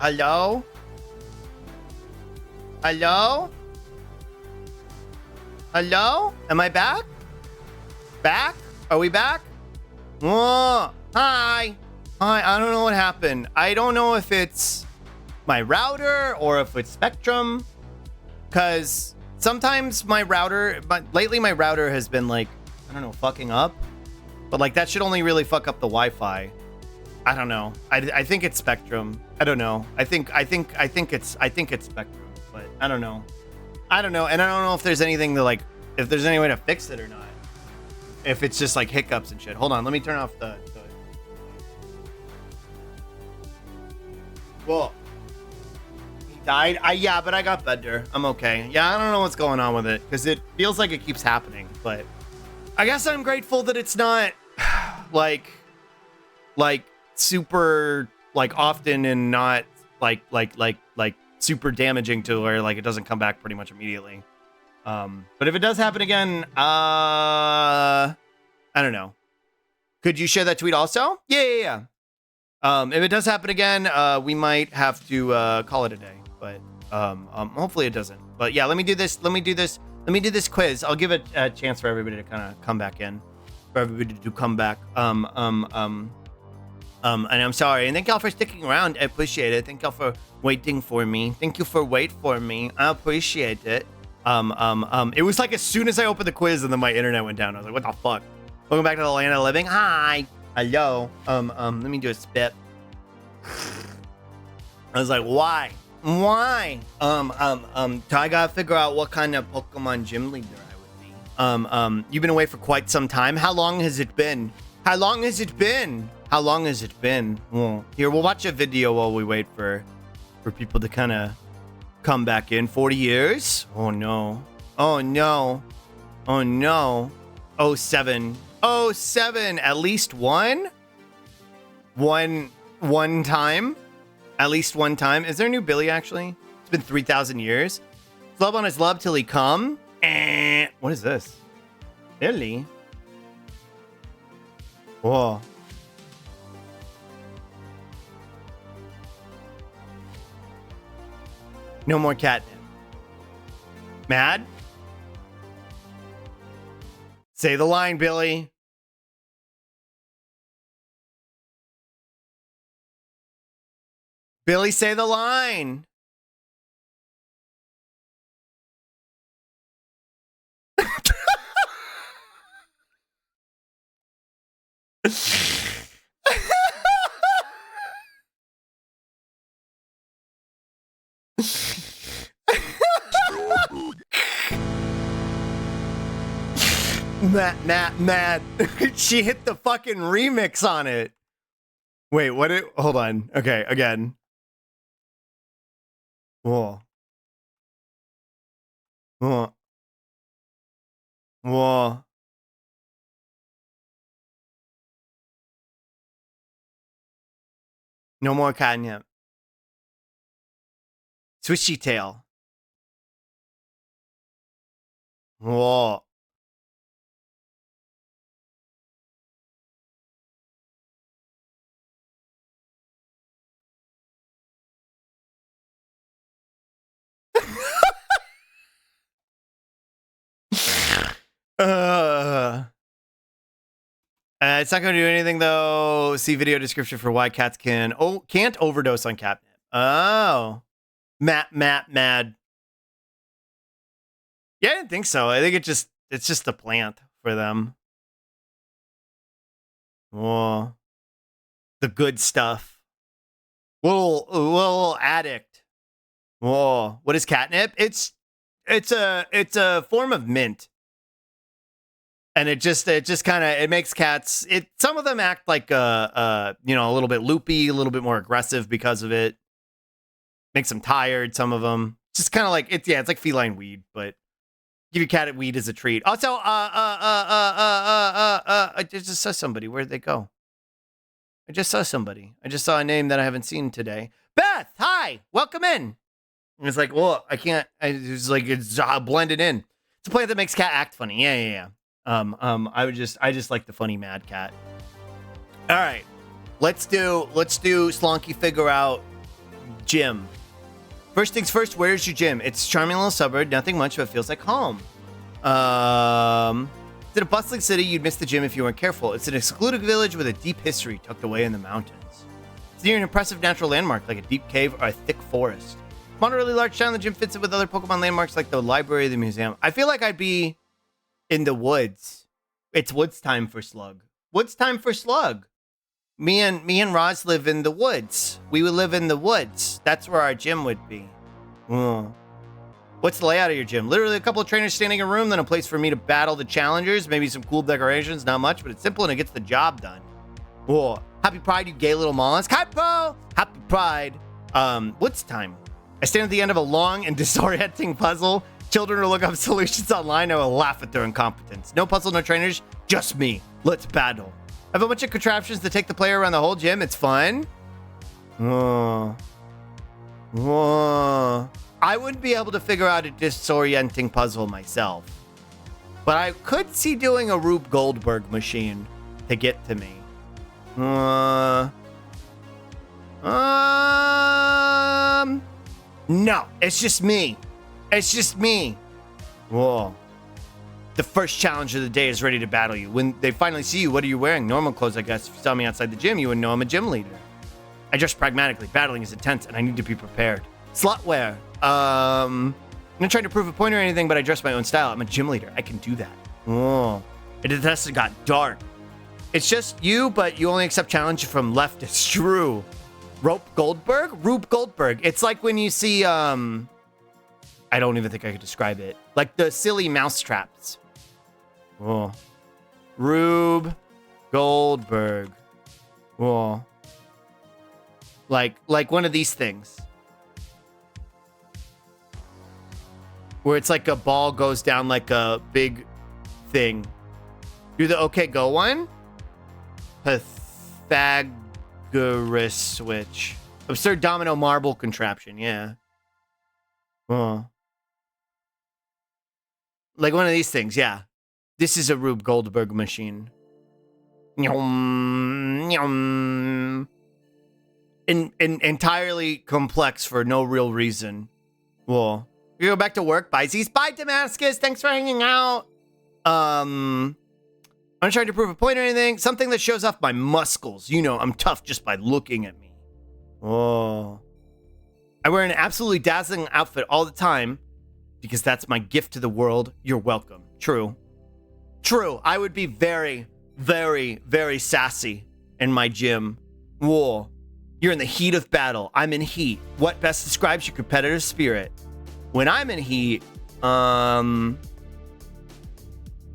Hello? Hello? Hello? Am I back? Back? Are we back? Whoa. Hi. Hi, I don't know what happened. I don't know if it's my router or if it's Spectrum. Because sometimes my router, but lately my router has been like, I don't know, fucking up. But like that should only really fuck up the Wi-Fi. I don't know. I think it's Spectrum. I don't know. I think it's Spectrum, but I don't know. And I don't know if there's anything to like, if there's any way to fix it or not. If it's just like hiccups and shit. Hold on, let me turn off the Whoa. He died? Yeah, but I got better. I'm okay. Yeah, I don't know what's going on with it because it feels like it keeps happening, but I guess I'm grateful that it's not like super like often and not like super damaging to where like it doesn't come back pretty much immediately. But if it does happen again, I don't know. Could you share that tweet also? Yeah. If it does happen again, we might have to call it a day, but hopefully it doesn't. But yeah, let me do this quiz. I'll give it a chance for everybody to kind of come back in, for everybody to come back. And I'm sorry, and thank y'all for sticking around. I appreciate it. Thank y'all for waiting for me. Thank you for waiting for me. I appreciate it. It was like as soon as I opened the quiz and then my internet went down. I was like, what the fuck? Welcome back to the land of the living. Hi. Hello. Let me do a spit. I was like, why? I gotta figure out what kind of Pokemon gym leader I would be. You've been away for quite some time. How long has it been? Well, here, we'll watch a video while we wait for people to kind of come back in. 40 years? Oh no. 07. At least one time. At least one time. Is there a new Billy actually? It's been 3,000 years. Love on his love till he come. What is this? Billy? Whoa. No more catnip. Mad? Say the line, Billy. Billy, say the line. Matt. She hit the fucking remix on it. Wait, hold on. Okay, again. Whoa. No more catnip. Swishy tail. Whoa. It's not going to do anything though. See video description for why cats can't overdose on catnip. Oh, mad. Yeah, I didn't think so. I think it's just a plant for them. Whoa, the good stuff. Little addict. Whoa, what is catnip? It's a form of mint. And it just kind of, it makes cats, some of them act like a little bit loopy, a little bit more aggressive because of it. Makes them tired, some of them. Just kind of like, it's like feline weed, but give your cat weed as a treat. Also, I just saw somebody. Where'd they go? I just saw somebody. I just saw a name that I haven't seen today. Beth, hi, welcome in. And it's like, well, I can't, it's blended in. It's a plant that makes cat act funny. Yeah. I just like the funny mad cat. All right, let's do Slonky figure out Gym. First things first, where's your gym? It's a charming little suburb, nothing much, but feels like home. It's in a bustling city, you'd miss the gym if you weren't careful. It's in a secluded village with a deep history tucked away in the mountains. It's near an impressive natural landmark like a deep cave or a thick forest. I'm on a really large town, the gym fits in with other Pokemon landmarks like the library or the museum. I feel like I'd be in the woods. It's woods time for Slug. Woods time for Slug. Me and Roz live in the woods. We would live in the woods. That's where our gym would be. What's the layout of your gym? Literally a couple of trainers standing in a room, then a place for me to battle the challengers. Maybe some cool decorations, not much, but it's simple and it gets the job done. Whoa. Happy Pride, you gay little mollusk. Hi, Bo! Happy Pride. What's time? I stand at the end of a long and disorienting puzzle. Children will look up solutions online. I will laugh at their incompetence. No puzzle, no trainers, just me. Let's battle. I have a bunch of contraptions to take the player around the whole gym. It's fun. I wouldn't be able to figure out a disorienting puzzle myself. But I could see doing a Rube Goldberg machine to get to me. No, it's just me. It's just me. Whoa. The first challenge of the day is ready to battle you. When they finally see you, what are you wearing? Normal clothes, I guess. If you saw me outside the gym, you would know I'm a gym leader. I dress pragmatically. Battling is intense, and I need to be prepared. Slotwear. I'm not trying to prove a point or anything, but I dress my own style. I'm a gym leader. I can do that. Oh. It just got dark. It's just you, but you only accept challenge from leftists. True. Rube Goldberg. It's like when you see, I don't even think I could describe it. Like the silly mouse traps. Oh. Rube Goldberg. Oh. Like one of these things. Where it's like a ball goes down like a big thing. Do the OK Go one? Pythagoras switch. Absurd domino marble contraption, yeah. Oh. Like one of these things, yeah. This is a Rube Goldberg machine. Entirely complex for no real reason. Whoa. We go back to work. Bye, Z's. Bye, Damascus. Thanks for hanging out. I'm not trying to prove a point or anything. Something that shows off my muscles. You know, I'm tough just by looking at me. Oh. I wear an absolutely dazzling outfit all the time because that's my gift to the world. You're welcome. True. True. I would be very, very, very sassy in my gym. Whoa. You're in the heat of battle. I'm in heat. What best describes your competitive spirit? When I'm in heat,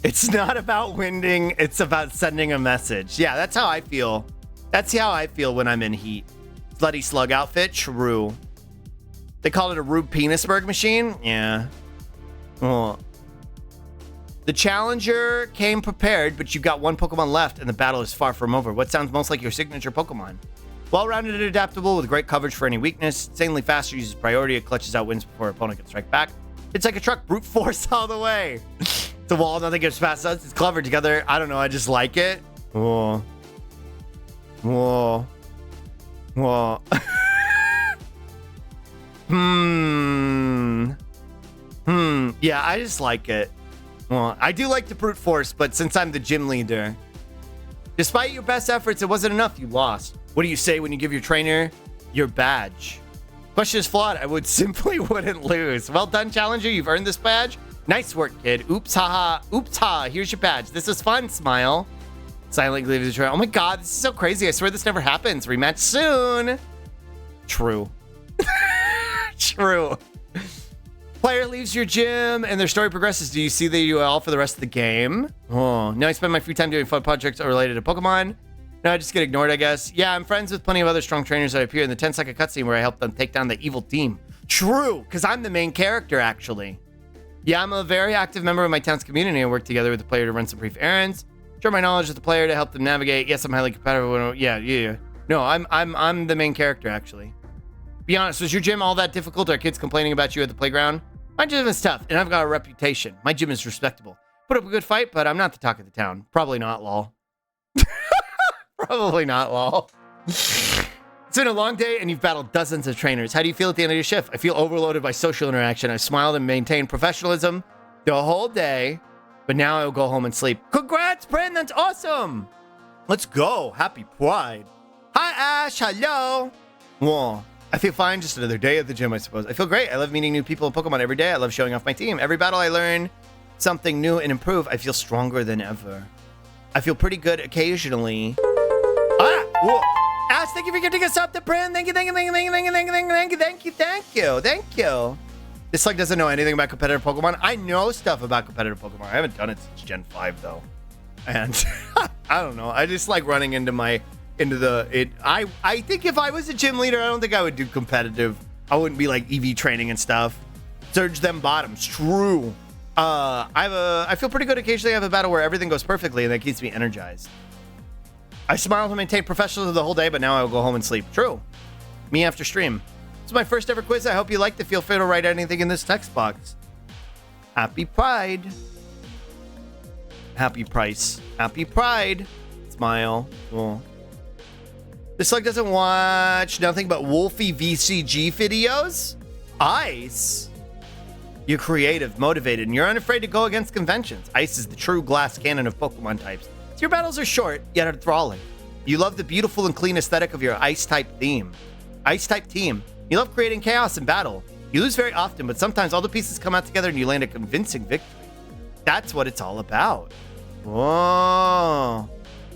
it's not about winning. It's about sending a message. Yeah, that's how I feel. That's how I feel when I'm in heat. Slutty slug outfit. True. They call it a Rube Penisberg machine. Yeah. Oh. The challenger came prepared, but you've got one Pokemon left and the battle is far from over. What sounds most like your signature Pokemon? Well-rounded and adaptable with great coverage for any weakness. Insanely fast, uses priority. It clutches out wins before opponent can strike back. It's like a truck, brute force all the way. It's a wall, nothing gets past us. It's clever together. I don't know, I just like it. Whoa. Whoa. Whoa. Yeah, I just like it. Well, I do like the brute force, but since I'm the gym leader, despite your best efforts, it wasn't enough. You lost. What do you say when you give your trainer your badge? Question is flawed. I would simply wouldn't lose. Well done, challenger. You've earned this badge. Nice work, kid. Oops, haha. Oops, ha. Here's your badge. This is fun. Smile. Silently leaves the trail. Oh my god, this is so crazy. I swear this never happens. Rematch soon. True. True. Player leaves your gym and their story progresses. Do you see the UL for the rest of the game? Oh, now I spend my free time doing fun projects related to Pokemon. No, I just get ignored, I guess. Yeah, I'm friends with plenty of other strong trainers that appear in the 10-second cutscene where I help them take down the evil team. True, because I'm the main character, actually. Yeah, I'm a very active member of my town's community. I work together with the player to run some brief errands. Share my knowledge with the player to help them navigate. Yes, I'm highly competitive. Yeah. No, I'm the main character, actually. Be honest, was your gym all that difficult? Are kids complaining about you at the playground? My gym is tough, and I've got a reputation. My gym is respectable. Put up a good fight, but I'm not the talk of the town. Probably not, lol. Probably not, lol. It's been a long day and you've battled dozens of trainers. How do you feel at the end of your shift? I feel overloaded by social interaction. I smiled and maintained professionalism the whole day, but now I'll go home and sleep. Congrats, Bryn. That's awesome. Let's go. Happy Pride. Hi, Ash. Hello. Whoa. I feel fine. Just another day at the gym, I suppose. I feel great. I love meeting new people in Pokemon every day. I love showing off my team. Every battle I learn something new and improve. I feel stronger than ever. I feel pretty good occasionally. Ah! Whoa. Ash, thank you for giving us up to Bryn. Thank you. This like doesn't know anything about competitive Pokemon. I know stuff about competitive Pokemon. I haven't done it since Gen 5 though. And I don't know. I just like running into I think if I was a gym leader, I don't think I would do competitive. I wouldn't be like EV training and stuff. Surge them bottoms. True. I feel pretty good occasionally. I have a battle where everything goes perfectly and that keeps me energized. I smile to maintain professionalism the whole day, but now I will go home and sleep. True. Me after stream. This is my first ever quiz. I hope you liked it. Feel free to write anything in this text box. Happy Pride. Happy Price. Happy Pride. Smile. Cool. This like doesn't watch nothing but Wolfie VCG videos. Ice. You're creative, motivated, and you're unafraid to go against conventions. Ice is the true glass cannon of Pokemon types. So your battles are short, yet enthralling. You love the beautiful and clean aesthetic of your Ice-type theme. Ice-type team. You love creating chaos in battle. You lose very often, but sometimes all the pieces come out together and you land a convincing victory. That's what it's all about. Whoa.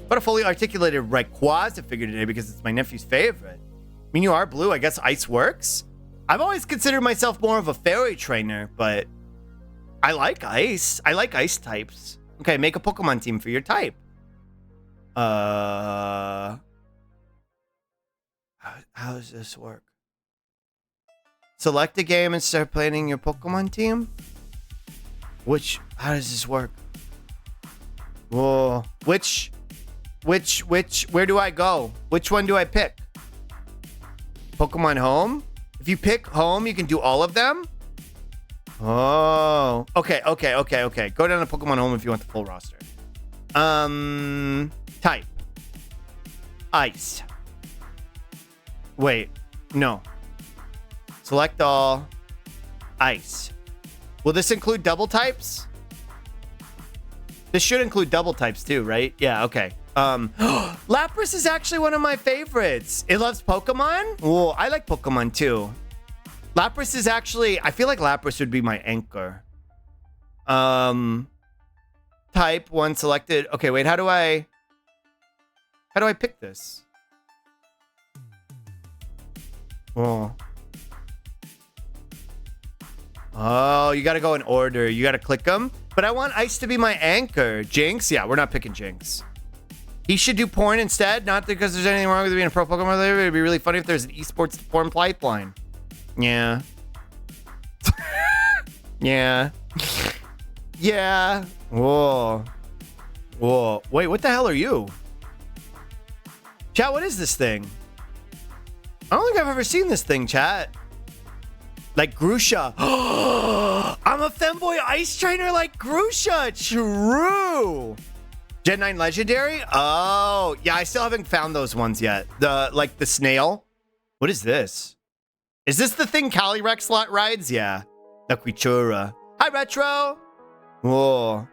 But a fully articulated Rayquaza figure today because it's my nephew's favorite. I mean, you are blue. I guess ice works. I've always considered myself more of a fairy trainer, but I like ice. I like ice types. Okay, make a Pokemon team for your type. How does this work? Select a game and start planning your Pokemon team? How does this work? Whoa. Where do I go? Which one do I pick? Pokemon Home? If you pick Home, you can do all of them? Oh. Okay. Go down to Pokemon Home if you want the full roster. Type. Ice. Wait. No. Select all. Ice. Will this include double types? This should include double types too, right? Yeah, okay. Lapras is actually one of my favorites. It loves Pokemon? Oh, I like Pokemon too. Lapras is actually, I feel like Lapras would be my anchor. Type 1 selected. Okay, wait, how do I pick this? Oh, you gotta go in order. You gotta click them. But I want Ice to be my anchor. Jinx? Yeah, we're not picking Jinx. He should do porn instead, not because there's anything wrong with being a pro Pokemon player. It'd be really funny if there's an esports porn pipeline. Yeah. Yeah. Yeah. Whoa. Wait, what the hell are you? Chat, what is this thing? I don't think I've ever seen this thing, chat. Like Grusha. I'm a femboy ice trainer like Grusha. True. Gen 9 Legendary? Oh, yeah, I still haven't found those ones yet. The snail. What is this? Is this the thing Calyrex rides? Yeah. The Quichura. Hi, Retro. Whoa.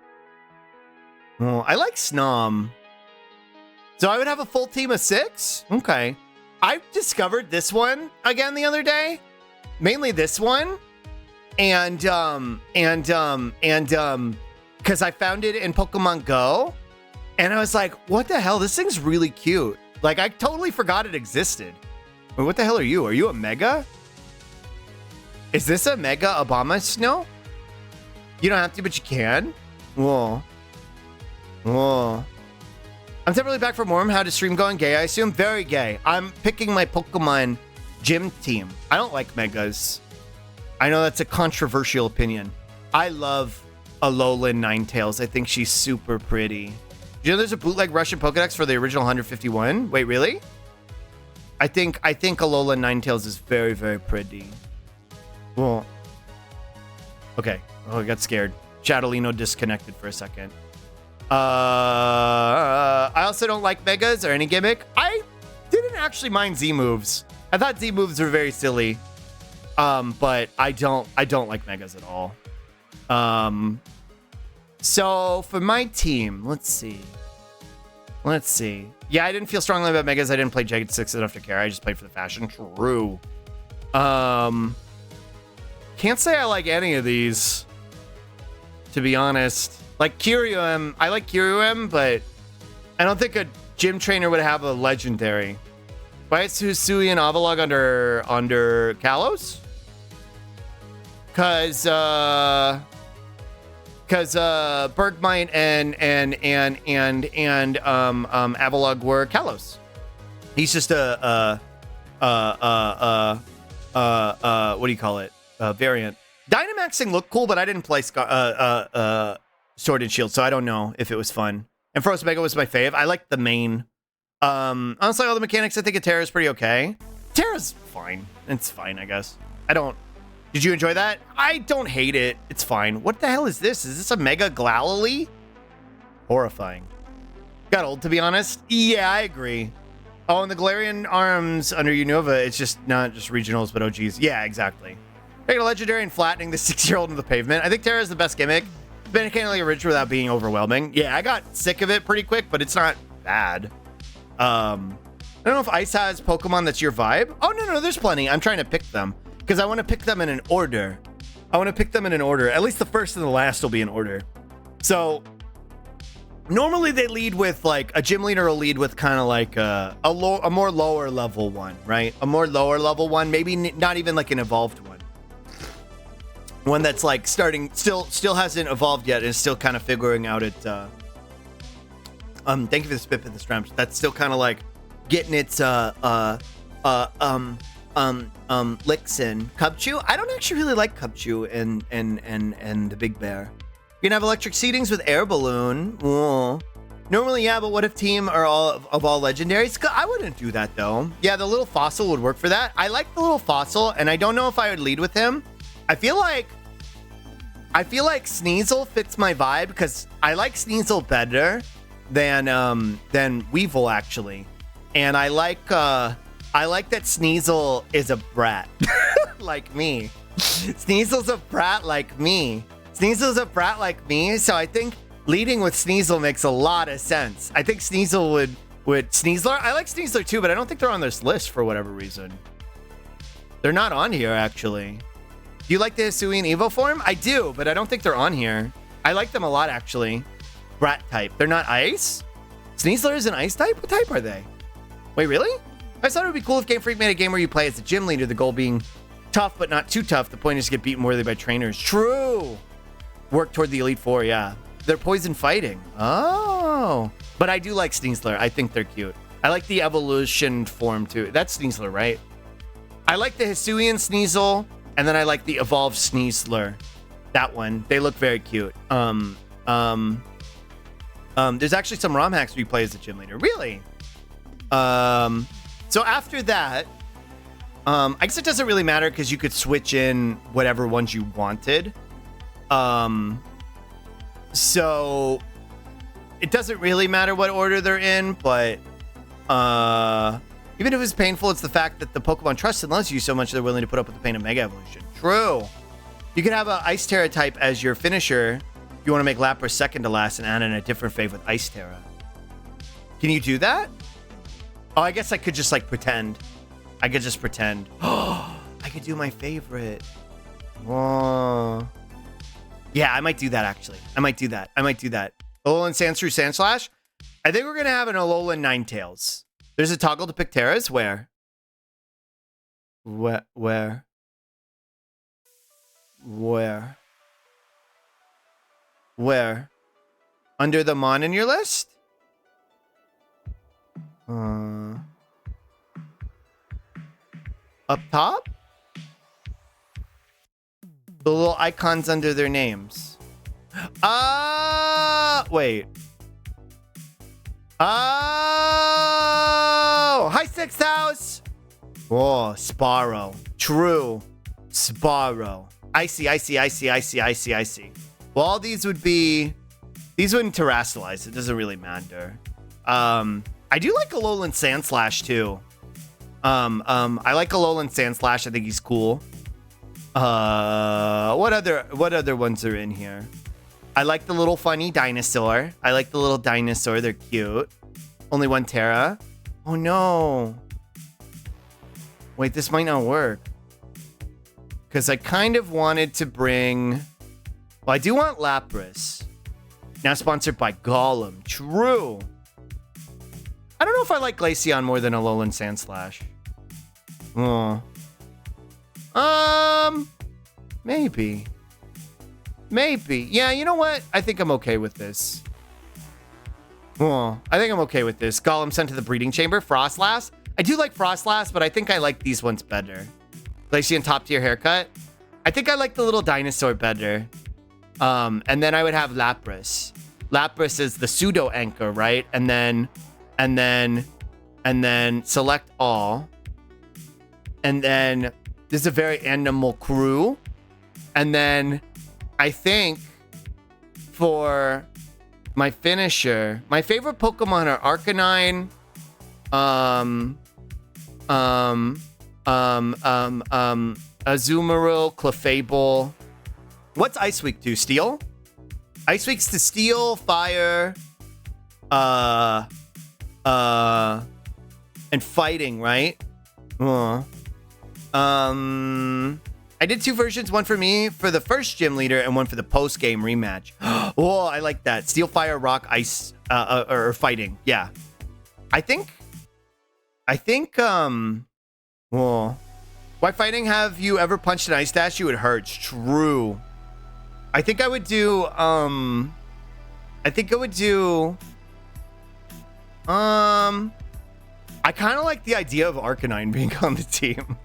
I like Snom. So I would have a full team of 6? Okay. I discovered this one again the other day. Mainly this one. And because I found it in Pokemon Go. And I was like, what the hell? This thing's really cute. Like, I totally forgot it existed. Wait, what the hell are you? Are you a Mega? Is this a Mega Obama Snow? You don't have to, but you can. Whoa. I'm temporarily back from Worm. How to stream going? Gay, I assume? Very gay. I'm picking my Pokemon gym team. I don't like Megas. I know that's a controversial opinion. I love Alolan Ninetales. I think she's super pretty. Do you know there's a bootleg Russian Pokedex for the original 151? Wait, really? I think Alolan Ninetales is very, very pretty. Well, okay. Oh, I got scared. Shadowlino disconnected for a second. I also don't like Megas or any gimmick. I didn't didn't actually mind Z moves. I thought Z moves were very silly. But I don't like megas at all. So for my team, let's see. Yeah, I didn't feel strongly about megas. I didn't play Jagged Six enough to care. I just played for the fashion. True. Can't say I like any of these, to be honest. Like Kyurem, I like Kyurem, but I don't think a gym trainer would have a legendary. Why is Hisui and Avalog under Kalos? Cause Bergmite and Avalog were Kalos. He's just what do you call it? Variant. Dynamaxing looked cool, but I didn't play Sword and Shield, so I don't know if it was fun. And Frost Mega was my fave. I liked the main. Honestly, all the mechanics, I think Terra is pretty okay. Terra's fine. It's fine, I guess. Did you enjoy that? I don't hate it. It's fine. What the hell is this? Is this a Mega Glalie? Horrifying. Got old, to be honest. Yeah, I agree. Oh, and the Galarian arms under Unova, it's just not just regionals, but OGs. Yeah, exactly. Taking a legendary and flattening the 6-year-old in the pavement. I think Terra is the best gimmick. Mechanically rich without being overwhelming. Yeah, I got sick of it pretty quick, but it's not bad. I don't know if Ice has Pokemon that's your vibe. Oh, no, there's plenty. I'm trying to pick them because I want to pick them in an order. At least the first and the last will be in order. So normally they lead with like a gym leader will lead with kind of like a more lower level one, right? A more lower level one, maybe not even like an evolved one. One that's like starting, still hasn't evolved yet and is still kind of figuring out it. Thank you for the spit for the stramps. That's still kind of like getting its licks in. Cubchoo? I don't actually really like Cubchoo and the Big Bear. You can have electric seedings with Air Balloon. Ooh. Normally, yeah, but what if team are all legendaries? I wouldn't do that though. Yeah, the little fossil would work for that. I like the little fossil, and I don't know if I would lead with him. I feel like Sneasel fits my vibe because I like Sneasel better than Weevil actually, and I like that Sneasel is a brat like me. Sneasel's a brat like me. So I think leading with Sneasel makes a lot of sense. I think Sneasel would Sneasler. I like Sneasler too, but I don't think they're on this list for whatever reason. They're not on here actually. Do you like the Hisui and Evo form? I do, but I don't think they're on here. I like them a lot, actually. Brat type. They're not ice? Sneasler is an ice type? What type are they? Wait, really? I thought it would be cool if Game Freak made a game where you play as a gym leader, the goal being tough, but not too tough. The point is to get beaten worthy by trainers. True! Work toward the Elite Four, yeah. They're poison fighting. Oh. But I do like Sneasler. I think they're cute. I like the evolution form, too. That's Sneasler, right? I like the Hisuian Sneasel. And then I like the evolved Sneasler. That one. They look very cute. There's actually some ROM hacks where you play as a gym leader. Really? So after that, I guess it doesn't really matter because you could switch in whatever ones you wanted. So it doesn't really matter what order they're in, but even if it's painful, it's the fact that the Pokemon trust and loves you so much they're willing to put up with the pain of Mega Evolution. True. You could have an Ice Terra type as your finisher if you want to make Lapras second to last and add in a different fave with Ice Terra. Can you do that? Oh, I guess I could just like pretend. I could just pretend. Oh, I could do my favorite. Whoa. Yeah, I might do that actually. I might do that. Alolan Sandshrew Sandslash. I think we're going to have an Alolan Ninetales. There's a toggle to pick Terras. Where? Under the Mon in your list? Up top? The little icons under their names. Wait. Oh, hi, Sixth House. Oh, Sparrow. True. Sparrow. I see. Well, all these wouldn't terrasilize. It doesn't really matter. I do like Alolan Sandslash too. I like Alolan Sandslash. I think he's cool. What other ones are in here? I like the little funny dinosaur. They're cute. Only 1 Terra. Oh no. Wait, this might not work. Because I kind of wanted to bring... Well, I do want Lapras. Now sponsored by Golem. True. I don't know if I like Glaceon more than Alolan Sandslash. Oh. Maybe. Yeah, you know what? I think I'm okay with this. Oh, I think I'm okay with this. Golem sent to the breeding chamber. Frostlass. I do like Frostlass, but I think I like these ones better. Glaceon top tier haircut. I think I like the little dinosaur better. And then I would have Lapras. Lapras is the pseudo anchor, right? And then select all. And then this is a very animal crew. And then I think for my finisher, my favorite Pokemon are Arcanine, Azumarill, Clefable. What's Ice Week to? Steel? Ice Week's to Steel, Fire, and Fighting, right? I did 2 versions, one for me for the first gym leader and one for the post-game rematch. Oh, I like that. Steel, Fire, Rock, Ice, or Fighting. Yeah. I think, well, why Fighting? Have you ever punched an ice statue? It hurts. True. I think I would do, I kind of like the idea of Arcanine being on the team.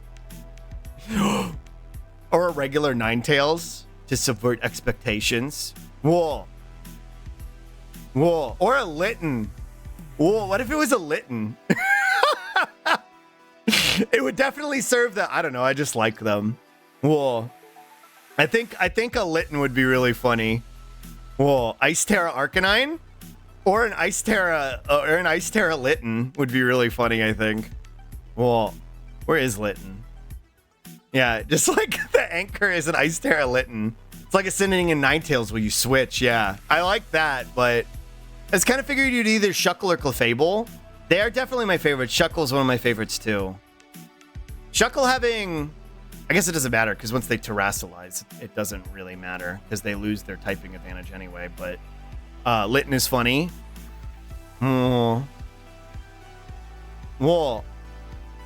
Or a regular Ninetales to subvert expectations. Whoa. Or a Litten. Whoa, what if it was a Litten? It would definitely serve that. I don't know. I just like them. Whoa. I think a Litten would be really funny. Whoa, Ice Terra Arcanine? Or an Ice Terra Litten would be really funny, I think. Whoa. Where is Litten? Yeah, just like the anchor is an Ice Terra Litten. It's like ascending in Ninetales where you switch. Yeah, I like that, but I just kind of figured you'd either Shuckle or Clefable. They are definitely my favorites. Shuckle's one of my favorites too. Shuckle having... I guess it doesn't matter because once they terrasilize, it doesn't really matter because they lose their typing advantage anyway, but Litten is funny. Oh. Well,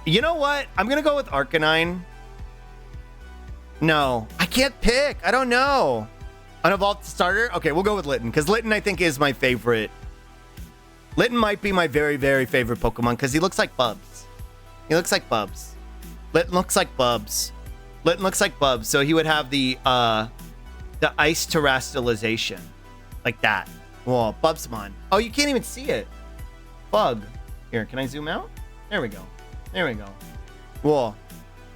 you know what? I'm going to go with Arcanine. No, I can't pick. I don't know. Unevolved starter? Okay, we'll go with Litten because Litten, I think, is my favorite. Litten might be my very, very favorite Pokemon because he looks like Bubs. Litten looks like Bubs. Litten looks like Bubs, so he would have the ice terrestrialization. Like that. Whoa, Bubsmon. Oh, you can't even see it. Bug. Here, can I zoom out? There we go. Whoa.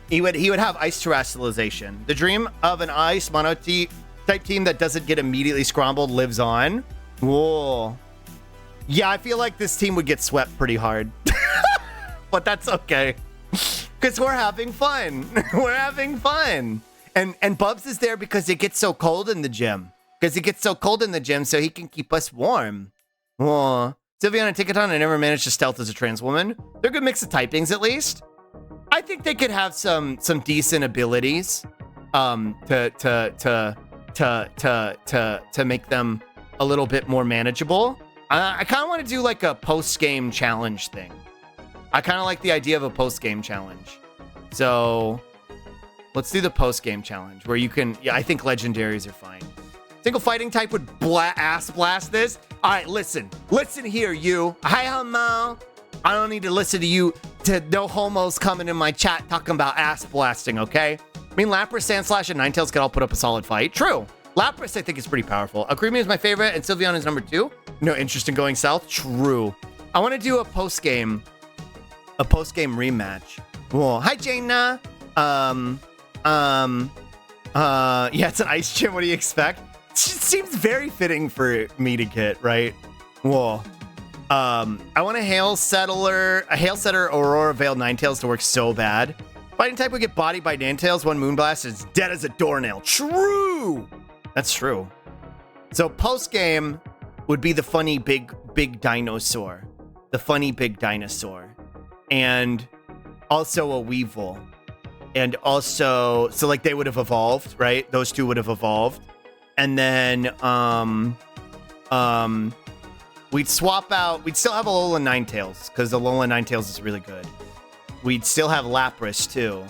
He would have ice terrestrialization. The dream of an ice mono-type team that doesn't get immediately scrambled lives on. Whoa. Yeah, I feel like this team would get swept pretty hard. But that's okay. Because we're having fun. And Bubs is there because it gets so cold in the gym. So he can keep us warm. Whoa. Sylveon and Tickaton, I never managed to stealth as a trans woman. They're a good mix of typings, at least. I think they could have some decent abilities to make them a little bit more manageable. I kind of want to do like a post-game challenge thing. I kind of like the idea of a post-game challenge. So let's do the post-game challenge where you can, yeah, I think legendaries are fine. Single fighting type would ass blast this. All right, listen here, you. Hi, homo. I don't need to listen to you, to no homos coming in my chat talking about ass blasting, okay? I mean, Lapras, Sandslash, and Ninetales could all put up a solid fight. True. Lapras, I think, is pretty powerful. Alcremia is my favorite, and Sylveon is number 2. No interest in going south. True. I want to do a post-game rematch. Whoa. Hi, Jaina. Yeah, it's an ice gym. What do you expect? It seems very fitting for me to get, right? Whoa. I want a Hail Settler Aurora Veil Ninetales to work so bad. Fighting type would get bodied by Ninetales. One Moonblast is dead as a doornail. True! That's true. So post-game would be the funny big dinosaur. The funny big dinosaur. And also a Weevil. And also, so like they would have evolved, right? Those two would have evolved. And then, we'd swap out, we'd still have Alola Ninetales, because the Alola Ninetales is really good. We'd still have Lapras too.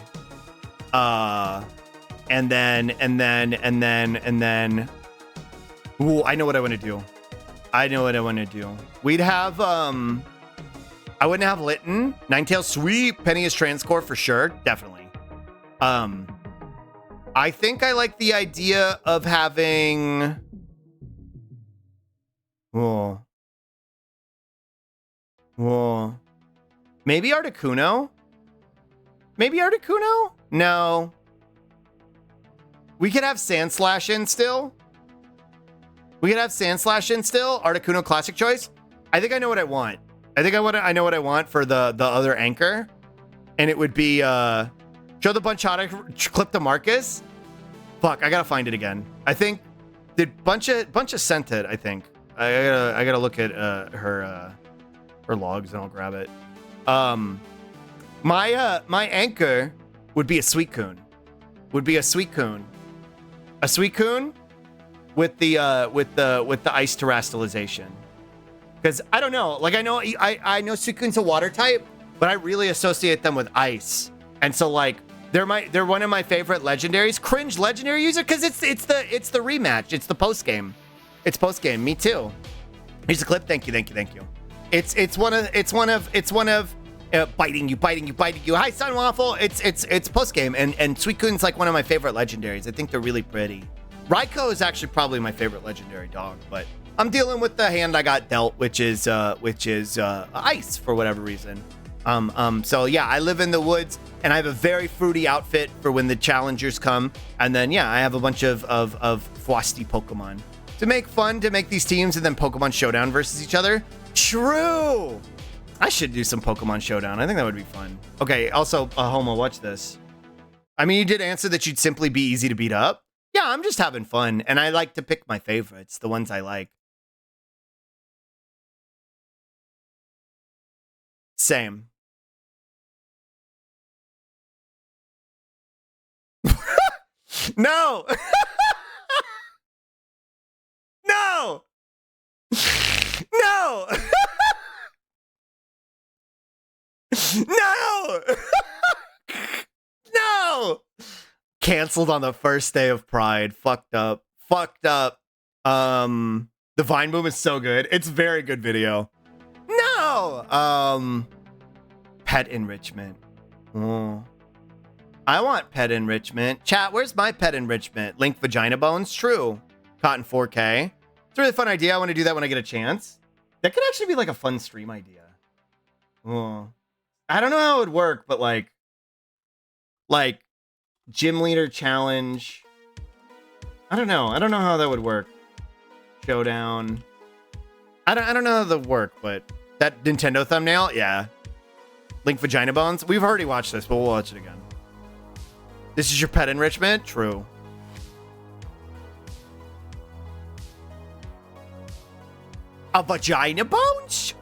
And then, ooh, I know what I want to do. We'd have, I wouldn't have Litten. Ninetales, sweet. Penny is Transcore for sure. Definitely. I think I like the idea of having, whoa. Maybe Articuno? No. We could have Sandslash in still. Articuno classic choice. I think I know what I want. I know what I want for the other anchor. And it would be show the Bunchata clip to Marcus. Fuck, I gotta find it again. I think did Buncha sent it, I think. I gotta look at her logs and I'll grab it. My anchor would be a Suicune. A Suicune with the ice terastallization. Because I don't know, like I know Suicune's a water type, but I really associate them with ice. And so like they're one of my favorite legendaries. Cringe legendary user because it's the rematch. It's the post game. Me too. Here's a clip. Thank you. It's one of biting you. Hi, Sun Waffle. It's post game, and Suicune's like one of my favorite legendaries. I think they're really pretty. Raikou is actually probably my favorite legendary dog, but I'm dealing with the hand I got dealt, which is ice for whatever reason. So yeah, I live in the woods, and I have a very fruity outfit for when the challengers come, and then yeah, I have a bunch of Fwosty Pokemon to make these teams, and then Pokemon Showdown versus each other. True. I should do some Pokemon Showdown. I think that would be fun. Okay, also, Homo, watch this. I mean, you did answer that you'd simply be easy to beat up. Yeah, I'm just having fun, and I like to pick my favorites, the ones I like. Same. No! No! No! No! No! Canceled on the first day of Pride. Fucked up. The Vine Boom is so good. It's a very good video. No! Pet enrichment. Oh. I want pet enrichment. Chat, where's my pet enrichment? Link vagina bones? True. Cotton 4K. It's a really fun idea. I want to do that when I get a chance. That could actually be like a fun stream idea. Oh. I don't know how it would work, but like gym leader challenge. I don't know how that would work. Showdown. I don't know how that would work, but that Nintendo thumbnail, yeah. Link vagina bones. We've already watched this, but we'll watch it again. This is your pet enrichment? True. A vagina bones?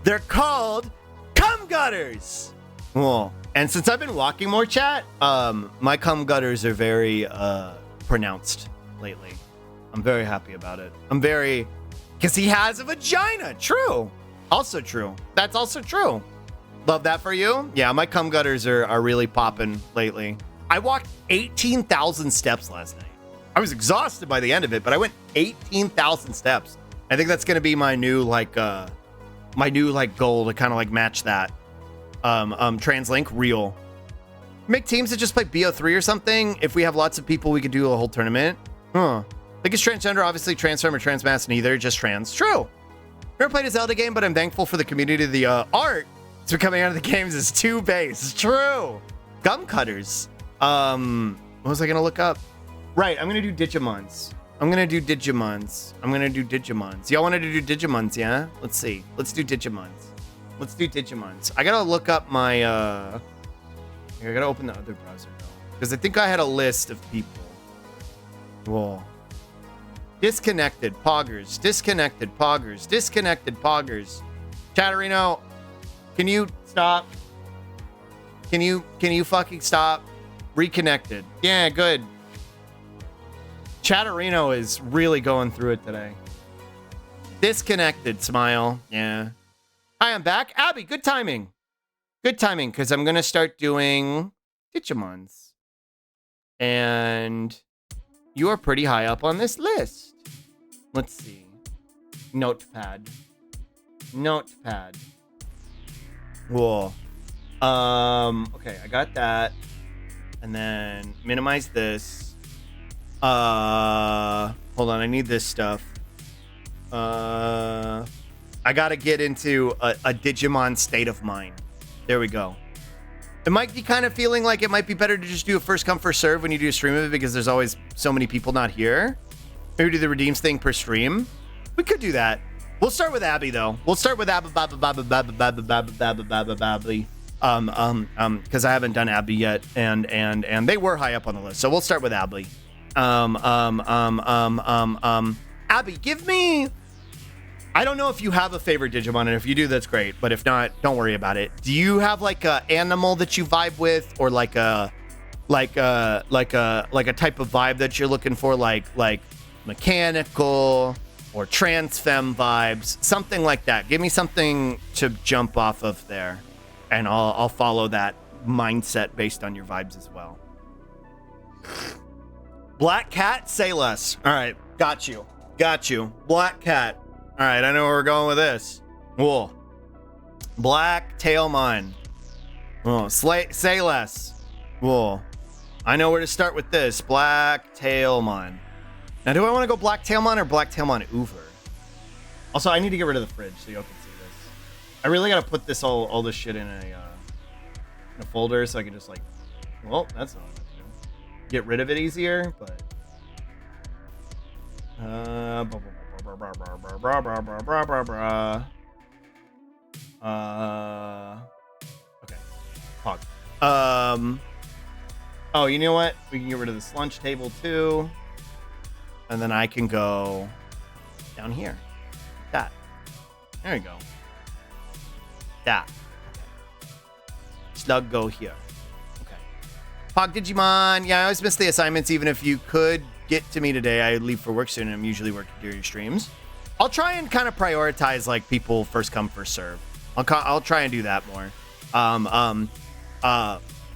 They're called cum gutters. Well, and since I've been walking more, chat, my cum gutters are very pronounced lately. I'm very happy about it. Because he has a vagina. True. Also true. That's also true. Love that for you. Yeah, my cum gutters are really popping lately. I walked 18,000 steps last night. I was exhausted by the end of it, but I went 18,000 steps. I think that's gonna be my new goal to kind of like match that. Translink real. Make teams that just play BO3 or something. If we have lots of people, we could do a whole tournament. Huh. Think it's transgender, obviously transform or transmass, neither, just trans. True. Never played a Zelda game, but I'm thankful for the community. The art that's coming out of the games is too base. True. Gum cutters. What was I gonna look up? Right, I'm gonna do Digimons. I'm gonna do Digimons. Y'all wanted to do Digimons, yeah? Let's see. Let's do Digimons. I gotta look up my, I gotta open the other browser though. Because I think I had a list of people. Whoa. Disconnected poggers. Chatterino, can you stop? Can you fucking stop? Reconnected. Yeah, good. Chatterino is really going through it today. Disconnected, smile. Yeah. Hi, I'm back. Abby, good timing. Because I'm going to start doing Digimons. And you are pretty high up on this list. Let's see. Notepad. Whoa. Okay, I got that. And then minimize this. Hold on, I need this stuff. I gotta get into a Digimon state of mind. There we go. It might be kind of feeling like it might be better to just do a first come first serve when you do a stream of it because there's always so many people not here. Maybe do the redeems thing per stream. We could do that. We'll start with Abby though. We'll start with Abby. Because I haven't done Abby yet, and they were high up on the list, so we'll start with Abby. Abby, give me. I don't know if you have a favorite Digimon, and if you do, that's great. But if not, don't worry about it. Do you have like a animal that you vibe with, or like a type of vibe that you're looking for, like mechanical or trans femme vibes, something like that? Give me something to jump off of there, and I'll follow that mindset based on your vibes as well. Black cat, say less. All right, got you. Black cat. All right, I know where we're going with this. Whoa. Black Tailmon. Oh, say less. Whoa. I know where to start with this. Black Tailmon. Now, do I want to go Black Tailmon or Black Tailmon Uber? Also, I need to get rid of the fridge so y'all can see this. I really got to put this all this shit in a folder so I can just like, well, that's not what I'm gonna do. Get rid of it easier, but okay. Pog. Oh, you know what? We can get rid of this lunch table too. And then I can go down here. Like that. There you go. That. Okay. Slug go here. Okay. Pog Digimon. Yeah, I always miss the assignments. Even if you could get to me today, I leave for work soon and I'm usually working during your streams. I'll try and kind of prioritize like people first come, first serve. I'll try and do that more.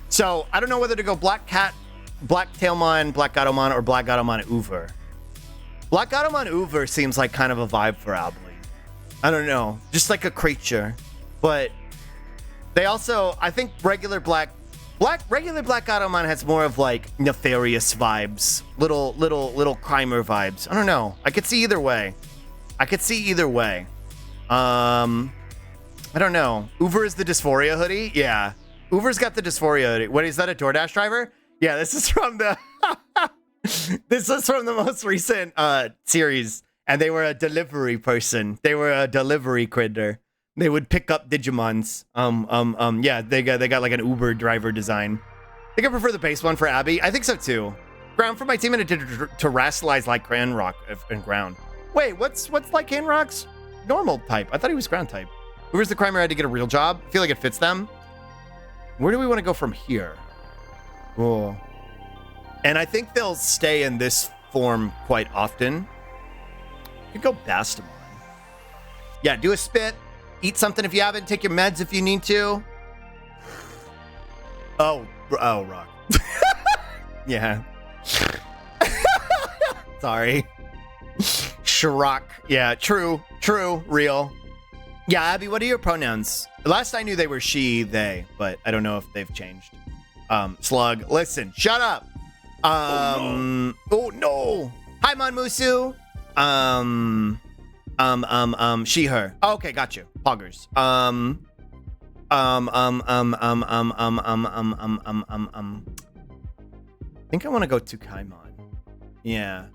So I don't know whether to go Black Cat, Black Tailmon, Black Gatomon, or Black Gatomon Uber. Black Gatomon Uber seems like kind of a vibe for Ably. I don't know, just like a creature. But they also, I think regular Black Gatomon has more of like nefarious vibes, little crimer vibes. I don't know. I could see either way. I don't know. Uber is the dysphoria hoodie. Yeah. Uber's got the dysphoria hoodie. What is that? A DoorDash driver? Yeah, this is from the most recent series, and they were a delivery person. They were a delivery critter. They would pick up Digimons. Yeah, they got like an Uber driver design. I think I prefer the base one for Abby. I think so too. Ground for my team, and it did terrestrialize like Rock and ground. Wait, what's like Rock's normal type? I thought he was ground type. Uber's the crimer had to get a real job. I feel like it fits them. Where do we want to go from here? Oh. And I think they'll stay in this form quite often. You could go Bastamon. Yeah, do a spit. Eat something if you haven't. Take your meds if you need to. Oh, Rock. Yeah. Sorry. Shrock. Yeah, true, real. Yeah, Abby, what are your pronouns? Last I knew they were she, they, but I don't know if they've changed. Slug, listen, shut up. Oh no. Hi, Monmusu. She, her. Oh, okay, got you. Poggers. I think I want to go to Kaimon. Yeah.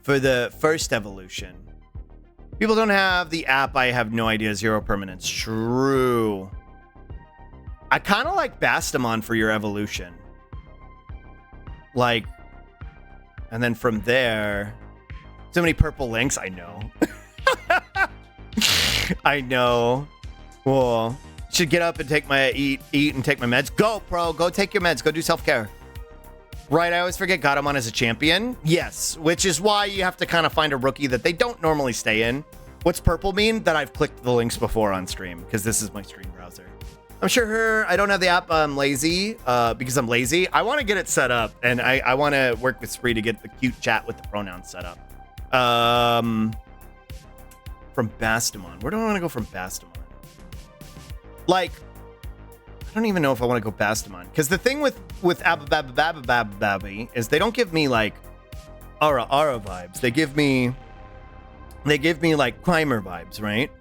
for the first evolution. People don't have the app. I have no idea. 0 permanence. True. I kind of like Bastamon for your evolution. Like, and then from there, so many purple links. I know. I know. Well, should get up and take my eat and take my meds. Go, bro. Go take your meds. Go do self-care. Right, I always forget Gatomon as a champion. Yes, which is why you have to kind of find a rookie that they don't normally stay in. What's purple mean? That I've clicked the links before on stream, because this is my stream browser. I'm sure I don't have the app. I'm lazy because I'm lazy. I want to get it set up, and I want to work with Spree to get the cute chat with the pronouns set up. From Bastamon. Where do I want to go from Bastamon? Like, I don't even know if I want to go Bastamon, because the thing with Abababababababby is they don't give me like Ara vibes. They give me like Primer vibes, right?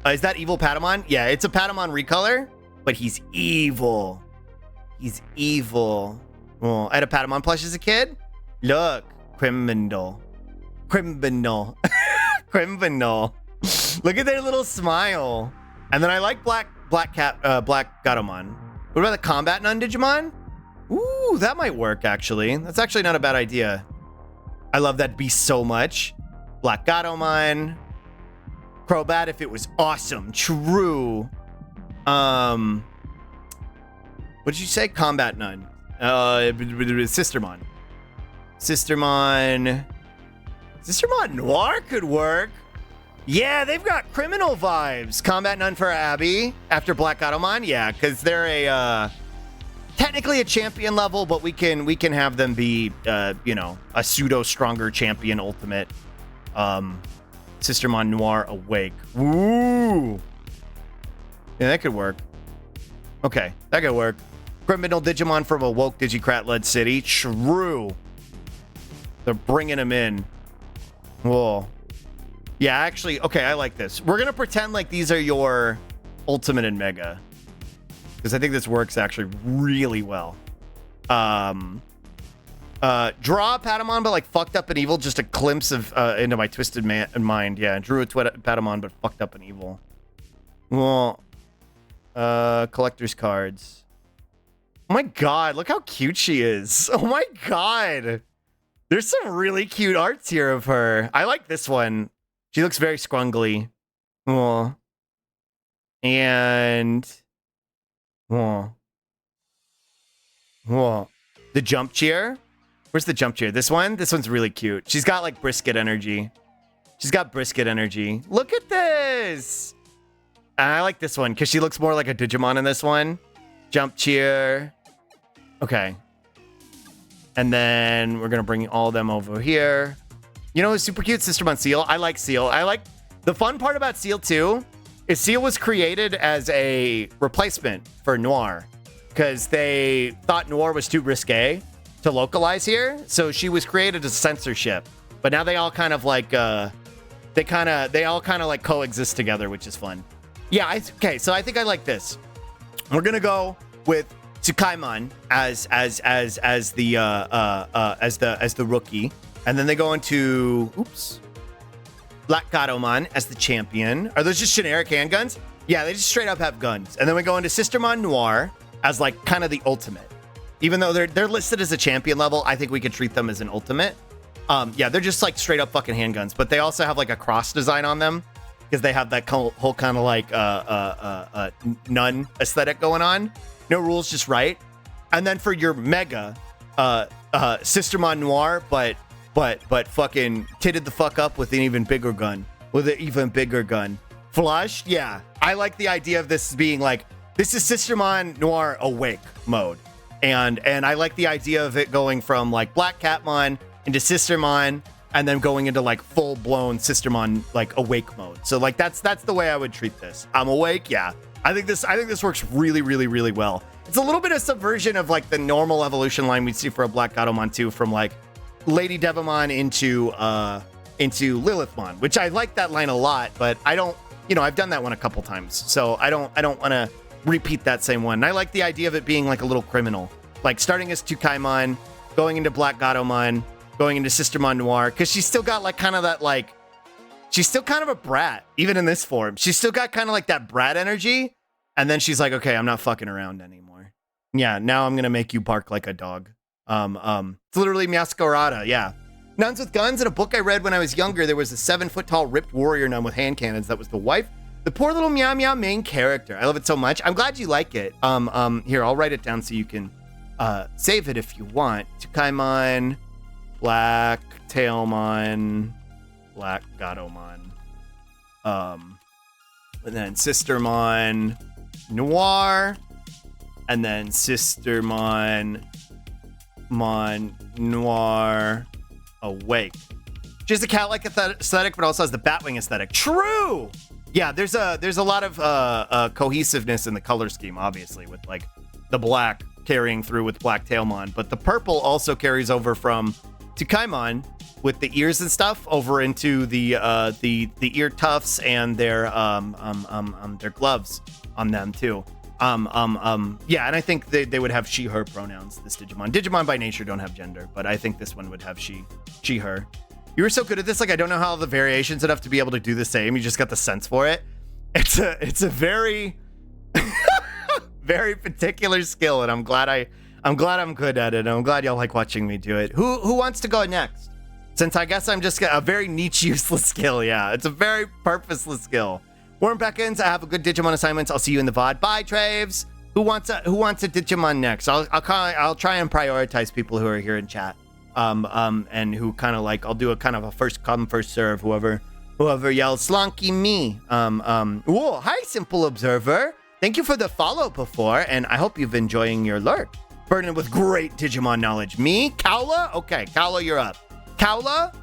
Is that evil Patamon? Yeah, it's a Patamon recolor, but he's evil. He's evil. Oh, I had a Patamon plush as a kid. Look, criminal. Criminal. Look at their little smile. And then I like Black Gatomon. What about the Combat Nun Digimon? Ooh, that might work, actually. That's actually not a bad idea. I love that beast so much. Black Gatomon. Crobat if it was awesome. True. What did you say? Combat Nun. Sistermon. Sistermon Noir could work. Yeah, they've got criminal vibes. Combat Nun for Abby after Black Gatomon. Yeah, because they're a technically a champion level, but we can have them be you know, a pseudo stronger champion ultimate. Sistermon Noir Awake. Woo! Yeah, that could work. Okay, that could work. Criminal Digimon from a woke Digicrat-led city. True. They're bringing him in. Whoa. Yeah, actually, okay, I like this. We're going to pretend like these are your Ultimate and Mega, because I think this works actually really well. Draw a Patamon, but like fucked up and evil. Just a glimpse of into my twisted mind. Yeah, drew a Patamon, but fucked up and evil. Well, collector's cards. Oh my god, look how cute she is. Oh my god. There's some really cute arts here of her. I like this one. She looks very scrungly. Oh. And... Oh. Oh. The jump cheer? Where's the jump cheer? This one? This one's really cute. She's got like brisket energy. She's got brisket energy. Look at this! And I like this one because she looks more like a Digimon in this one. Jump cheer. Okay. And then we're going to bring all of them over here. You know, it's super cute, Sistermon Seal. I like Seal. I like... The fun part about Seal, too, is Seal was created as a replacement for Noir, because they thought Noir was too risque to localize here. So she was created as censorship. But now they all kind of like... They all kind of like coexist together, which is fun. Yeah, okay, so I think I like this. We're going to go with Tsukaimon as the rookie. And then they go into, Black Gatomon as the champion. Are those just generic handguns? Yeah, they just straight up have guns. And then we go into Sistermon Noir as like kind of the ultimate. Even though they're listed as a champion level, I think we could treat them as an ultimate. Yeah, they're just like straight up fucking handguns, but they also have like a cross design on them because they have that whole kind of like nun aesthetic going on. No rules, just right. And then for your mega, Sistermon Noir, but fucking titted the fuck up with an even bigger gun. Flushed? Yeah. I like the idea of this being like, this is Sistermon Noir Awake mode. And I like the idea of it going from like Black Catmon into Sistermon and then going into like full-blown Sistermon like Awake mode. So like that's the way I would treat this. I'm awake, yeah. I think this works really, really, really well. It's a little bit of subversion of like the normal evolution line we'd see for a Black Gatomon 2 from like Lady Devamon into Lilithmon, which I like that line a lot, but I don't, you know, I've done that one a couple times, so I don't want to repeat that same one. And I like the idea of it being like a little criminal, like starting as Tsukaimon, going into Black Gatomon, going into Sistermon Noir, because she's still got like kind of that like, she's still kind of a brat, even in this form. She's still got kind of like that brat energy. And then she's like, okay, I'm not fucking around anymore. Yeah, now I'm gonna make you bark like a dog. It's literally Masquerada, yeah. Nuns with guns. In a book I read when I was younger, there was a 7-foot tall ripped warrior nun with hand cannons that was the wife. The poor little meow meow main character. I love it so much. I'm glad you like it. Here, I'll write it down so you can save it if you want. Tsukaimon, Black Tailmon, Black Gatomon. And then Sistermon Noir. And then Sistermon Noir Awake. She has the cat-like aesthetic, but also has the Batwing aesthetic. True! Yeah, there's a lot of cohesiveness in the color scheme, obviously, with like the black carrying through with Black Tailmon, but the purple also carries over from Tsukaimon with the ears and stuff over into the ear tufts and their gloves on them too. Yeah, and I think they would have she, her pronouns, this Digimon. Digimon by nature don't have gender, but I think this one would have she, her. You were so good at this, like I don't know how the variations enough to be able to do the same. You just got the sense for it. It's a very very particular skill, and I'm glad I'm good at it. And I'm glad y'all like watching me do it. Who wants to go next? Since I guess I'm just a very niche useless skill. Yeah, it's a very purposeless skill. Warren Beckons, I have a good Digimon assignments. I'll see you in the VOD. Bye, Traves. Who wants a Digimon next? I'll try and prioritize people who are here in chat. And who kind of like, I'll do a kind of a first come, first serve, whoever yells slonky me. Whoa, hi, Simple Observer. Thank you for the follow before, and I hope you've enjoying your lurk. Burdened with great Digimon knowledge. Me? Kaula? Okay, Kaula, you're up. Kaula?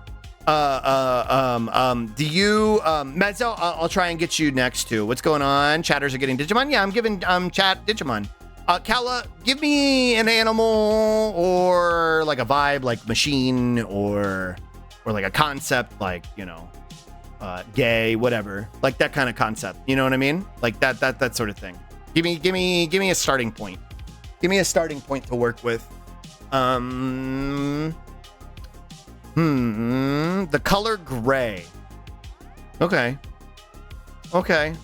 Do you, Mezzo, I'll try and get you next too. What's going on? Chatters are getting Digimon? Yeah, I'm giving, chat Digimon. Kaula, give me an animal or like a vibe, like machine or like a concept, like, you know, gay, whatever, like that kind of concept. You know what I mean? Like that sort of thing. Give me a starting point. Give me a starting point to work with. The color gray. Okay. I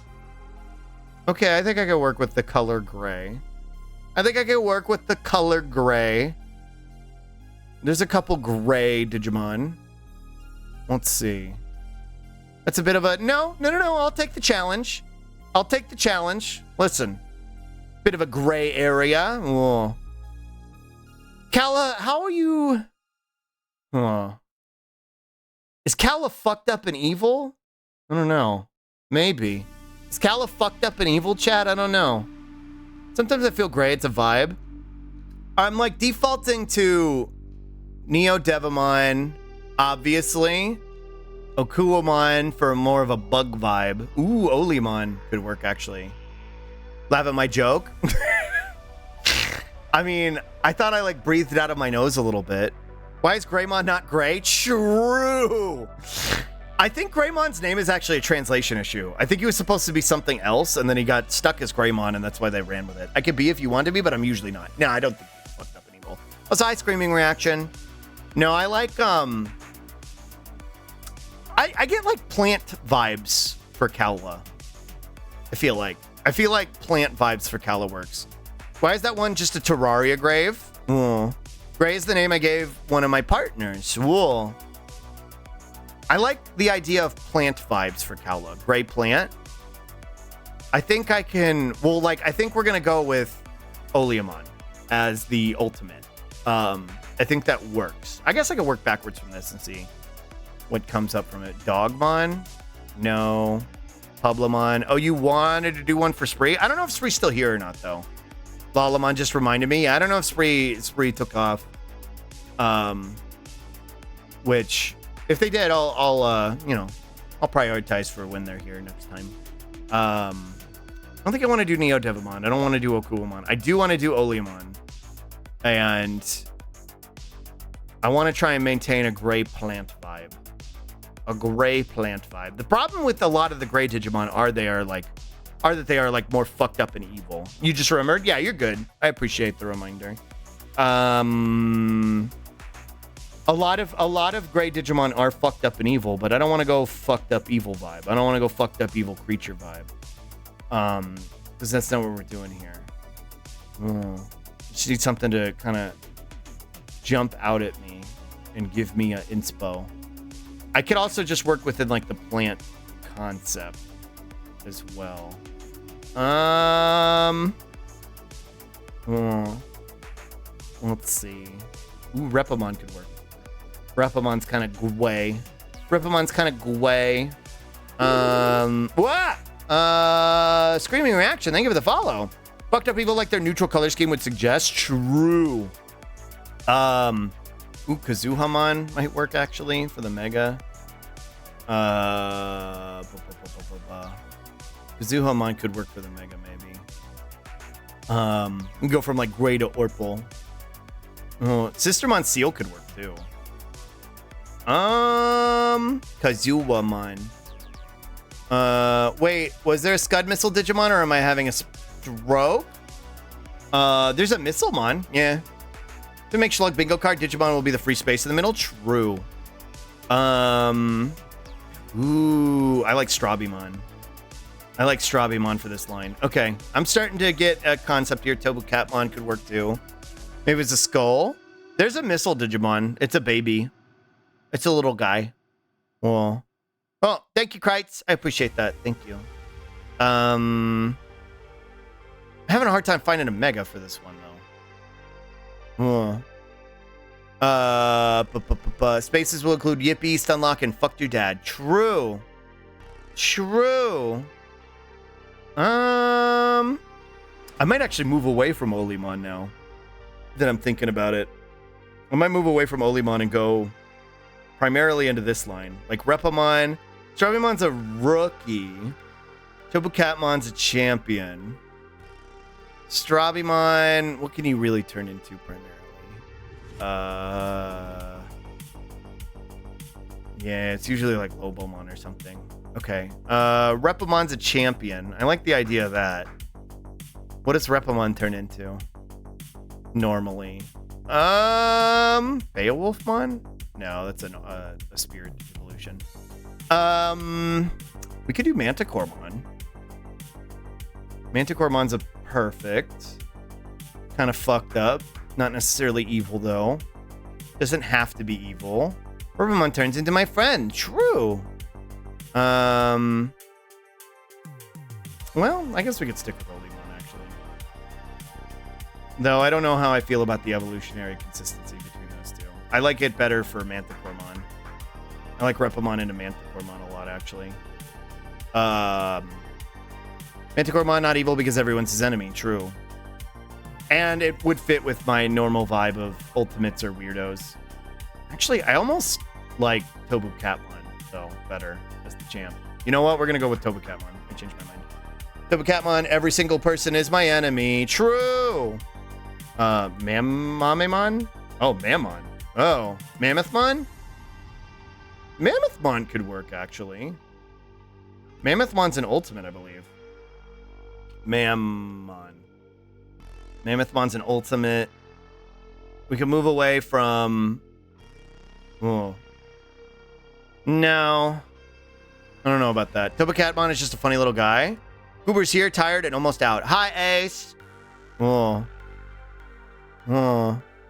think I can work with the color gray. There's a couple gray Digimon. Let's see. That's a bit of a no. I'll take the challenge. Listen, bit of a gray area. Oh. Kala, how are you? Oh. Is Kala fucked up and evil? I don't know. Maybe. Is Kala fucked up and evil, chat? I don't know. Sometimes I feel gray. It's a vibe. I'm like defaulting to Neo Devimon, obviously. Okuamon for more of a bug vibe. Ooh, Olimon could work, actually. Laugh at my joke? I mean, I thought I like breathed it out of my nose a little bit. Why is Greymon not gray? True! I think Greymon's name is actually a translation issue. I think he was supposed to be something else, and then he got stuck as Greymon, and that's why they ran with it. I could be if you want to be, but I'm usually not. No, I don't think he's fucked up anymore. Also, hi, Screaming Reaction. No, I like, I get like plant vibes for Kaula. I feel like plant vibes for Kaula works. Why is that one just a Terraria grave? Oh. Gray is the name I gave one of my partners. Whoa. I like the idea of plant vibes for Kaula. Gray plant. I think I can, well, like, I think we're going to go with Oleamon as the ultimate. I think that works. I guess I could work backwards from this and see what comes up from it. Dogmon? No. Publamon. Oh, you wanted to do one for Spree? I don't know if Spree's still here or not, though. Lalamon just reminded me. I don't know if Spree took off. Which, if they did, I'll prioritize for when they're here next time. I don't think I want to do Neo Devimon. I don't want to do Okuamon. I do want to do Oleamon. And I want to try and maintain a gray plant vibe. The problem with a lot of the gray Digimon are that they are like more fucked up and evil. You just remembered? Yeah, you're good. I appreciate the reminder. A lot of gray Digimon are fucked up and evil, but I don't want to go fucked up evil vibe. I don't want to go fucked up evil creature vibe. Because that's not what we're doing here. Just need something to kind of jump out at me and give me an inspo. I could also just work within like the plant concept as well. Let's see. Ooh, Repamon could work. Repamon's kind of gway. Screaming reaction. Thank you for the follow. Fucked up people like their neutral color scheme would suggest. True. Kazuhamon might work actually for the Mega. Kazuhamon could work for the Mega maybe. We can go from like gray to Orpal. Sistermon Seal could work too. Kazuhamon. Wait, was there a Scud Missile Digimon or am I having a stroke? There's a Missilemon, yeah. To make Schlug Bingo card, Digimon will be the free space in the middle. True. Ooh, I like Strabimon. I like Strabimon for this line. Okay, I'm starting to get a concept here. Tobukatmon could work too. Maybe it's a skull. There's a Missile Digimon. It's a baby. It's a little guy. Well, thank you, Kreitz. I appreciate that. Thank you. I'm having a hard time finding a Mega for this one, though. Spaces will include Yippee, Stunlock, and Fuck Your Dad. True. I might actually move away from Olimon now that I'm thinking about it. I might move away from Olimon and go primarily into this line. Like Repamon. Strabimon's a rookie. Tobukatmon's a champion. Strabimon, what can he really turn into primarily? Yeah, it's usually like Lobomon or something. Okay. Repamon's a champion. I like the idea of that. What does Repamon turn into? Normally. Beowulfmon? No, that's a spirit evolution. We could do Manticoremon. Manticoremon's a perfect. Kind of fucked up. Not necessarily evil, though. Doesn't have to be evil. Repamon turns into my friend. True. Well, I guess we could stick with Olimon, actually. Though I don't know how I feel about the evolutionary consistency between those two. I like it better for Manticoremon. I like Repamon into Manticoremon a lot, actually. Manticoremon not evil because everyone's his enemy. True. And it would fit with my normal vibe of ultimates or weirdos. Actually, I almost like Tobukatmon, though, better as the champ. You know what? We're going to go with Tobukatmon. I changed my mind. Tobukatmon, every single person is my enemy. True. Mamamon? Oh, Mammon. Oh, Mammothmon? Mammothmon could work, actually. Mammothmon's an ultimate, I believe. Mammothmon's an ultimate. We can move away from... Oh. No. I don't know about that. Tobukatmon is just a funny little guy. Goober's here, tired and almost out. Hi, Ace. Oh.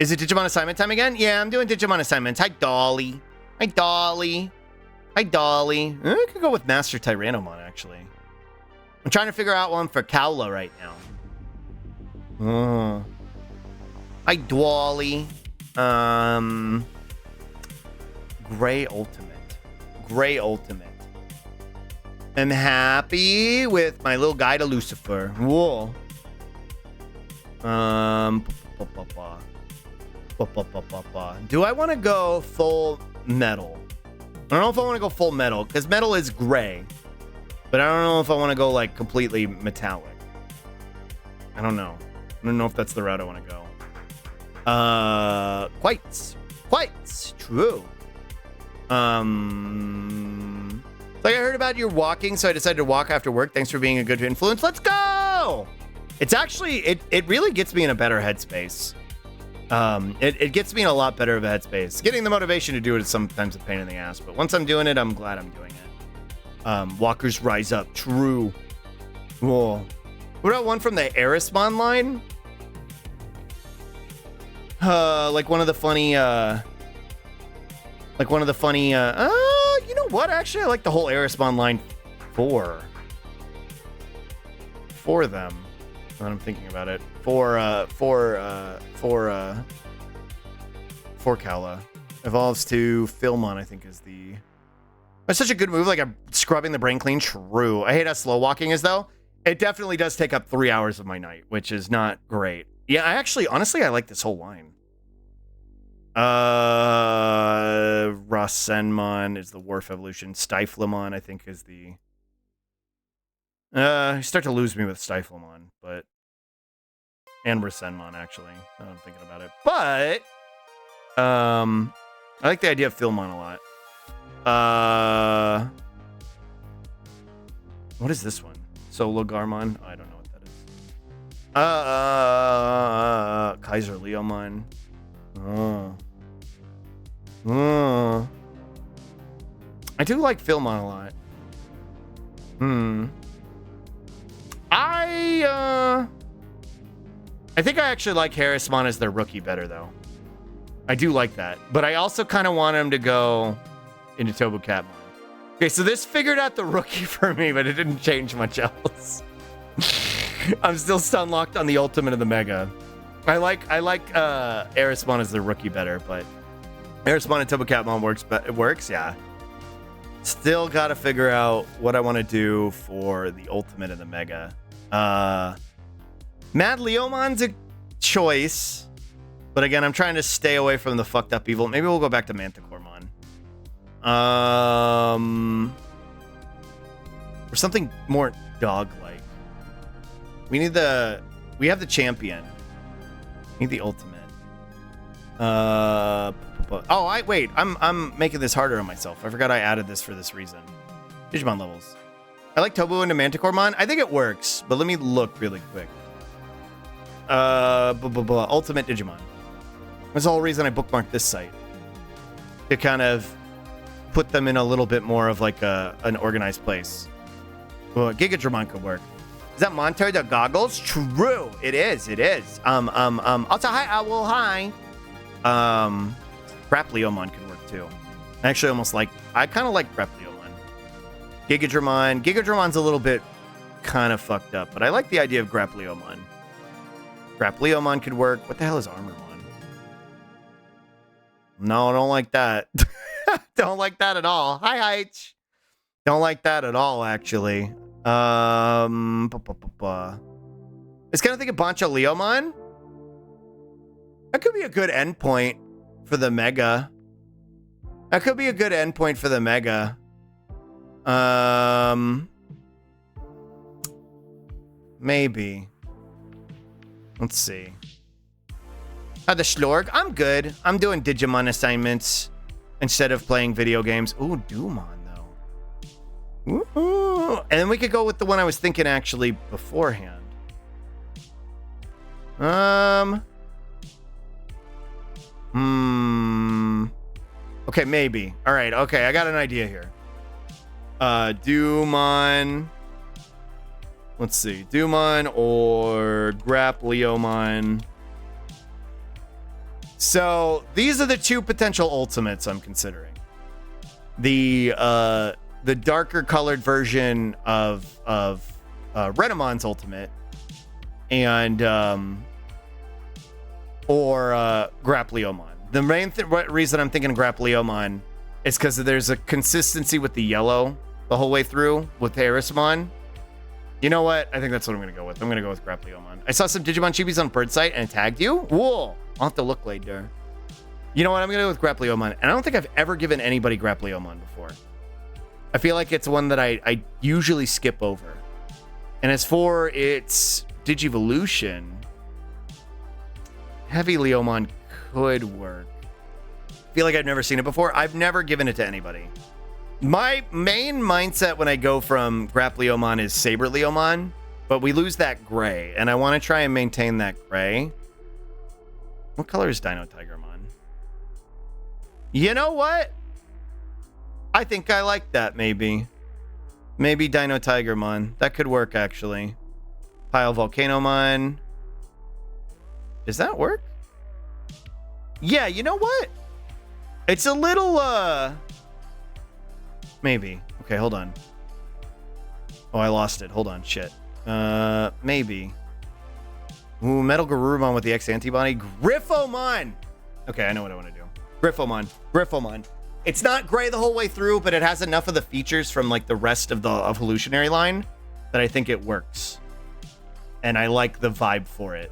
Is it Digimon assignment time again? Yeah, I'm doing Digimon assignments. Hi, Dolly. I could go with Master Tyrannomon, actually. I'm trying to figure out one for Kaula right now. Hi, Dolly. Gray Ultimate. I'm happy with my little guy to Lucifer. Whoa. Do I want to go full metal? I don't know if I want to go full metal, because metal is gray. But I don't know if I want to go, like, completely metallic. I don't know. I don't know if that's the route I want to go. Quite. True. Like, I heard about your walking, so I decided to walk after work. Thanks for being a good influence. Let's go! It's actually, it really gets me in a better headspace. It gets me in a lot better of a headspace. Getting the motivation to do it is sometimes a pain in the ass, but once I'm doing it, I'm glad I'm doing it. Walkers Rise Up. True. Whoa. What about one from the Erismon line? Like one of the funny, you know what? Actually, I like the whole Erismon line for them. Now that I'm thinking about it. For Kala. Evolves to Philmon, I think is the... That's such a good move, like I'm scrubbing the brain clean. True. I hate how slow walking is, though. It definitely does take up 3 hours of my night, which is not great. Yeah, honestly, I like this whole line. Rasenmon is the Wharf evolution. Stiflemon, I think, is the... you start to lose me with Stiflemon, but... And Rasenmon, actually, now I'm thinking about it. But... I like the idea of Philmon a lot. What is this one? Solo Garmon? I don't know what that is. Kaiser Leomon. I do like Philmon a lot. I think I actually like Harrismon as their rookie better, though. I do like that. But I also kind of want him to go into Tobukatmon. Okay, so this figured out the rookie for me, but it didn't change much else. I'm still stun locked on the ultimate of the Mega. I like Erismon as their rookie better, but Erismon and Tobukatmon works, yeah. Still got to figure out what I want to do for the ultimate of the Mega. Mad Leomon's a choice, but again, I'm trying to stay away from the fucked up evil. Maybe we'll go back to Manticoremon. Or something more dog-like. We have the champion. We need the ultimate. Wait. I'm making this harder on myself. I forgot I added this for this reason. Digimon levels. I like Tobu into Manticoremon. I think it works, but let me look really quick. Ultimate Digimon. That's the whole reason I bookmarked this site. To kind of put them in a little bit more of like an organized place. Well, Gigadramon could work. Is that Monter the goggles? True. It is. Also, hi, Owl, hi. Grapleomon could work too. I kind of like Grapleomon. Gigadramon's a little bit kind of fucked up, but I like the idea of Grapleomon. Grapleomon could work. What the hell is Armormon? No, I don't like that. Don't like that at all. Hi, Heich. Don't like that at all, actually. It's kind of thinking Bancho Leomon. That could be a good endpoint for the Mega. Maybe. Let's see. The Schlorg. I'm good. I'm doing Digimon assignments instead of playing video games. Ooh, Dumon, though. Ooh. And then we could go with the one I was thinking actually beforehand. Okay, maybe. All right. Okay, I got an idea here. Dumon. Let's see. Dumon or Grapleomon. So these are the two potential ultimates I'm considering. The darker colored version of Renamon's ultimate, and or Grapleomon. The main reason I'm thinking Grapleomon is because there's a consistency with the yellow the whole way through with Erismon. You know what? I think that's what I'm going to go with. I'm going to go with Grapleomon. I saw some Digimon Chibis on Birdsite and it tagged you. Whoa. I'll have to look later. You know what? I'm going to go with Grapleomon. And I don't think I've ever given anybody Grapleomon before. I feel like it's one that I usually skip over. And as for its Digivolution, Heavy Leomon could work. I feel like I've never seen it before. I've never given it to anybody. My main mindset when I go from Grapleomon is Saber Leomon, but we lose that gray, and I want to try and maintain that gray. What color is Dino Tigermon? You know what? I think I like that, maybe. Maybe Dino Tigermon. That could work, actually. Pile Volcanomon. Does that work? Yeah, you know what? It's a little, maybe. Okay, hold on. Oh, I lost it. Hold on, shit. Maybe. Ooh, Metal Garurumon with the X antibody. Griffomon! Okay, I know what I want to do. Griffomon. Griffomon. It's not gray the whole way through, but it has enough of the features from, like, the rest of the evolutionary line that I think it works. And I like the vibe for it.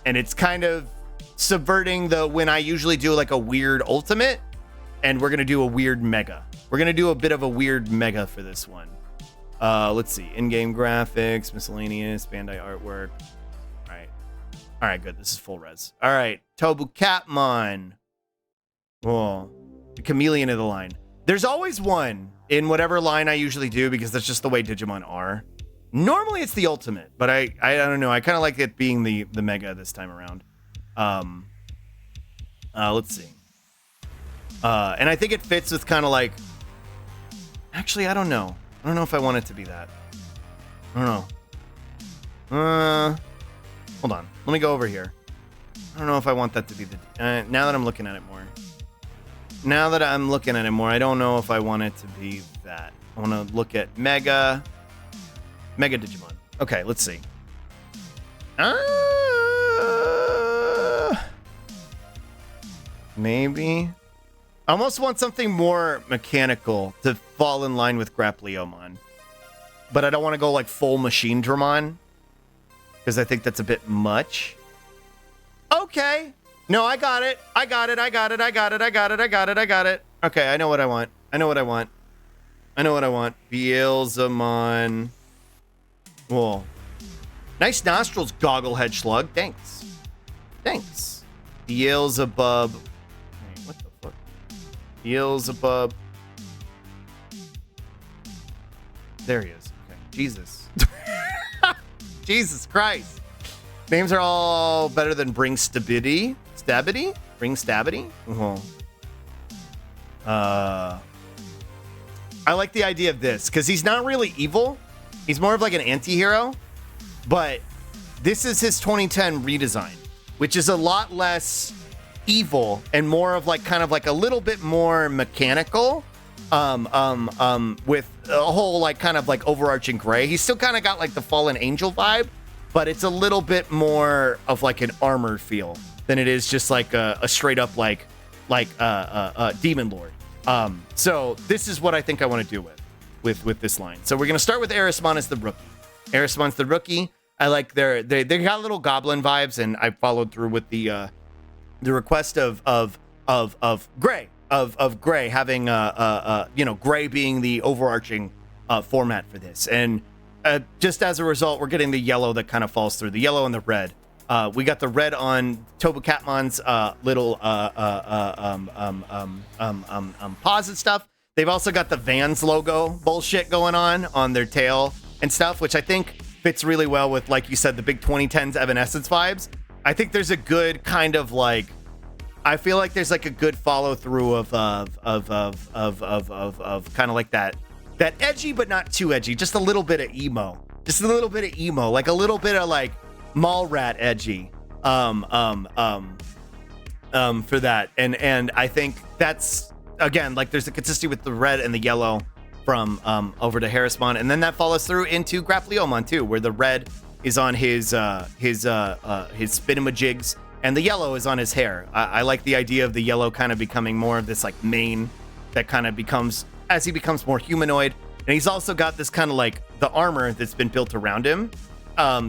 And it's kind of subverting the when I usually do, like, a weird ultimate, and we're going to do a weird mega. We're going to do a bit of a weird mega for this one. Let's see. In-game graphics, miscellaneous, Bandai artwork. All right. All right, good. This is full res. All right. Tobu Catmon. Whoa. The chameleon of the line. There's always one in whatever line I usually do because that's just the way Digimon are. Normally it's the ultimate, but I don't know. I kind of like it being the mega this time around. Let's see. And I think it fits with kind of like... Actually, I don't know. I don't know if I want it to be that. I don't know. Hold on. Let me go over here. I don't know if I want that to be the... now that I'm looking at it more. I don't know if I want it to be that. I want to look at Mega Digimon. Okay, let's see. Maybe. I almost want something more mechanical to fall in line with Grappleomon. But I don't want to go like full Machine Dramon. Because I think that's a bit much. Okay. No, I got it. I got it. Okay, I know what I want. Beelzemon. Whoa. Nice nostrils, Gogglehead Slug. Thanks. Beelzebub. Wait, what the fuck? Beelzebub. There he is. Okay. Jesus. Jesus Christ. Names are all better than Bring Stabity. Bring Stabity? Oh. I like the idea of this, because he's not really evil. He's more of like an anti-hero. But this is his 2010 redesign, which is a lot less evil and more of like kind of like a little bit more mechanical. With a whole like kind of like overarching gray. He's still kind of got like the Fallen Angel vibe, but it's a little bit more of like an armored feel than it is just like a straight up like Demon Lord. So this is what I think I want to do with this line. So we're gonna start with Erismon as the rookie. Erismon's the rookie. I like they got little goblin vibes, and I followed through with the request of Gray of Gray having Gray being the overarching format for this, and just as a result, we're getting the yellow that kind of falls through, the yellow and the red. We got the red on Tobu Catmon's little paws and stuff. They've also got the Vans logo bullshit going on their tail and stuff, which I think fits really well with, like you said, the big 2010s Evanescence vibes. I think there's a good kind of like, I feel like there's like a good follow through of kind of like that edgy but not too edgy, just a little bit of emo, like a little bit of like Mallrat edgy for that, and I think that's again like there's a consistency with the red and the yellow from over to Harrismon, and then that follows through into Grappleomon too, where the red is on his spinamajigs and the yellow is on his hair. I like the idea of the yellow kind of becoming more of this like mane that kind of becomes as he becomes more humanoid, and he's also got this kind of like the armor that's been built around him.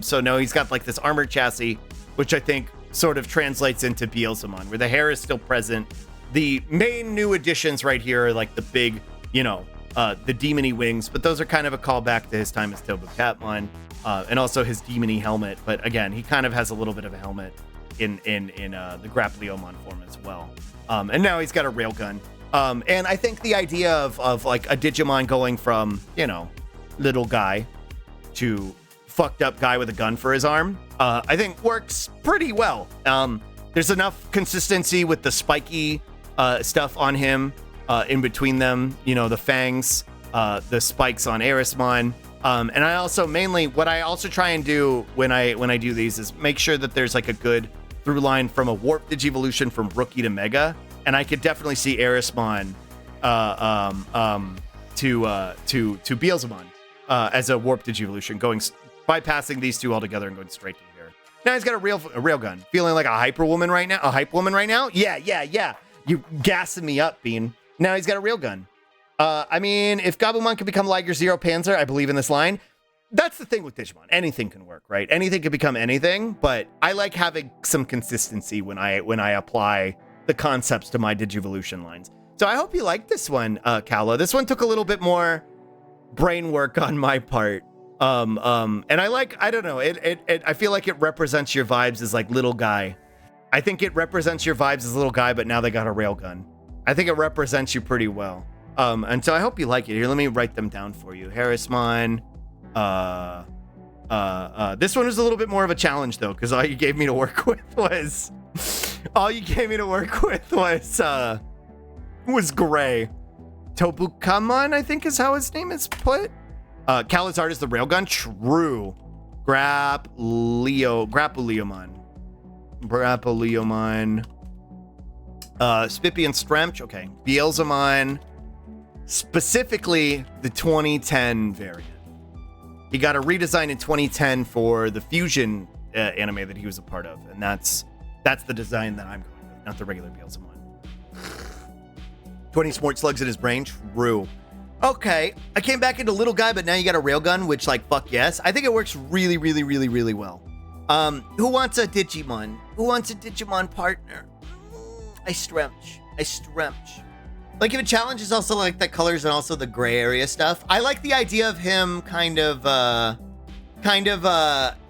So no, he's got like this armored chassis, which I think sort of translates into Beelzemon, where the hair is still present. The main new additions right here are like the big, the demony wings, but those are kind of a callback to his time as Tobu Catmon, and also his demony helmet. But again, he kind of has a little bit of a helmet in the Grappleomon form as well. And now he's got a railgun. And I think the idea of like a Digimon going from, little guy to fucked up guy with a gun for his arm, I think works pretty well. There's enough consistency with the spiky stuff on him in between them. You know, the fangs, the spikes on Erismon. And I also mainly what I also try and do when I do these is make sure that there's like a good through line from a warp digivolution from rookie to mega, and I could definitely see Erismon to Beelzemon as a warp digivolution, bypassing these two altogether and going straight to here. Now he's got a real gun, feeling like a hyper woman right now. A hype woman right now. Yeah. You gassing me up, Bean. Now he's got a real gun. I mean, if Gabumon can become Liger Zero Panzer, I believe in this line. That's the thing with Digimon. Anything can work, right? Anything can become anything, but I like having some consistency when I apply the concepts to my Digivolution lines. So I hope you like this one, Kala. This one took a little bit more brain work on my part. And I don't know, I feel like it represents your vibes as like little guy. I think it represents your vibes as little guy, but now they got a railgun. I think it represents you pretty well. And so I hope you like it. Here, let me write them down for you. Harrismon. This one was a little bit more of a challenge though, because all you gave me to work with was gray. Tobukamon, I think is how his name is put. Calizard is the railgun. True. Grapuleomon. Spippy and Stremch. Okay. Beelzemon. Specifically the 2010 variant. He got a redesign in 2010 for the Fusion anime that he was a part of, and that's the design that I'm going with, not the regular Beelzemon. 20 sport slugs in his brain. True. Okay, I came back into little guy, but now you got a railgun, which like fuck yes. I think it works really, really, really, really well. Who wants a Digimon? Who wants a Digimon partner? I stretch. Like if a challenge is also like the colors and also the gray area stuff. I like the idea of him kind of, I'll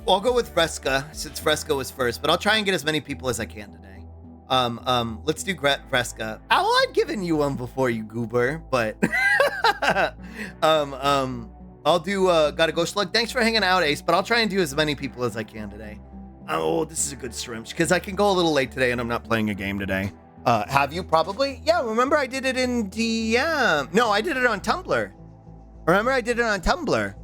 go with Fresca since Fresca was first, but I'll try and get as many people as I can today. Let's do Fresca. Oh, I've given you one before, you goober, but I'll do Gotta Go Slug. Thanks for hanging out, Ace, but I'll try and do as many people as I can today. Oh, this is a good Strimch because I can go a little late today and I'm not playing a game today. Have you? Probably? Yeah, remember I did it in DM. No, I did it on Tumblr. Remember I did it on Tumblr.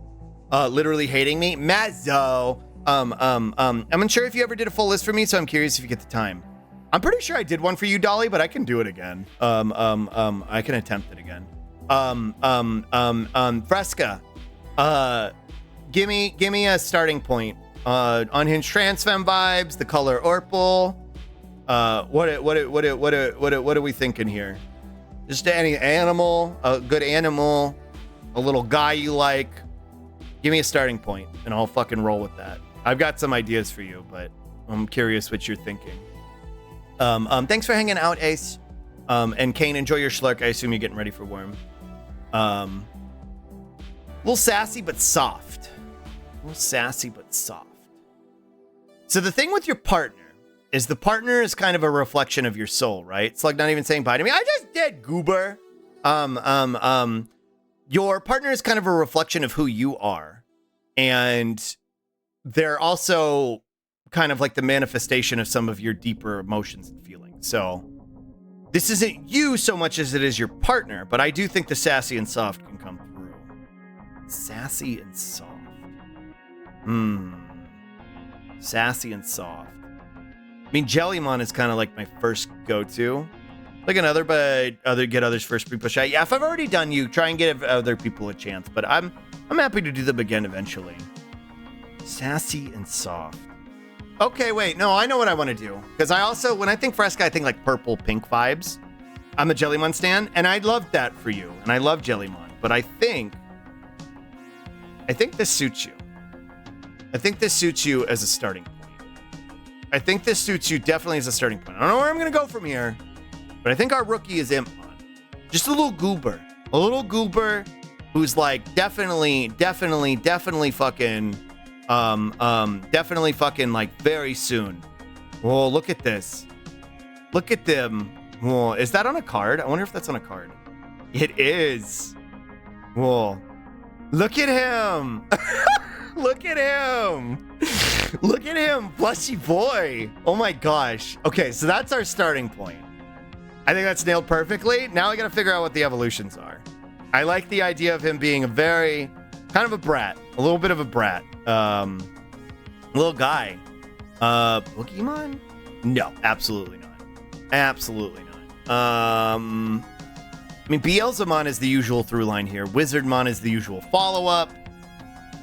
Literally hating me. Mazzo. I'm unsure if you ever did a full list for me, so I'm curious if you get the time. I'm pretty sure I did one for you, Dolly, but I can do it again. I can attempt it again. Fresca. Give me a starting point. Unhinged Transfem vibes, the color Orpal. What are we thinking here? Just any animal, a good animal, a little guy you like. Give me a starting point, and I'll fucking roll with that. I've got some ideas for you, but I'm curious what you're thinking. Thanks for hanging out, Ace. And Kane, enjoy your slurk. I assume you're getting ready for Worm. A little sassy but soft. So the thing with your partner is the partner is kind of a reflection of your soul, right? It's like not even saying bye to me. I just did, goober. Your partner is kind of a reflection of who you are. And they're also kind of like the manifestation of some of your deeper emotions and feelings. So this isn't you so much as it is your partner, but I do think the sassy and soft can come through. Sassy and soft. Sassy and soft. I mean, Jellymon is kind of like my first go-to. Like another, but get others first people shot. Yeah, if I've already done you, try and give other people a chance. But I'm happy to do them again eventually. Sassy and soft. Okay, wait, no, I know what I want to do. Because I also, when I think Fresca, I think like purple, pink vibes. I'm a Jellymon stan, and I love that for you. And I love Jellymon. But I think this suits you. I think this suits you as a starting point. I think this suits you definitely as a starting point. I don't know where I'm going to go from here, but I think our rookie is Impmon. Just a little goober. A little goober who's like definitely fucking, definitely fucking like very soon. Whoa, look at this. Look at them. Whoa, is that on a card? I wonder if that's on a card. It is. Whoa. Look at him. Look at him. Look at him, plushy boy. Oh my gosh. Okay, so that's our starting point. I think that's nailed perfectly. Now I gotta figure out what the evolutions are. I like the idea of him being a very, kind of a brat. A little bit of a brat. Little guy. Pokemon? No, absolutely not. Absolutely not. I mean, Beelzemon is the usual through line here. Wizardmon is the usual follow-up.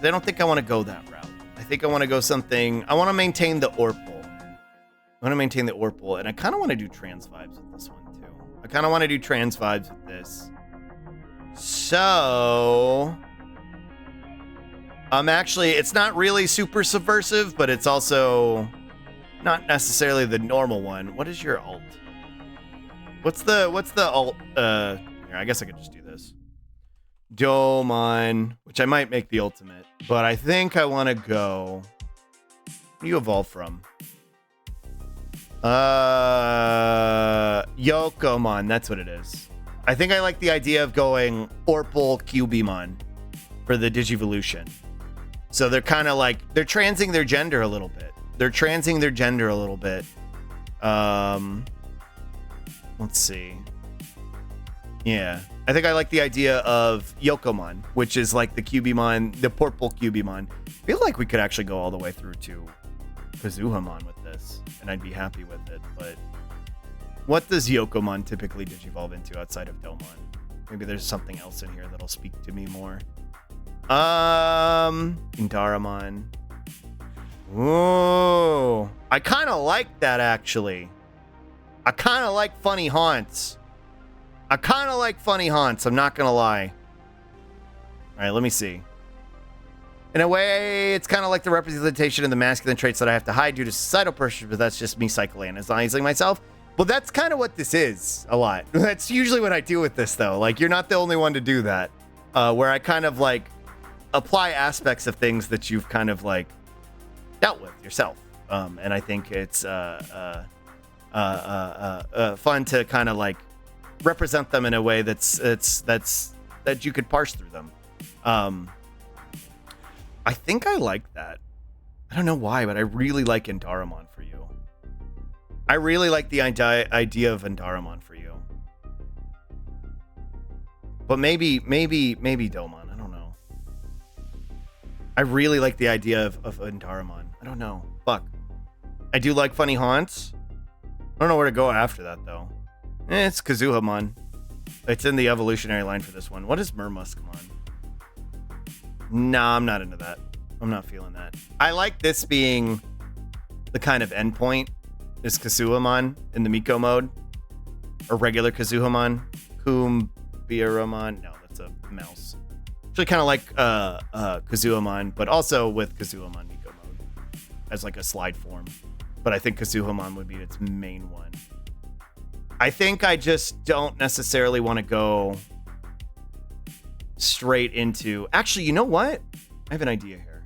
I don't think I want to go that route. I think I want to go something... I want to maintain the Orpal. And I kind of want to do trans vibes with this one, too. I kind of want to do trans vibes with this. So... actually, it's not really super subversive, but it's also not necessarily the normal one. What is your alt? What's the alt? Here, I guess I could just do this. Domon, which I might make the ultimate, but I think I want to go. What do you evolve from? Yokomon, that's what it is. I think I like the idea of going Orpal Cubimon for the Digivolution. So they're kind of like, they're transing their gender a little bit. Let's see. Yeah. I think I like the idea of Yokomon, which is like the Cubimon, the purple Cubimon. I feel like we could actually go all the way through to Kazuhamon with this, and I'd be happy with it. But what does Yokomon typically digivolve into outside of Domon? Maybe there's something else in here that'll speak to me more. Indaramon. Ooh, I kind of like that, actually. I kind of like funny haunts. I'm not gonna lie. All right, let me see. In a way, it's kind of like the representation of the masculine traits that I have to hide due to societal pressures, but that's just me psychoanalyzing myself. Well, that's kind of what this is a lot. That's usually what I do with this, though. Like, you're not the only one to do that. Where I kind of, like, apply aspects of things that you've kind of, like, dealt with yourself. And I think it's fun to kind of, like, represent them in a way that you could parse through them. I think I like that. I don't know why, but I really like Indaramon for you. I really like the idea of Indaramon for you. But maybe Domon. I don't know. I really like the idea of Indaramon. I don't know. Fuck. I do like funny haunts. I don't know where to go after that, though. It's Kazuhamon. It's in the evolutionary line for this one. What is Murmuskamon? Nah, I'm not into that. I'm not feeling that. I like this being the kind of endpoint. Is Kazuhamon in the Miko mode? Or regular Kazuhamon? Kumbiramon? No, that's a mouse. Actually kind of like Kazuhamon, but also with Kazuhamon Miko mode. As like a slide form. But I think Kazuhamon would be its main one. I think I just don't necessarily want to go straight into... Actually, you know what? I have an idea here.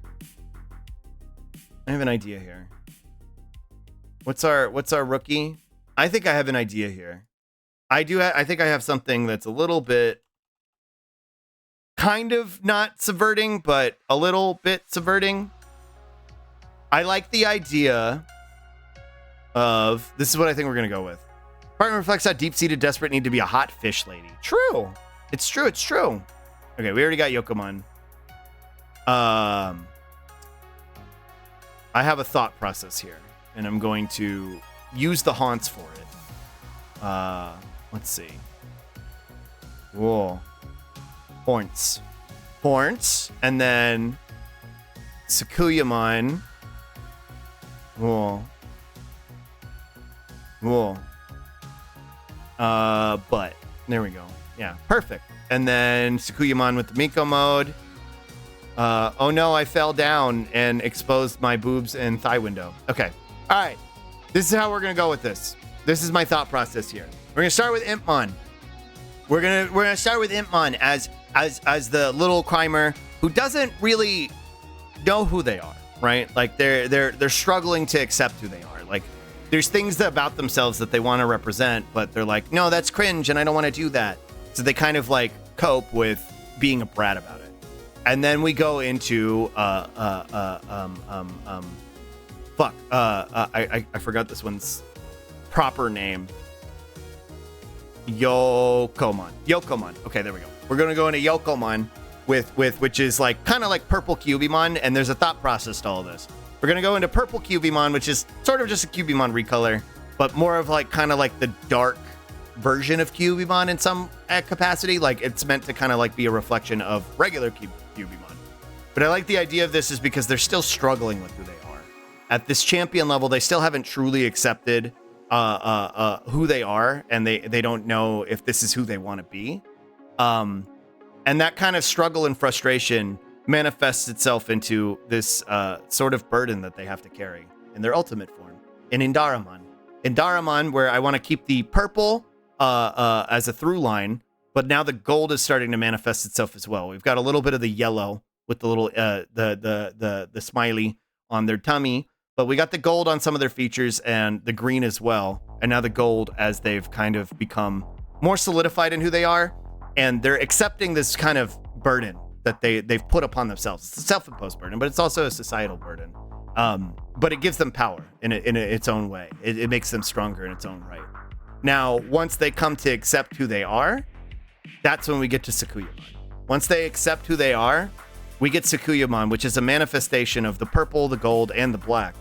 What's our rookie? I think I have an idea here. I think I have something that's a little bit kind of not subverting, but a little bit subverting. I like the idea of... This is what I think we're going to go with. Partner reflects how deep-seated desperate need to be a hot fish lady. True. It's true. Okay, we already got Yokomon. I have a thought process here, and I'm going to use the haunts for it. Let's see. Whoa. Horns, and then Sakuyamon. Whoa. But there we go. Yeah, perfect. And then Sakuyamon with the Miko mode. Oh no, I fell down and exposed my boobs and thigh window. Okay. All right. This is how we're gonna go with this. This is my thought process here. We're gonna start with Impmon. We're gonna start with Impmon as the little climber who doesn't really know who they are, right? Like they're struggling to accept who they are. Like there's things about themselves that they want to represent, but they're like, no, that's cringe, and I don't want to do that. So they kind of like cope with being a brat about it. And then we go into fuck. I forgot this one's proper name. Yokomon. Okay, there we go. We're gonna go into Yokomon with which is like kind of like purple Cubimon, and there's a thought process to all this. We're gonna go into purple Cubimon, which is sort of just a Cubimon recolor, but more of like kind of like the dark version of Cubimon in some capacity. Like it's meant to kind of like be a reflection of regular Cubimon. But I like the idea of this is because they're still struggling with who they are. At this champion level, they still haven't truly accepted who they are, and they don't know if this is who they want to be. And that kind of struggle and frustration manifests itself into this sort of burden that they have to carry in their ultimate form, in Indaramon. Indaramon, where I want to keep the purple as a through line, but now the gold is starting to manifest itself as well. We've got a little bit of the yellow with the little the smiley on their tummy, but we got the gold on some of their features and the green as well. And now the gold as they've kind of become more solidified in who they are, and they're accepting this kind of burden that they've put upon themselves. It's a self-imposed burden, but it's also a societal burden. But it gives them power in its own way. It makes them stronger in its own right. Now, once they come to accept who they are, that's when we get to Sakuyamon. Once they accept who they are, we get Sakuyamon, which is a manifestation of the purple, the gold, and the black.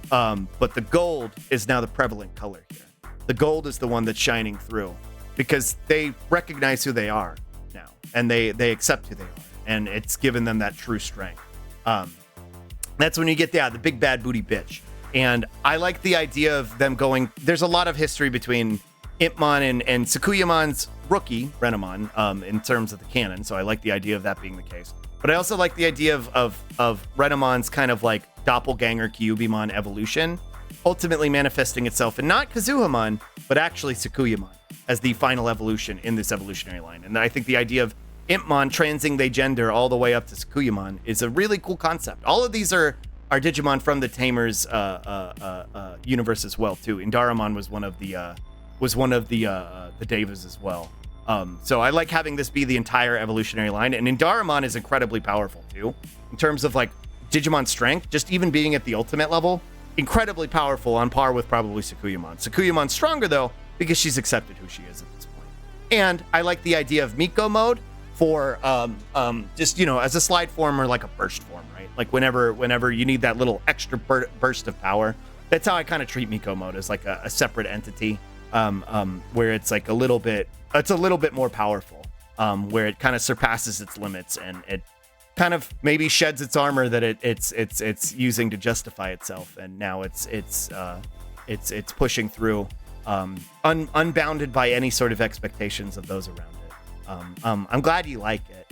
But the gold is now the prevalent color here. The gold is the one that's shining through because they recognize who they are now, and they accept who they are, and it's given them that true strength. That's when you get the big bad booty bitch. And I like the idea of them going, there's a lot of history between Impmon and Sakuyamon's rookie, Renamon, in terms of the canon. So I like the idea of that being the case. But I also like the idea of Renamon's kind of like doppelganger Kyubimon evolution, ultimately manifesting itself in not Kazuhamon, but actually Sakuyamon as the final evolution in this evolutionary line. And I think the idea of Impmon transing their gender all the way up to Sakuyamon is a really cool concept. All of these are Digimon from the Tamers universe as well too. Indaramon was one of the Devas as well. So I like having this be the entire evolutionary line, and Indaramon is incredibly powerful too in terms of like Digimon strength. Just even being at the ultimate level, incredibly powerful, on par with probably Sakuyamon. Sakuyamon's stronger though because she's accepted who she is at this point. And I like the idea of Miko mode for just, as a slide form or like a burst form, right? Like whenever you need that little extra burst of power. That's how I kind of treat Miko mode, as like a separate entity, where it's like a little bit more powerful, where it kind of surpasses its limits and it kind of maybe sheds its armor that it's using to justify itself, and now it's pushing through, unbounded by any sort of expectations of those around it. I'm glad you like it.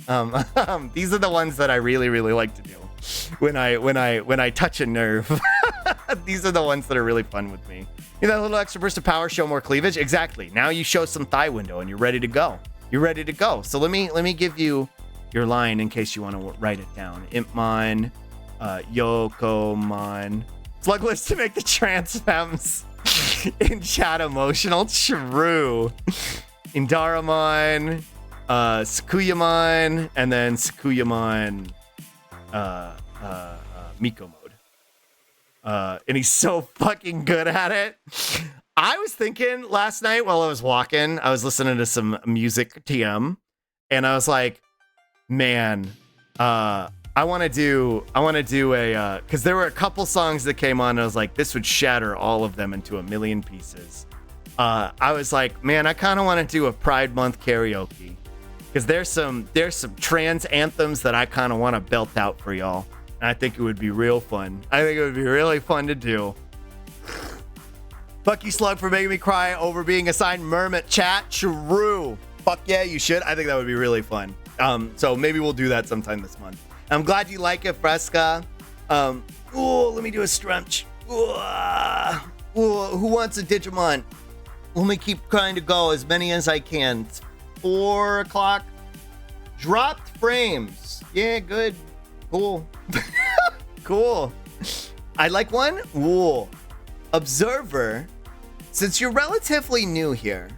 These are the ones that I really, really like to do when I touch a nerve. These are the ones that are really fun with me. That little extra burst of power, show more cleavage. Exactly. Now you show some thigh window and you're ready to go. So let me give you your line in case you want to write it down. Impmon, Yokomon. Slugless to make the trans femmes in chat emotional. True. Indaramon, Sakuyamon, and then Sakuyamon Miko mode. And he's so fucking good at it. I was thinking last night while I was walking, I was listening to some music TM, and I was like, man, I want to do a, because there were a couple songs that came on, and I was like, this would shatter all of them into a million pieces. I was like, man, I kind of want to do a Pride Month karaoke, because there's some trans anthems that I kind of want to belt out for y'all. And I think it would be real fun. I think it would be really fun to do. Fuck you, Slug, for making me cry over being assigned Mermit chat. True. Fuck yeah, you should. I think that would be really fun. So maybe we'll do that sometime this month. I'm glad you like it, Fresca. Let me do a stretch. Who wants a Digimon? Let me keep trying to go as many as I can. It's 4 o'clock. Dropped frames. Yeah, good. Cool. Cool. I'd like one. Ooh. Observer, since you're relatively new here,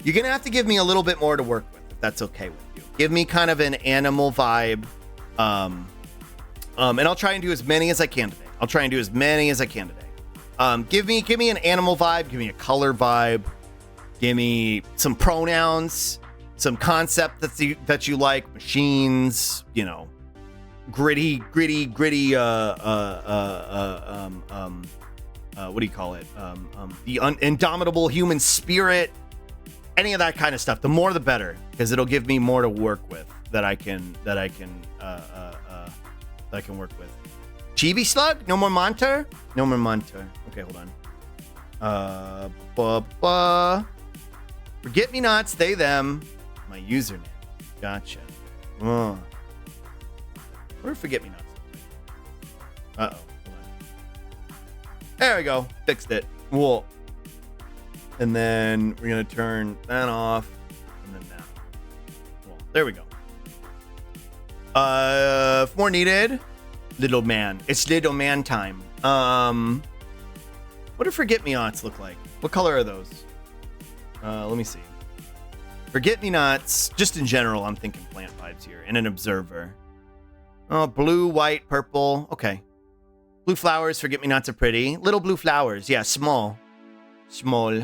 you're going to have to give me a little bit more to work with, if that's okay with you. Give me kind of an animal vibe. And I'll try and do as many as I can today. I'll try and do as many as I can today. Give me an animal vibe. Give me a color vibe. Give me some pronouns, some concept that you like, machines, you know, gritty. What do you call it? The indomitable human spirit. Any of that kind of stuff. The more, the better, because it'll give me more to work with that I can work with. Chibi slug? No more Monter? No more Monter. Okay, hold on. Forget me nots, they, them. My username. Gotcha. What do forget me nots? Uh-oh. Hold on. There we go. Fixed it. Cool. And then we're going to turn that off. And then that. Cool. There we go. If more needed, little man. It's little man time. What do forget-me-nots look like? What color are those? Let me see. Forget-me-nots, just in general, I'm thinking plant vibes here. And an observer. Oh, blue, white, purple. Okay. Blue flowers, forget-me-nots are pretty. Little blue flowers. Yeah, small. Small.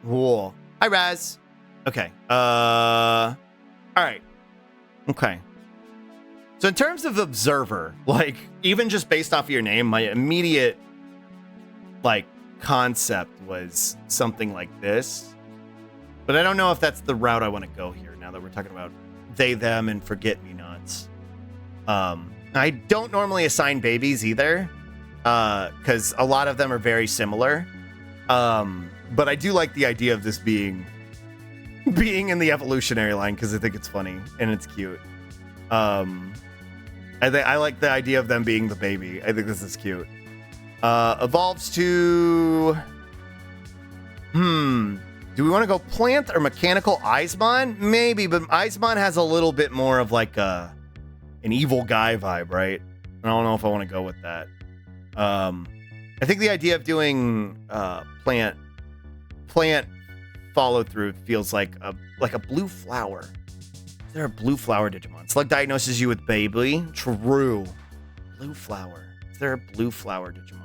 Whoa. Hi, Raz. Okay. All right. Okay. So in terms of observer, like, even just based off of your name, my immediate, like, concept was something like this. But I don't know if that's the route I want to go here now that we're talking about they, them, and forget-me-nots. I don't normally assign babies either, because a lot of them are very similar. But I do like the idea of this being in the evolutionary line because I think it's funny and it's cute. I like the idea of them being the baby. I think this is cute. Evolves to... Do we want to go plant or mechanical Eismon? Maybe, but Eismon has a little bit more of like an evil guy vibe, right? I don't know if I want to go with that. I think the idea of doing plant follow through feels like a blue flower. Is there a blue flower Digimon? Slug diagnoses you with baby. True. Blue flower. Is there a blue flower Digimon?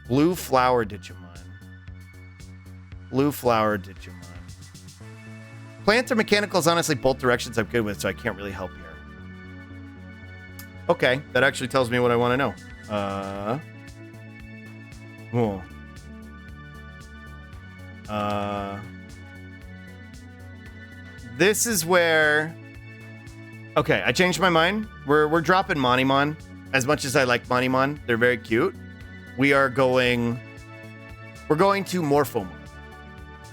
Blue flower Digimon. Blue flower Digimon. Plant or mechanical is honestly both directions I'm good with, so I can't really help here. Okay, that actually tells me what I want to know. This is where... Okay, I changed my mind. We're dropping Monimon. As much as I like Monimon, they're very cute. We're going to Morphomon.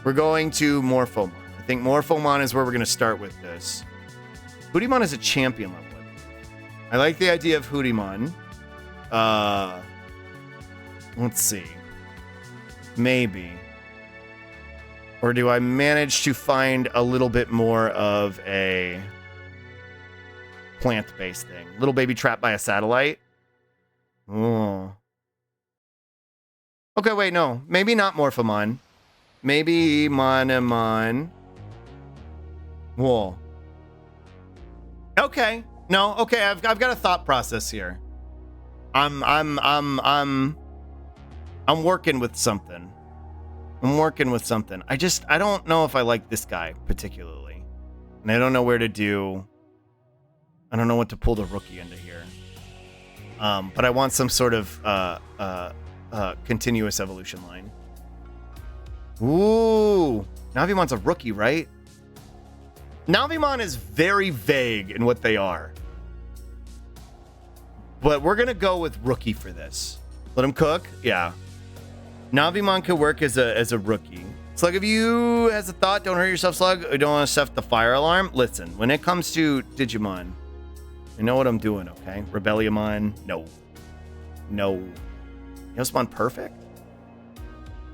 We're going to Morphomon. I think Morphomon is where we're going to start with this. Hoodimon is a champion level. I like the idea of Hoodimon. Let's see. Maybe. Or do I manage to find a little bit more of a plant-based thing? Little baby trapped by a satellite? Oh. Okay, wait, no. Maybe not Morphomon. Maybe Monimon. Whoa. Okay. No, okay, I've got a thought process here. I'm working with something. I don't know if I like this guy particularly. And I don't know what to pull the rookie into here. But I want some sort of continuous evolution line. Ooh, Navimon's a rookie, right? Navimon is very vague in what they are. But we're going to go with rookie for this. Let him cook? Yeah. Navimon could work as a rookie. Slug, if you has a thought, don't hurt yourself, Slug. I don't want to set the fire alarm. Listen, when it comes to Digimon, I know what I'm doing, okay? Rebelliomon, no. Neosmon perfect?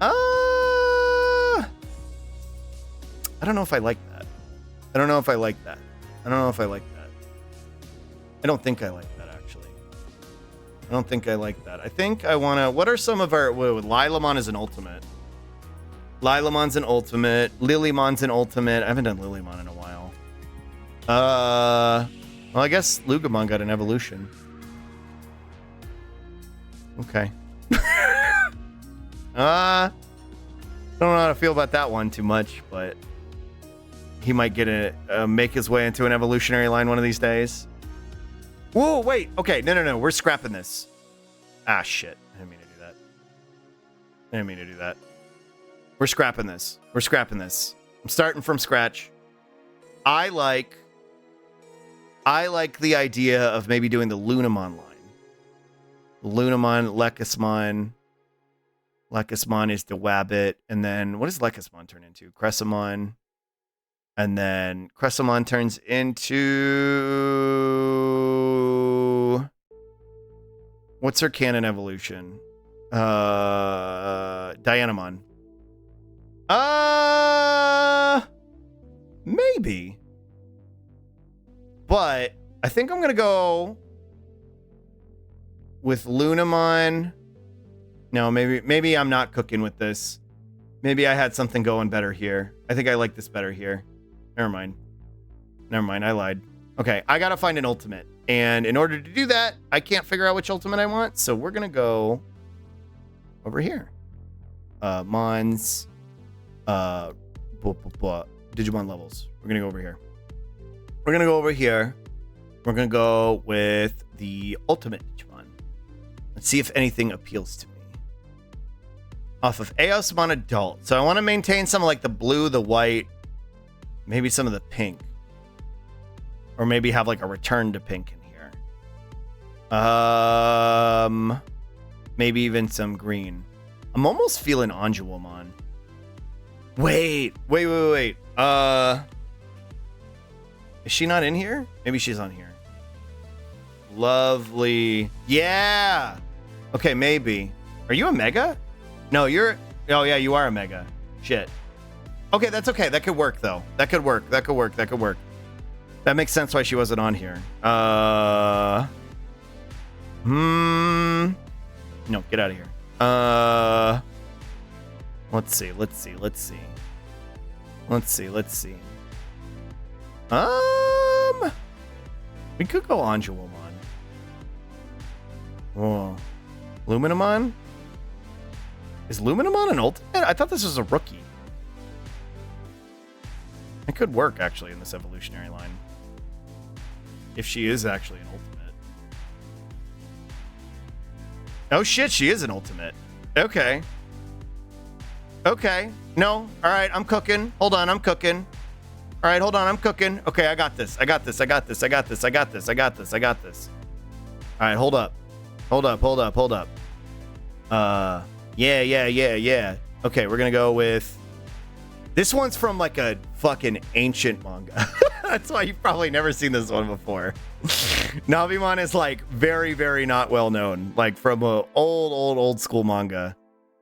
I don't know if I like that. I don't think I like that, actually. I think I want to... What are some of our... Lilamon is an ultimate. Lilamon's an ultimate. Lilymon's an ultimate. I haven't done Lilymon in a while. Well, I guess Lugamon got an evolution. Okay. Don't know how to feel about that one too much, but he might get make his way into an evolutionary line one of these days. Whoa, wait. Okay, no. We're scrapping this. Ah, shit. I didn't mean to do that. We're scrapping this. I'm starting from scratch. I like the idea of maybe doing the Lunamon line. Lunamon, Lekismon. Lekismon is the Wabbit. And then what does Lekismon turn into? Cressamon. And then Cressamon turns into... What's her canon evolution? Dianamon. Maybe. But I think I'm going to go with Lunamon. No, maybe I'm not cooking with this. Maybe I had something going better here. I think I like this better here. Never mind, I lied. Okay, I gotta find an ultimate. And in order to do that, I can't figure out which ultimate I want. So we're gonna go over here. Mons. Digimon levels. We're gonna go over here. We're gonna go with the ultimate Digimon. Let's see if anything appeals to me. Off of Eosmon Adult. So I want to maintain some of like the blue, the white, maybe some of the pink. Or maybe have like a return to pink in here. Maybe even some green. I'm almost feeling Anjuwamon. Wait. Is she not in here? Maybe she's on here. Lovely. Yeah. Okay, maybe. Are you a Mega? No, you're... Oh, yeah, you are a Mega. Shit. Okay, that's okay. That could work, though. That could work. That makes sense why she wasn't on here. No, get out of here. Let's see. We could go Anjuwamon. Whoa. Luminamon? Is Luminamon an ultimate? I thought this was a rookie. It could work, actually, in this evolutionary line. If she is actually an ultimate. Oh, shit, she is an ultimate. Okay. No. All right, I'm cooking. Hold on, I'm cooking. Okay, I got this. All right, hold up. Yeah. Okay, we're gonna go with... This one's from like a fucking ancient manga. That's why you've probably never seen this one before. Navimon is like very, very not well known. Like from a old school manga.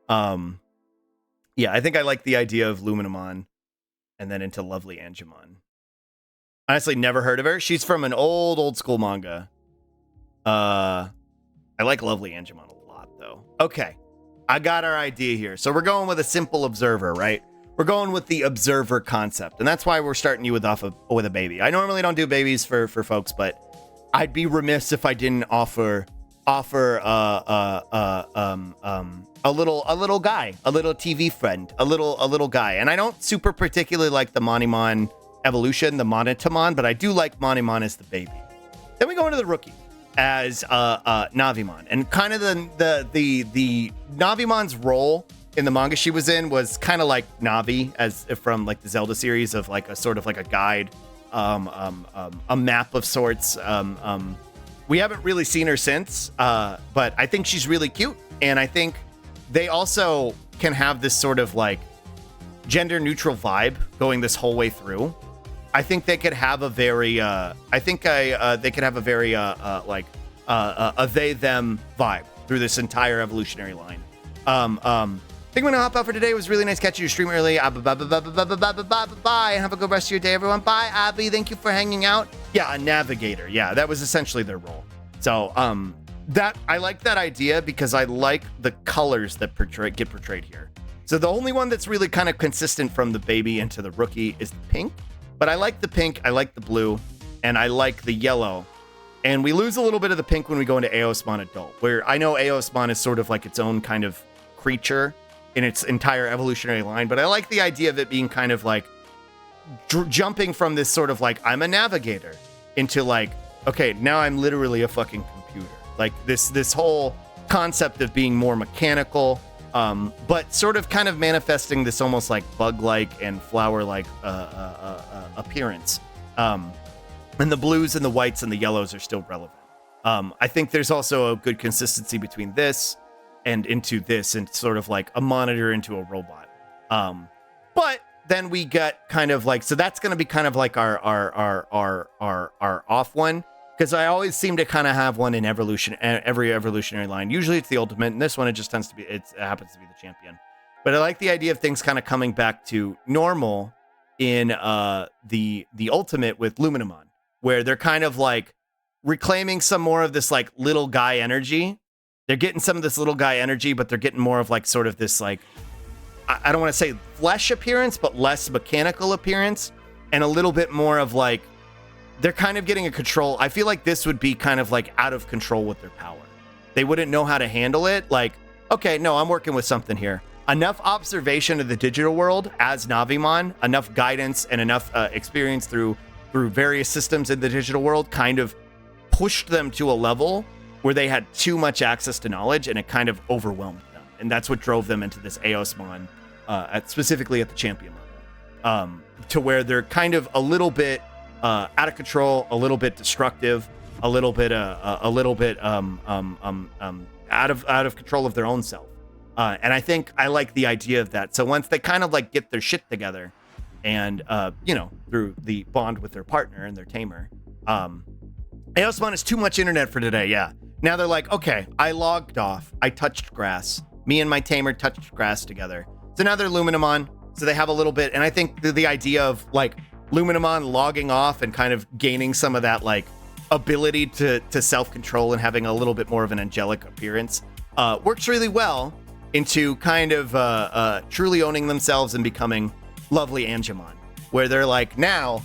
Yeah, I think I like the idea of Luminamon and then into Lovely Angemon. Honestly, never heard of her. She's from an old school manga. I like Lovely Angemon a lot though. Okay. I got our idea here. So we're going with a simple observer, right? We're going with the observer concept. And that's why we're starting you with a baby. I normally don't do babies for folks, but I'd be remiss if I didn't offer a little guy, a little TV friend, a little guy. And I don't super particularly like the Monimon evolution, the Monitamon, but I do like Monimon as the baby. Then we go into the rookie as Navimon, and kind of the Navimon's role in the manga she was in was kind of like Navi, as from like the Zelda series, of like a sort of like a guide, a map of sorts. We haven't really seen her since, but I think she's really cute, and I think they also can have this sort of like gender neutral vibe going this whole way through. I think they could have a very, they could have a very a they them vibe through this entire evolutionary line. I think I'm gonna hop out for today. It was really nice catching your stream early. Bye. Have a good rest of your day, everyone. Bye, Abby. Thank you for hanging out. Yeah, a navigator. Yeah, that was essentially their role. So, that I like that idea because I like the colors that get portrayed here. So the only one that's really kind of consistent from the baby into the rookie is the pink. But I like the pink. I like the blue. and I like the yellow. And we lose a little bit of the pink when we go into Eosmon Adult, where I know Eosmon is sort of like its own kind of creature in its entire evolutionary line, but I like the idea of it being kind of like jumping from this sort of like, I'm a navigator, into like, okay, now I'm literally a fucking computer. Like this whole concept of being more mechanical, but sort of kind of manifesting this almost like bug-like and flower-like appearance. And the blues and the whites and the yellows are still relevant. I think there's also a good consistency between this and into this, and sort of like a monitor into a robot. But then we get kind of like, so that's going to be kind of like our off one, because I always seem to kind of have one in every evolutionary line. Usually it's the ultimate, and this one it just tends to be, it happens to be the champion. But I like the idea of things kind of coming back to normal in the ultimate with Luminamon, where they're kind of like reclaiming some more of this like little guy energy. They're getting some of this little guy energy, but they're getting more of like sort of this like, I don't want to say flesh appearance, but less mechanical appearance, and a little bit more of like, they're kind of getting a control. I feel like this would be kind of like out of control with their power. They wouldn't know how to handle it. Like, okay, no, I'm working with something here. Enough observation of the digital world as Navimon, enough guidance and enough experience through various systems in the digital world kind of pushed them to a level where they had too much access to knowledge, and it kind of overwhelmed them. And that's what drove them into this Eosmon, specifically at the champion level, to where they're kind of a little bit out of control, a little bit destructive, a little bit out of control of their own self. And I think I like the idea of that. So once they kind of like get their shit together, and through the bond with their partner and their tamer, Eosmon is too much internet for today. Yeah. Now they're like, okay, I logged off. I touched grass. Me and my tamer touched grass together. So now they're Luminamon. So they have a little bit. And I think the idea of like Luminamon logging off and kind of gaining some of that like ability to self-control and having a little bit more of an angelic appearance works really well into kind of truly owning themselves and becoming lovely Angemon, where they're like, now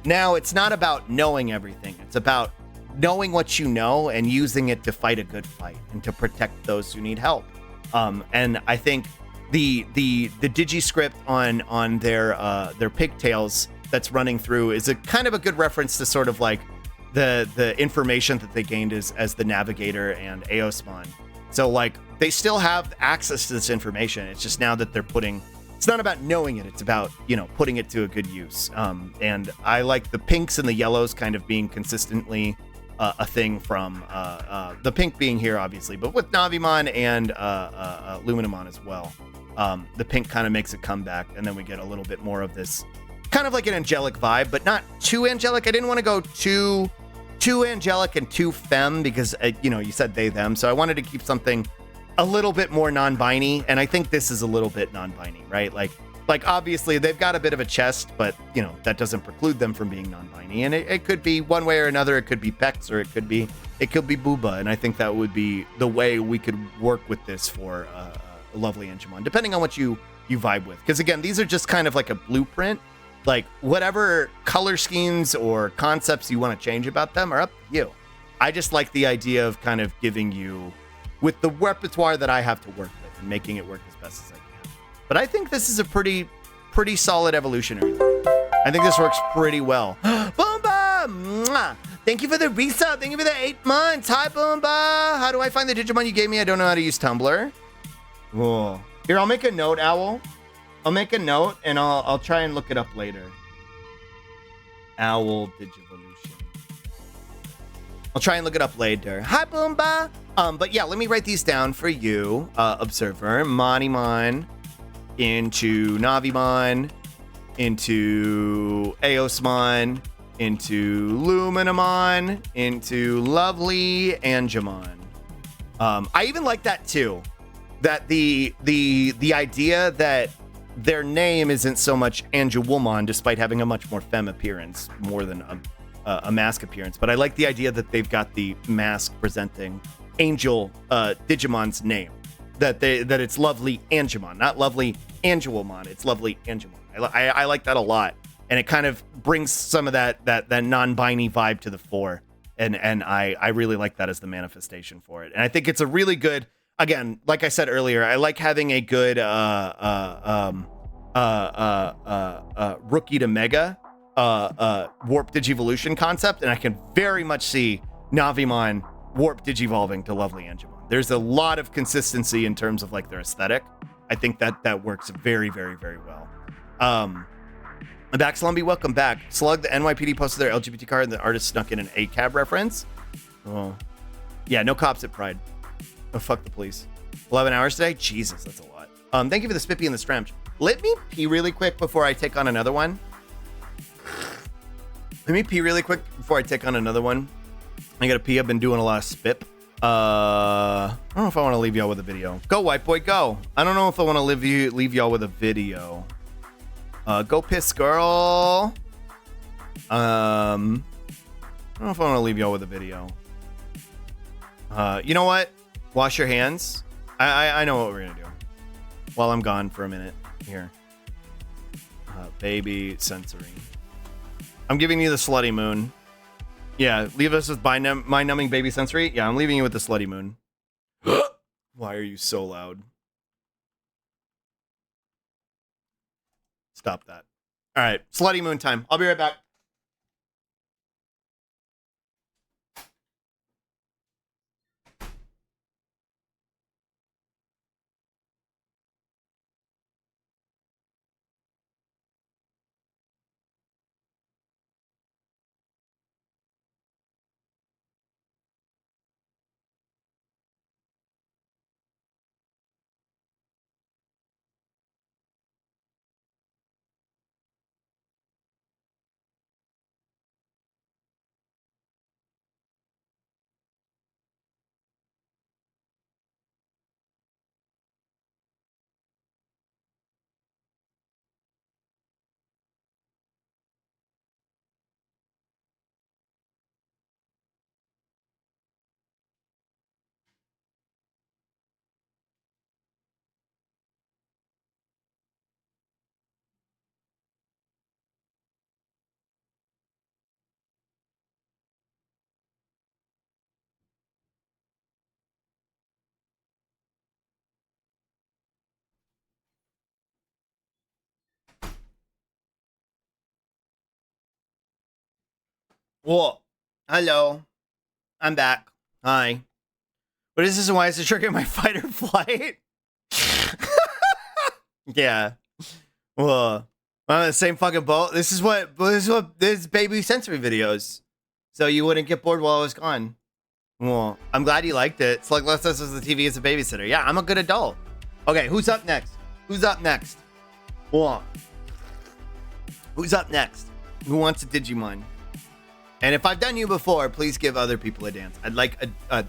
it's not about knowing everything. It's about knowing what you know and using it to fight a good fight and to protect those who need help. And I think the digi-script on their pigtails that's running through is a kind of a good reference to sort of like the information that they gained as the Navigator and Eosmon. So like they still have access to this information. It's just now that they're it's not about knowing it. It's about, putting it to a good use. And I like the pinks and the yellows kind of being consistently a thing from the pink being here, obviously, but with Navimon and Luminamon as well. The pink kind of makes a comeback, and then we get a little bit more of this kind of like an angelic vibe, but not too angelic. I didn't want to go too angelic and too femme because, you said they, them. So I wanted to keep something a little bit more non-binary, and I think this is a little bit non-binary, right? Like obviously they've got a bit of a chest, but that doesn't preclude them from being non-binary, and it could be one way or another. It could be Pex, or it could be Booba, and I think that would be the way we could work with this for lovely Angemon, depending on what you vibe with. Because again, these are just kind of like a blueprint. Like whatever color schemes or concepts you want to change about them are up to you. I just like the idea of kind of giving you, with the repertoire that I have to work with, and making it work as best as I can. But I think this is a pretty solid evolutionary line. I think this works pretty well. Boomba! Mwah! Thank you for the resub. Thank you for the 8 months. Hi, Boomba. How do I find the Digimon you gave me? I don't know how to use Tumblr. Whoa. Here, I'll make a note, Owl. I'll make a note, and I'll try and look it up later. Owl Digivolution. I'll try and look it up later. Hi, Boomba. But yeah, let me write these down for you, Observer. Monimon into Navimon into Eosmon into Luminamon into lovely Angemon. I even like that too. That the idea that their name isn't so much Angelwoman, despite having a much more femme appearance, more than a mask appearance. But I like the idea that they've got the mask presenting Angel Digimon's name. That it's lovely Angemon, not lovely Angelwoman. It's lovely Angemon. I like that a lot. and it kind of brings some of that non-binary vibe to the fore. And I really like that as the manifestation for it. And I think it's a really good, again, like I said earlier, I like having a good rookie to mega warp digivolution concept, and I can very much see Navimon warp digivolving to lovely Angemon. There's a lot of consistency in terms of like their aesthetic. I think that works very, very, very well. I'm back, Slumby. Welcome back. Slug, the NYPD posted their LGBT card and the artist snuck in an ACAB reference. Oh, yeah, no cops at Pride. Oh, fuck the police. 11 hours today? Jesus, that's a lot. Thank you for the Spippy and the Stramch. Let me pee really quick before I take on another one. I gotta pee. I've been doing a lot of spip. I don't know if I want to leave y'all with a video. Go, white boy, go. I don't know if I want to leave y'all with a video. Go piss, girl. I don't know if I want to leave y'all with a video. You know what? Wash your hands. I know what we're gonna do. While I'm gone for a minute here. Baby sensory. I'm giving you the slutty moon. Yeah, leave us with mind-numbing baby sensory. Yeah, I'm leaving you with the slutty moon. Why are you so loud? Stop that. All right, slutty moon time. I'll be right back. Whoa. Hello. I'm back. Hi. But is this why is it triggering my fight or flight? Yeah. Whoa. I'm on the same fucking boat. This is baby sensory videos. So you wouldn't get bored while I was gone. Well, I'm glad you liked it. Slug left us as the TV as a babysitter. Yeah, I'm a good adult. Okay, who's up next? Who's up next? Whoa. Who's up next? Who wants a Digimon? And if I've done you before, please give other people a dance. I'd like a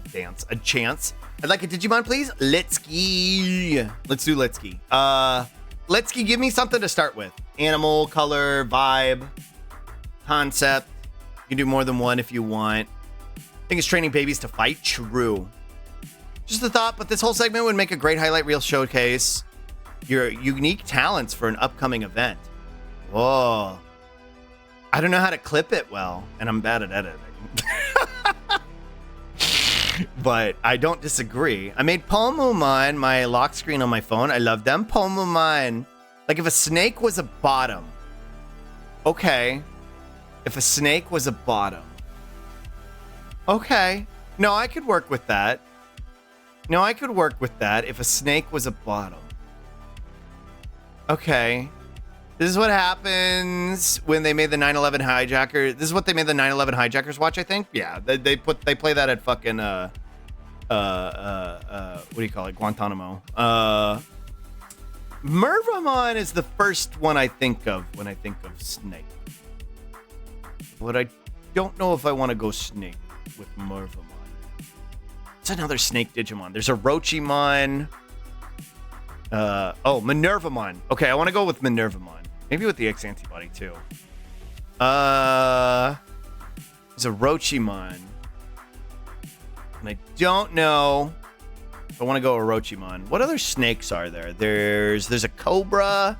chance. I'd like a Digimon, please. Let's do Let's give me something to start with. Animal, color, vibe, concept. You can do more than one if you want. I think it's training babies to fight. True. Just a thought, but this whole segment would make a great highlight reel showcase your unique talents for an upcoming event. Whoa. I don't know how to clip it well, and I'm bad at editing. But I don't disagree. I made Pomomon my lock screen on my phone. I love them. Pomomon. Like if a snake was a bottom. Okay. If a snake was a bottom. Okay. No, I could work with that. If a snake was a bottom. Okay. This is what happens when they made the 9/11 hijacker. This is what they made the 9/11 hijackers watch, I think. Yeah, they play that at fucking what do you call it? Guantanamo. Mervamon is the first one I think of when I think of snake. But I don't know if I want to go snake with Mervamon. It's another snake Digimon. There's a Rochimon. Minervamon. Okay, I want to go with Minervamon. Maybe with the X antibody too. There's a Rochimon. And I don't know if I want to go Orochimon. What other snakes are there? There's a Cobra.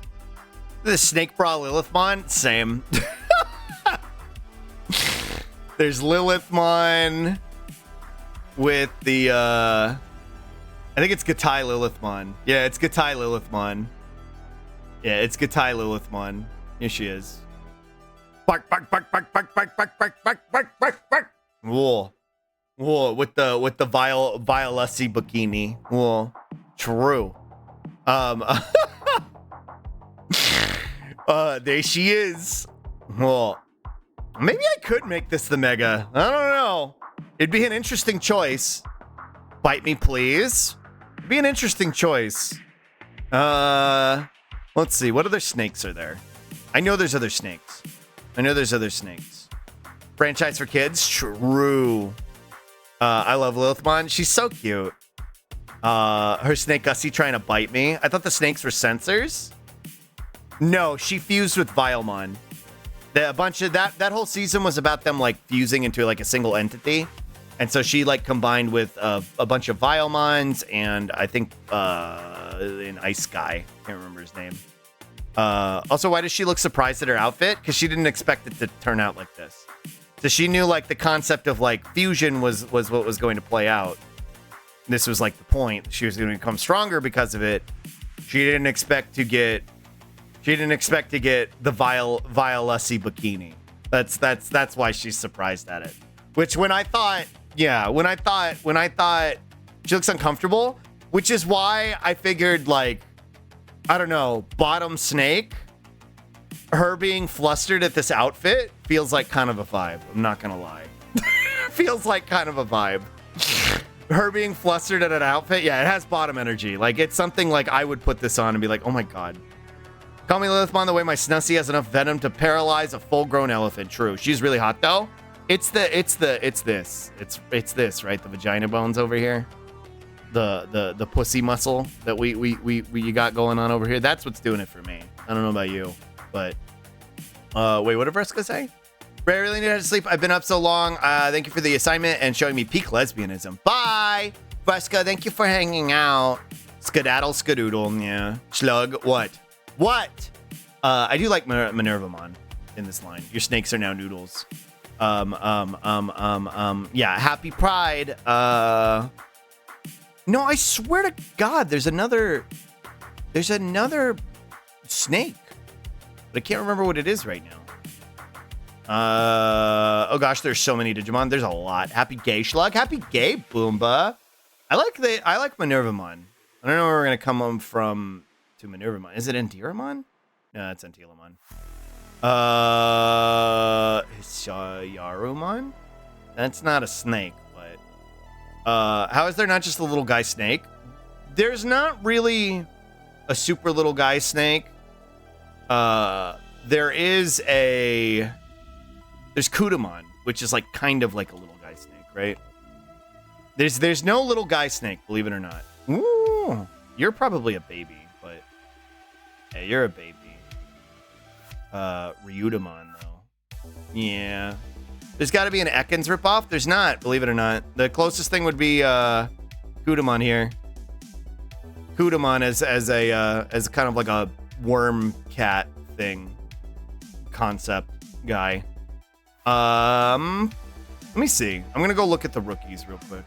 The Snake Bra Lilithmon, same. There's Lilithmon with the I think it's Gatai Lilithmon. Yeah, it's Gatai Lilithmon. Yeah, it's Gatai Lilithmon. Here she is. Bark, bark, bark, bark, bark, bark, bark, bark, bark, bark, bark, bark. Whoa. Whoa, with the Violessi bikini. Whoa. True. There she is. Whoa. Maybe I could make this the mega. I don't know. It'd be an interesting choice. Bite me, please. It'd be an interesting choice. Let's see. What other snakes are there? I know there's other snakes. Franchise for kids? True. I love Lilithmon. She's so cute. Her snake Gussie trying to bite me. I thought the snakes were sensors. No, she fused with Vilemon. A bunch of that whole season was about them like fusing into like a single entity. And so she like combined with a bunch of Vilemons and I think an ice guy. Can't remember his name. Also, why does she look surprised at her outfit? Because she didn't expect it to turn out like this. So she knew like the concept of like fusion was what was going to play out. This was like the point. She was going to become stronger because of it. She didn't expect to get the Violessi bikini. That's why she's surprised at it. Which when I thought she looks uncomfortable, which is why I figured like, I don't know, bottom snake, her being flustered at this outfit feels like kind of a vibe. I'm not gonna lie. Feels like kind of a vibe. Her being flustered at an outfit, yeah, it has bottom energy. Like it's something like I would put this on and be like, oh my god. Call me Lilithmon the way my Snussie has enough venom to paralyze a full-grown elephant. True. She's really hot though. It's this, right? The vagina bones over here. The pussy muscle that we got going on over here. That's what's doing it for me. I don't know about you, but wait, what did Vreska say? Ray, I really need to sleep. I've been up so long. Thank you for the assignment and showing me peak lesbianism. Bye, Vreska. Thank you for hanging out. Skedaddle, skedoodle. Yeah. Slug. What? I do like Minervamon in this line. Your snakes are now noodles. Yeah. Happy Pride. No, I swear to God, there's another snake, but I can't remember what it is right now. Oh gosh, there's so many Digimon. There's a lot. Happy Gay Slug. Happy Gay Boomba. I like Minervamon. I don't know where we're gonna come from to Minervamon. Is it Endearamon? No, it's Antilamon. Yarumon? That's not a snake, but how is there not just a little guy snake? There's not really a super little guy snake. There's Kudamon, which is like kind of like a little guy snake, right? There's no little guy snake, believe it or not. Ooh, you're probably a baby, but yeah, you're a baby. Ryudamon though. Yeah. There's got to be an Ekans ripoff. There's not, believe it or not. The closest thing would be Kudamon here. Kudamon as kind of like a worm cat thing concept guy. Let me see. I'm gonna go look at the rookies real quick.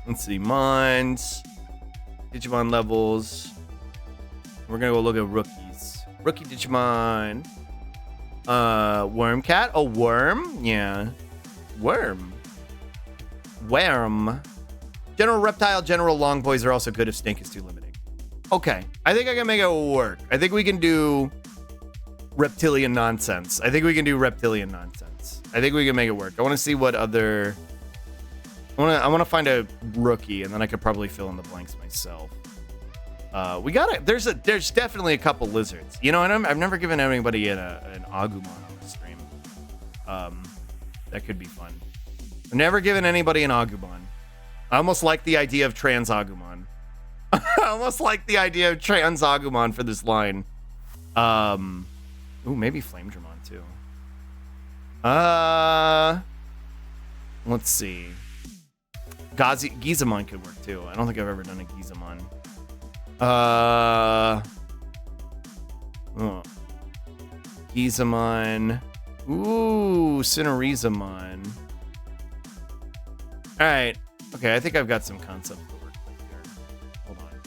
Let's see. Mons, Digimon levels. We're gonna go look at rookies. Rookie Digimon. Wormcat? Oh, worm? Yeah. Worm. General Reptile, General Long Boys are also good if Snake is too limiting. Okay. I think I can make it work. I think we can do reptilian nonsense. I think we can make it work. I want to see what other... I want to find a rookie, and then I could probably fill in the blanks myself. There's definitely a couple lizards. You know, and I've never given anybody an Agumon on the stream. That could be fun. I've never given anybody an Agumon. I almost like the idea of trans Agumon. I almost like the idea of trans Agumon for this line. Ooh, maybe Flame Dramon too. Let's see. Gizamon could work too. I don't think I've ever done a Gizamon. Oh. Gizamon. Ooh, Cinerizamon. Alright. Okay, I think I've got some concept to work with here. Hold on.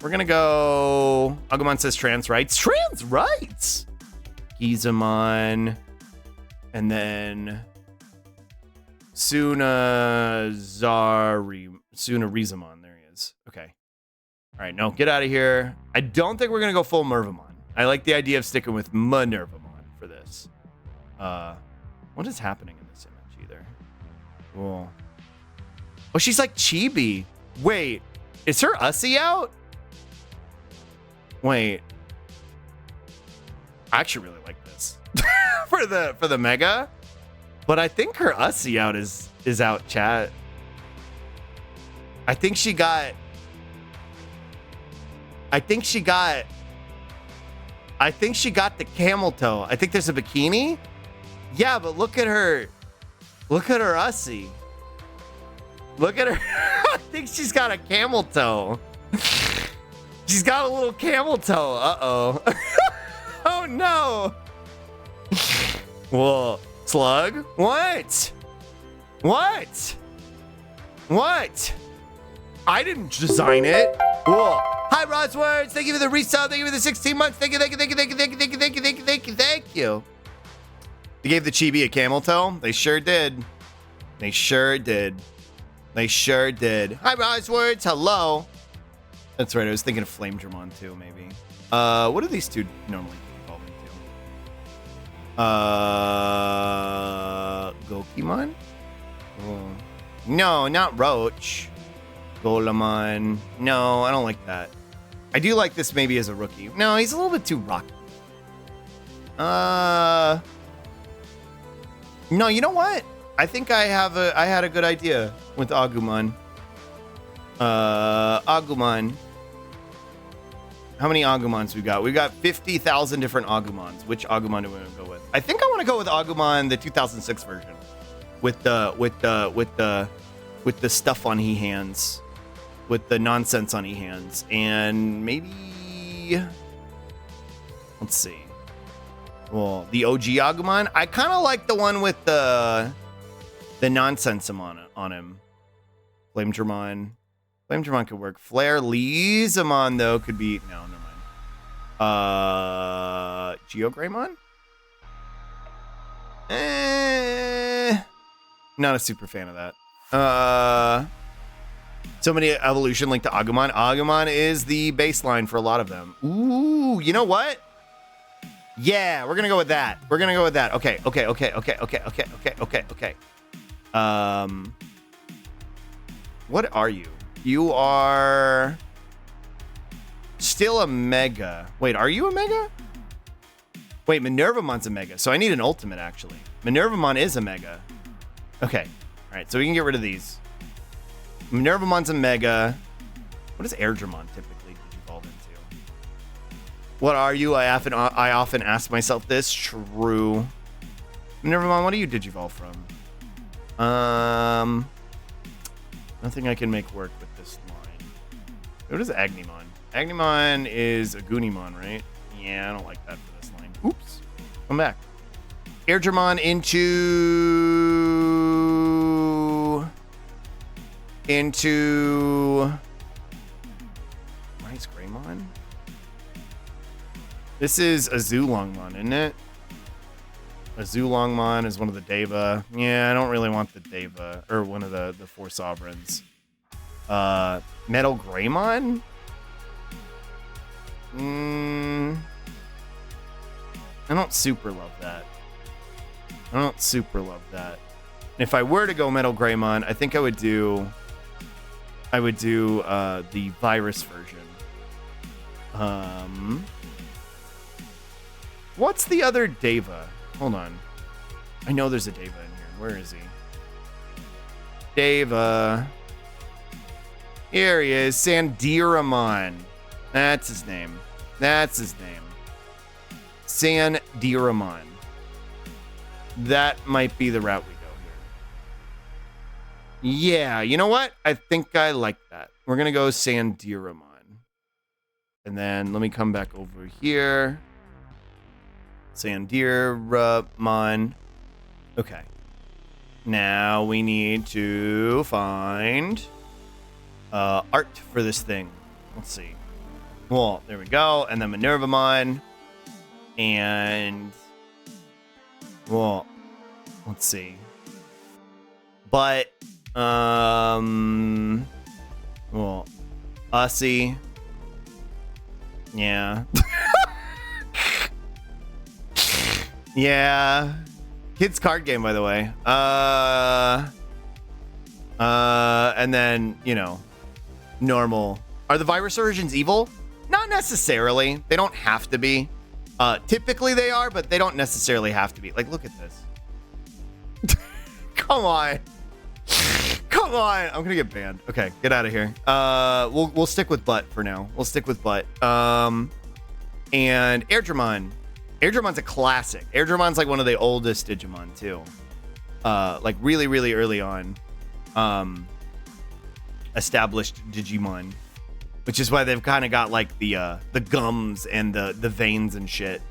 We're gonna go... Agumon says trans rights. Trans rights! Gizamon. And then... Sunarizamon. There he is. Okay. Alright, no, get out of here. I don't think we're gonna go full Mervamon. I like the idea of sticking with Minervamon for this. What is happening in this image either? Cool. Oh, she's like chibi. Wait, is her Ussie out? Wait. I actually really like this for the Mega, but I think her Ussie out is out, chat. I think she got the camel toe. I think there's a bikini. Yeah, but look at her. Look at her Ussie. Look at her. I think she's got a camel toe. She's got a little camel toe. Uh-oh. Oh, no. Whoa. Slug? What? What? What? I didn't design it. Whoa. Hi, Roswords. Thank you for the resale. Thank you for the 16 months. Thank you, thank you, thank you, thank you, thank you, thank you, thank you, thank you, thank you, thank you. They gave the chibi a camel toe? They sure did. They sure did. They sure did. Hi, Roswords. Hello. That's right. I was thinking of Flame Dramon too, maybe. What do these two normally evolve into? Gokimon? Oh. No, not Roach. Golemon. No, I don't like that. I do like this maybe as a rookie. No, he's a little bit too rocky. No, you know what? I think I had a good idea with Agumon. Agumon. How many Agumons we got? We got 50,000 different Agumons. Which Agumon do we want to go with? I think I want to go with Agumon, the 2006 version, with the stuff on he hands, with the nonsense on he hands, and maybe let's see. Well, the OG Agumon. I kind of like the one with the nonsense on him. Flame Dramon. Flame Dramon could work. Flare Leezamon though could be no, never mind. Geogreymon? Not a super fan of that. So many evolution linked to Agumon. Agumon is the baseline for a lot of them. Ooh, you know what? Yeah, we're gonna go with that. We're gonna go with that. Okay. What are you? You are still a Mega. Wait, are you a Mega? Wait, Minervamon's a Mega. So I need an Ultimate, actually. Minervamon is a Mega. Okay. All right, so we can get rid of these. Minervamon's a Mega. What does Airdramon typically evolve into? What are you? I often ask myself this. True. Minervamon, what do you digivolve from? Nothing I can make work with this line. What is Agnimon? Agnimon is a Goonimon, right? Yeah, I don't like that for this line. Oops. Come back. Airdramon into Rice Greymon? This is a Zulongmon, isn't it? A Zulongmon is one of the Deva. Yeah, I don't really want the Deva, or one of the four sovereigns. Metal Greymon? I don't super love that. If I were to go Metal Greymon, I think I would do the virus version. What's the other Deva? Hold on. I know there's a Deva in here. Where is he? Deva. Here he is. Sandiramon. That's his name. Sandiramon. That might be the route we go here. Yeah, you know what? I think I like that. We're going to go Sandiramon. And then let me come back over here. Sandiramon. Okay. Now we need to find art for this thing. Let's see. Well, there we go. And then Minervamon. And well, let's see. But well, Ussy. Yeah. Yeah. Kids card game, by the way. And then, you know, normal. Are the virus origins evil? Not necessarily. They don't have to be. Typically they are, but they don't necessarily have to be. Like, look at this. Come on. Come on. I'm gonna get banned. Okay, get out of here. We'll stick with butt for now. We'll stick with butt. And Airdramon. Airdramon's a classic. Airdramon's like one of the oldest Digimon too. Like really, really early on. Established Digimon. Which is why they've kind of got like the gums and the veins and shit.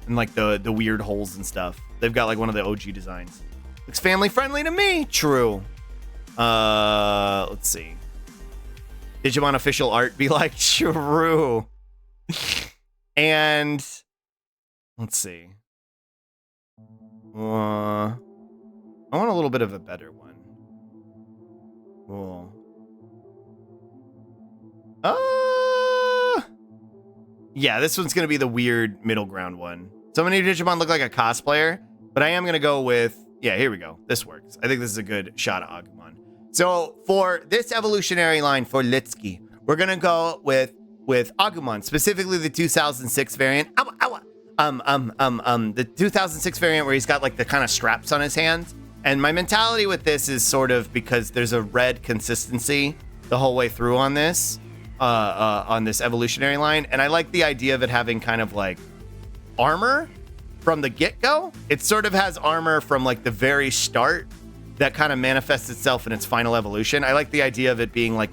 And like the weird holes and stuff. They've got like one of the OG designs. Looks family friendly to me. True. Let's see. Digimon official art be like true. And let's see. I want a little bit of a better one. Cool. Yeah, this one's gonna be the weird middle ground one. So many Digimon look like a cosplayer, but I am gonna go with, yeah, here we go. This works. I think this is a good shot of Agumon. So for this evolutionary line for Litsuki, we're gonna go with Agumon, specifically the 2006 variant. The 2006 variant where he's got like the kind of straps on his hands. And my mentality with this is sort of because there's a red consistency the whole way through on this evolutionary line. And I like the idea of it having kind of like armor from the get-go. It sort of has armor from like the very start that kind of manifests itself in its final evolution. I like the idea of it being like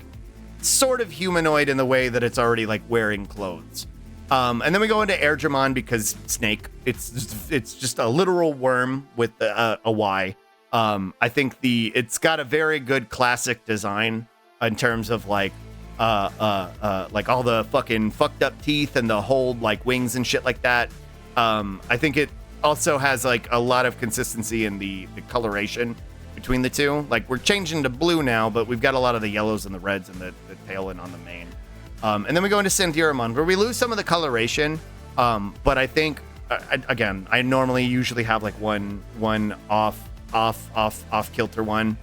sort of humanoid in the way that it's already like wearing clothes. And then we go into Airdramon because snake. It's just a literal worm with a Y. I think it's got a very good classic design in terms of like all the fucking fucked up teeth and the whole like wings and shit like that. I think it also has like a lot of consistency in the coloration between the two. Like we're changing to blue now, but we've got a lot of the yellows and the reds and the tail end on the mane. And then we go into Sandiramon where we lose some of the coloration. But I think again, I normally usually have like one off kilter one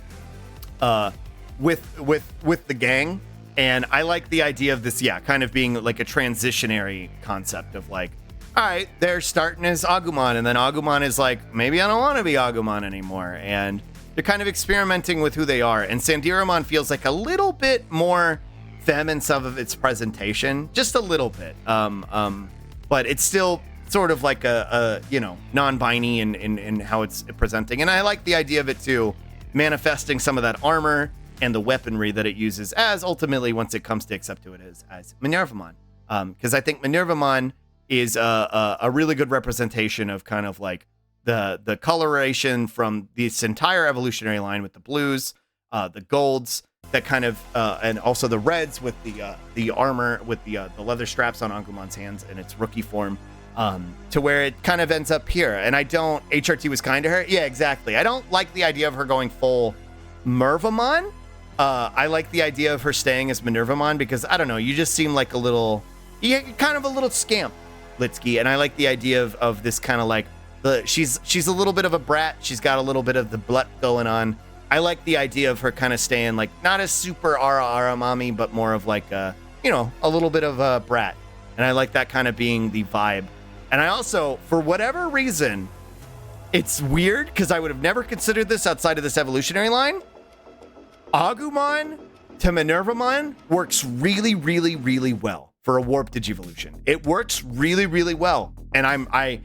with the gang. And I like the idea of this, yeah, kind of being like a transitionary concept of like, all right, they're starting as Agumon, and then Agumon is like, maybe I don't want to be Agumon anymore. And they're kind of experimenting with who they are. And Sandiramon feels like a little bit more femme in some of its presentation, just a little bit. But it's still sort of like a non-binary in how it's presenting. And I like the idea of it too, manifesting some of that armor and the weaponry that it uses as ultimately, once it comes to accept who it is, as Minervamon. Because I think Minervamon is a really good representation of kind of like the coloration from this entire evolutionary line with the blues, the golds, that kind of and also the reds with the armor with the leather straps on Agumon's hands in its rookie form, to where it kind of ends up here. And I don't, HRT was kind to her. Yeah, exactly. I don't like the idea of her going full Mervamon. I like the idea of her staying as Minervamon because I don't know, you just seem like you're kind of a little scamp, Litsuki, and I like the idea of this kind of like she's a little bit of a brat. She's got a little bit of the blut going on. I like the idea of her kind of staying like not as super ara mommy, but more of like a little bit of a brat, and I like that kind of being the vibe. And I also, for whatever reason, it's weird because I would have never considered this outside of this evolutionary line. Agumon to Minervamon works really, really, really well for a warp digivolution. It works really, really well. And I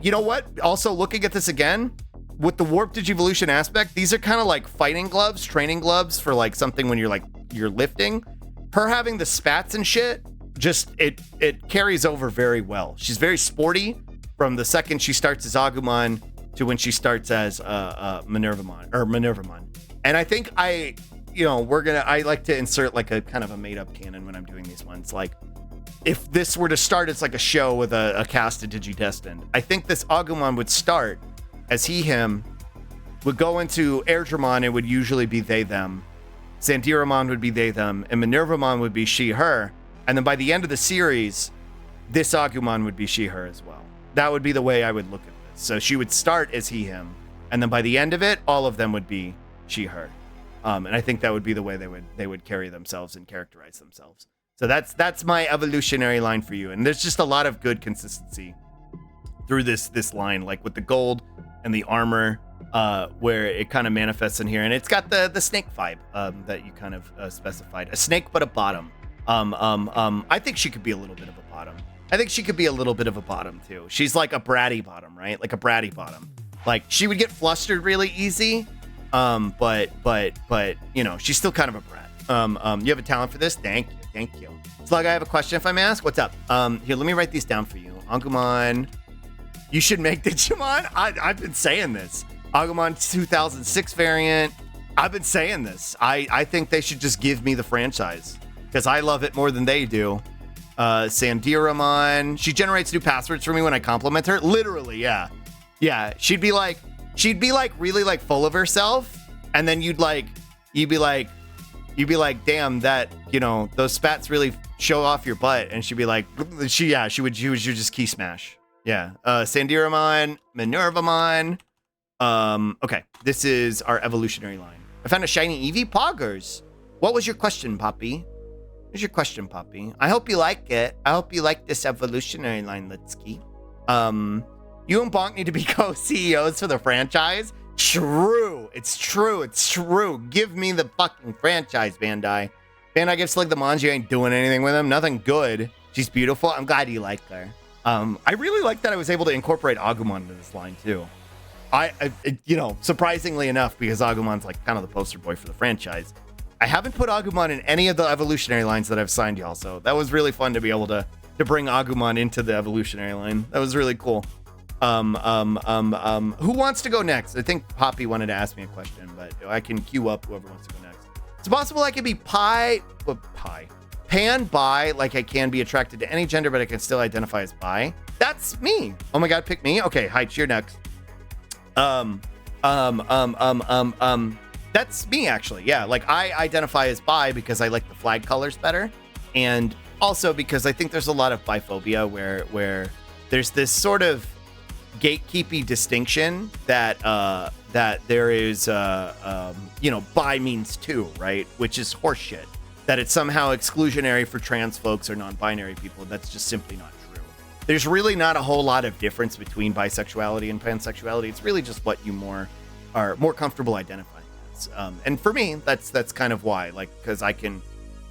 you know what? Also looking at this again, with the warp digivolution aspect, these are kind of like fighting gloves, training gloves for like something when you're lifting. Her having the spats and shit just it carries over very well. She's very sporty from the second she starts as Agumon to when she starts as Minervamon. And I think I like to insert like a kind of a made up canon when I'm doing these ones. Like, if this were to start as like a show with a cast of Digidestined, I think this Agumon would start as he, him, would go into Airdramon, it would usually be they, them. Sandiramon would be they, them, and Minervamon would be she, her. And then by the end of the series, this Agumon would be she, her as well. That would be the way I would look at this. So she would start as he, him, and then by the end of it, all of them would be she, her. And I think that would be the way they would carry themselves and characterize themselves. So that's my evolutionary line for you. And there's just a lot of good consistency through this line, like with the gold and the armor, where it kind of manifests in here. And it's got the snake vibe that you kind of specified. A snake, but a bottom. I think she could be a little bit of a bottom. I think she could be a little bit of a bottom too. She's like a bratty bottom, right? Like a bratty bottom. Like, she would get flustered really easy. But she's still kind of a brat. You have a talent for this? Thank you. Slug, I have a question if I may ask. What's up? Here, let me write these down for you. Agumon, you should make Digimon. I've been saying this. Agumon 2006 variant. I've been saying this. I think they should just give me the franchise because I love it more than they do. Sandiramon. She generates new passwords for me when I compliment her. Literally, yeah. Yeah, she'd be like really like full of herself, and then you'd be like, damn, that, those spats really show off your butt, and she'd be like, she would just key smash. Yeah. Sandiramon, Minervamon. Okay, this is our evolutionary line. I found a shiny Eevee. Poggers. What was your question, Poppy? What's your question, Poppy? I hope you like it. I hope you like this evolutionary line, Litsky. You and Bonk need to be co-CEOs for the franchise. True. It's true. Give me the fucking franchise, Bandai. Bandai gives Slig the Mons. You ain't doing anything with him. Nothing good. She's beautiful. I'm glad you like her. I really like that I was able to incorporate Agumon into this line too. Surprisingly enough, because Agumon's like kind of the poster boy for the franchise. I haven't put Agumon in any of the evolutionary lines that I've signed y'all, so that was really fun to be able to bring Agumon into the evolutionary line. That was really cool. Who wants to go next? I think Poppy wanted to ask me a question, but I can queue up whoever wants to go next. It's possible I could be pan bi, like I can be attracted to any gender, but I can still identify as bi. That's me. Oh my God, pick me. Okay, Heights, you're next. That's me actually. Yeah, like I identify as bi because I like the flag colors better, and also because I think there's a lot of biphobia where there's this sort of gatekeepy distinction that there is bi means two, right, which is horseshit, that it's somehow exclusionary for trans folks or non-binary people. That's just simply not true. There's really not a whole lot of difference between bisexuality and pansexuality. It's really just what you are more comfortable identifying as, and for me that's kind of why, like, because I can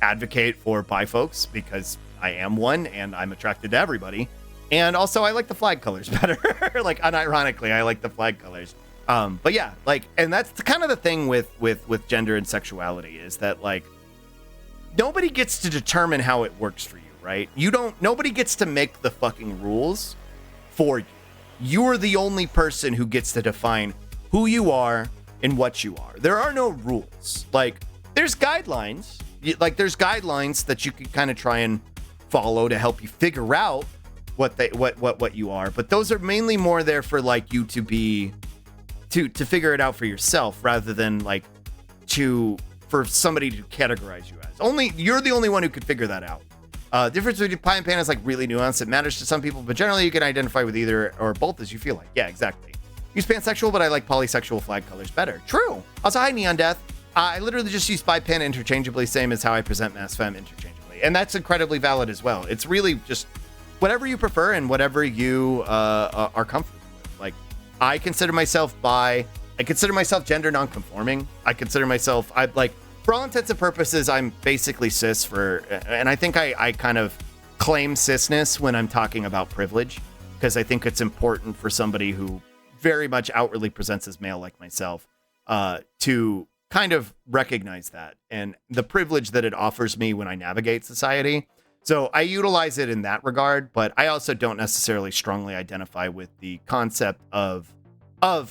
advocate for bi folks because I am one and I'm attracted to everybody. And also, I like the flag colors better. Like, unironically, I like the flag colors. But yeah, like, and that's kind of the thing with gender and sexuality is that, like, nobody gets to determine how it works for you, right? Nobody gets to make the fucking rules for you. You're the only person who gets to define who you are and what you are. There are no rules. Like, there's guidelines. Like, there's guidelines that you can kind of try and follow to help you figure out what you are, but those are mainly more there for like you to figure it out for yourself rather than like for somebody to categorize you as. Only you're the only one who could figure that out. Difference between pi and pan is like really nuanced. It matters to some people, but generally you can identify with either or both as you feel like. Yeah, exactly. Use pansexual, but I like polysexual flag colors better. True. Also, hi Neon Death. I literally just use pi pan interchangeably, same as how I present mass femme interchangeably, and that's incredibly valid as well. It's really just whatever you prefer and whatever you are comfortable with. Like, I consider myself bi. I consider myself gender non-conforming. I consider myself, for all intents and purposes, I'm basically cis and I think I kind of claim cisness when I'm talking about privilege, because I think it's important for somebody who very much outwardly presents as male like myself to kind of recognize that and the privilege that it offers me when I navigate society. So I utilize it in that regard, but I also don't necessarily strongly identify with the concept of